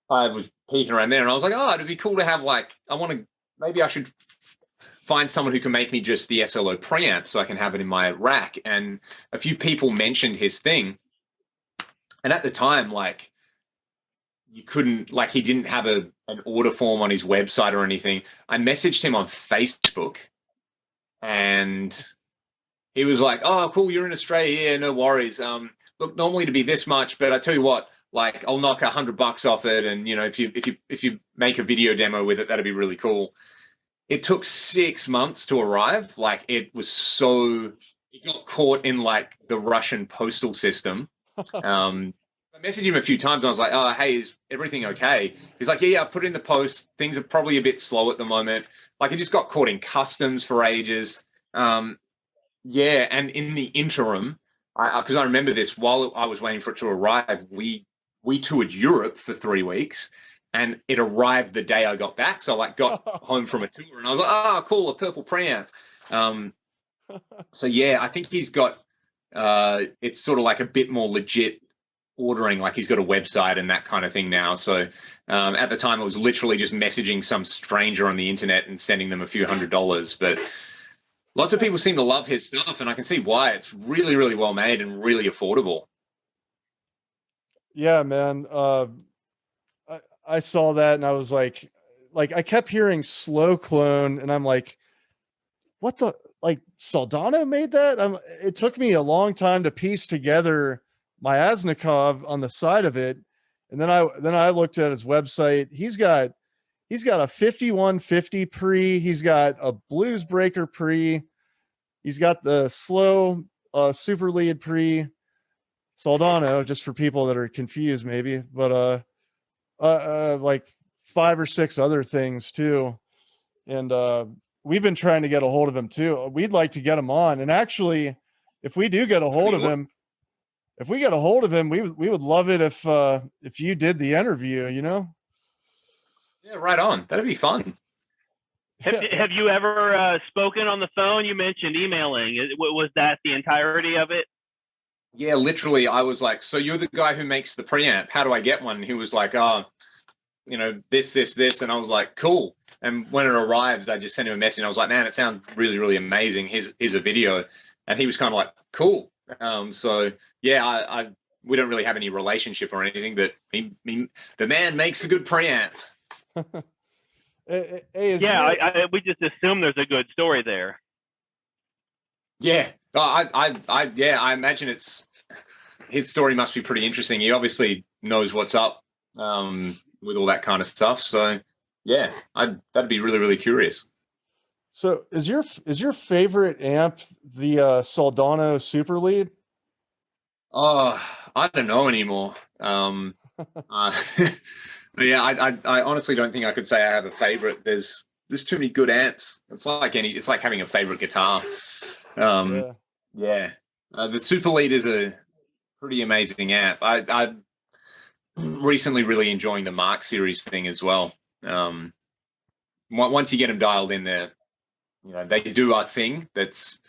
I was peeking around there, and I was like, oh, it'd be cool to have maybe I should find someone who can make me just the SLO preamp so I can have it in my rack. And a few people mentioned his thing. And at the time, like, you couldn't, like, he didn't have an order form on his website or anything. I messaged him on Facebook, and he was like, oh, cool, you're in Australia. Yeah, no worries. Look, normally to be this much, but I tell you what, like, I'll knock $100 off it. And, if you make a video demo with it, that'd be really cool. It took 6 months to arrive. Like, it got caught in like the Russian postal system. I messaged him a few times, and I was like, oh, hey, is everything okay? He's like, yeah, I put it in the post. Things are probably a bit slow at the moment. Like, it just got caught in customs for ages. Yeah, and in the interim, because I remember this, while I was waiting for it to arrive, we toured Europe for 3 weeks, and it arrived the day I got back. So I like got home from a tour, and I was like, oh, cool, a purple preamp. So yeah, I think he's got it's sort of like a bit more legit ordering, like he's got a website and that kind of thing now. So at the time, it was literally just messaging some stranger on the internet and sending them a few $100s. But lots of people seem to love his stuff, and I can see why. It's really, really well made and really affordable.
Yeah, man. I saw that and I was like I kept hearing slow clone, and I'm like, what the, like, Soldano made that? It took me a long time to piece together my Asnikov on the side of it. And then I looked at his website. He's got a 5150 pre, he's got a Blues Breaker pre, he's got the slow super lead pre, Soldano, just for people that are confused maybe, but like 5 or 6 other things too. And we've been trying to get a hold of him too. We'd like to get him on. And actually, if we do get a hold of him, we would love it if you did the interview, you know?
Yeah, right on. That'd be fun.
Have you ever spoken on the phone? You mentioned emailing. Was that the entirety of it?
Yeah, literally. I was like, so you're the guy who makes the preamp. How do I get one? And he was like, oh, you know, this. And I was like, cool. And when it arrives, I just sent him a message. And I was like, man, it sounds really, really amazing. Here's a video. And he was kind of like, cool. So yeah, we don't really have any relationship or anything, but the man makes a good preamp.
We just assume there's a good story there.
Yeah. I imagine his story must be pretty interesting. He obviously knows what's up with all that kind of stuff. So yeah, that'd be really, really curious.
So is your favorite amp the Soldano Super Lead?
Oh, I don't know anymore. Yeah, I honestly don't think I could say I have a favorite. There's too many good amps. It's like having a favorite guitar. Yeah. The Super Lead is a pretty amazing amp. I recently really enjoying the Mark series thing as well. Once you get them dialed in there, you know, they do a thing that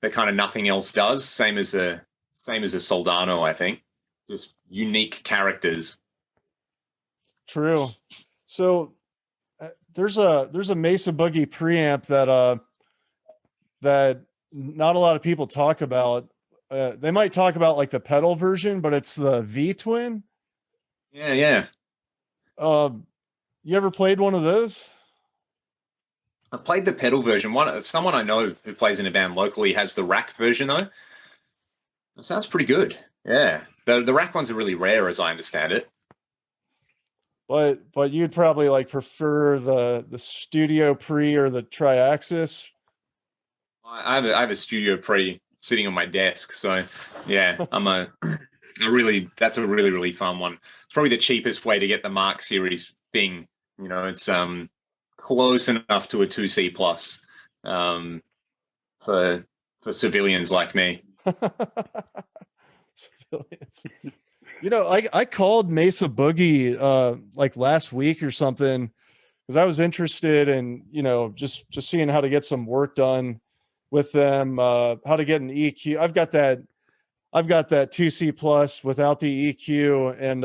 kind of nothing else does. Same as a Soldano, I think. Just unique characters.
True. So there's a Mesa Boogie preamp that not a lot of people talk about. They might talk about like the pedal version, but it's the V Twin.
Yeah.
You ever played one of those?
I played the pedal version. Someone I know who plays in a band locally has the rack version though. It sounds pretty good. Yeah. The rack ones are really rare as I understand it.
But you'd probably like prefer the Studio Pre or the Triaxis.
I have a Studio Pre sitting on my desk. So yeah, that's a really, really fun one. It's probably the cheapest way to get the Mark series thing. You know, it's close enough to a 2C plus for civilians like me.
Civilians. You know, I called Mesa Boogie like last week or something because I was interested in, you know, just seeing how to get some work done with them, how to get an EQ. I've got that 2C plus without the EQ, and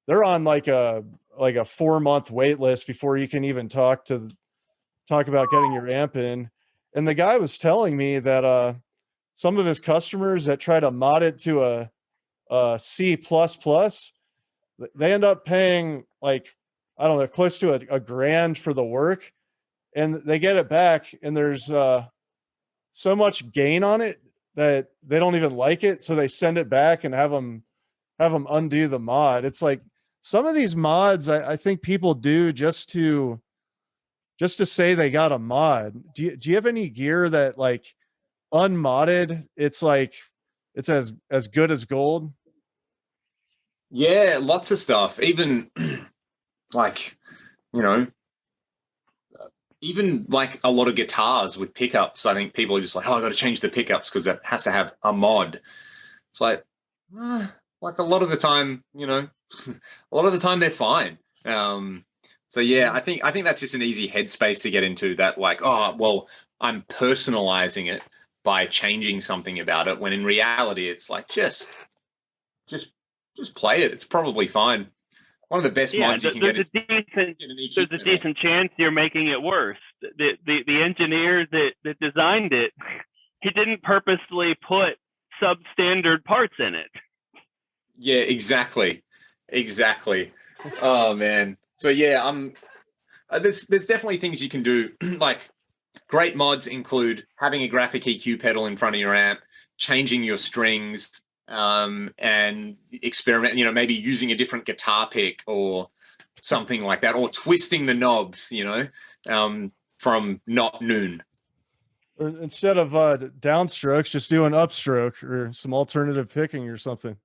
they're on like a 4-month wait list before you can even talk about getting your amp in. And the guy was telling me that some of his customers that try to mod it to a C++, they end up paying like, I don't know, close to a grand for the work, and they get it back and there's so much gain on it that they don't even like it, so they send it back and have them undo the mod. It's like some of these mods I think people do just to say they got a mod. Do you have any gear that like unmodded it's like it's as good as gold?
Yeah, lots of stuff. Even like, you know, even like a lot of guitars with pickups. I think people are just like, oh, I got to change the pickups because it has to have a mod. It's like a lot of the time, you know, a lot of the time they're fine. So yeah, I think that's just an easy headspace to get into. That like, oh well, I'm personalizing it by changing something about it. When in reality, it's like just just play it. It's probably fine. One of the best mods you can get is
there's a decent chance you're making it worse. The engineer that designed it, he didn't purposely put substandard parts in it.
Yeah, exactly. Oh man. So yeah, there's definitely things you can do. Like great mods include having a graphic EQ pedal in front of your amp, changing your strings, and experiment. You know, maybe using a different guitar pick or something like that, or twisting the knobs. You know, from not noon.
Or instead of downstrokes, just do an upstroke or some alternative picking or something.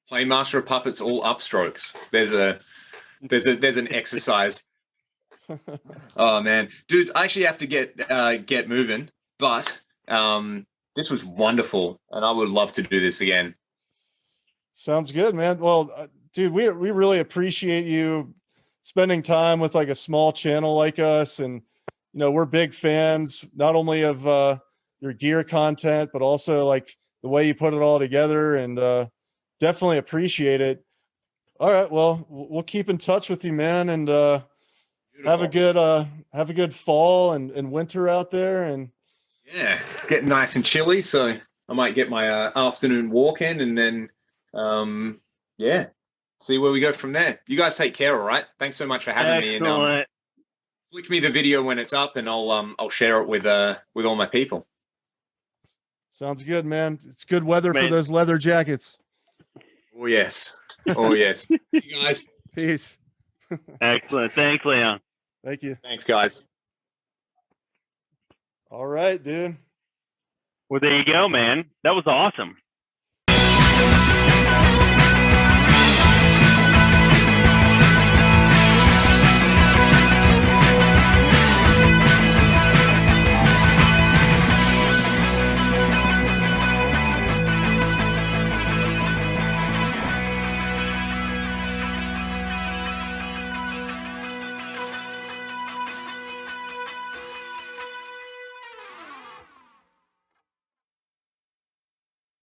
Play Master of Puppets all upstrokes. There's an exercise. Oh man, dudes, I actually have to get moving, but this was wonderful, and I would love to do this again.
Sounds good, man. Well, dude, we really appreciate you spending time with like a small channel like us, and you know, we're big fans not only of your gear content, but also like the way you put it all together, and definitely appreciate it. All right, well, we'll keep in touch with you, man, and have a good fall and winter out there. And
yeah, it's getting nice and chilly, so I might get my afternoon walk in, and then yeah, see where we go from there. You guys take care, all right? Thanks so much for having me, and flick me the video when it's up, and I'll share it with all my people.
Sounds good, man. It's good weather for those leather jackets.
Oh yes. Oh yes. You guys.
Peace.
Excellent. Thanks, Leon.
Thank you.
Thanks, guys.
All right, dude.
Well, there you go, man. That was awesome.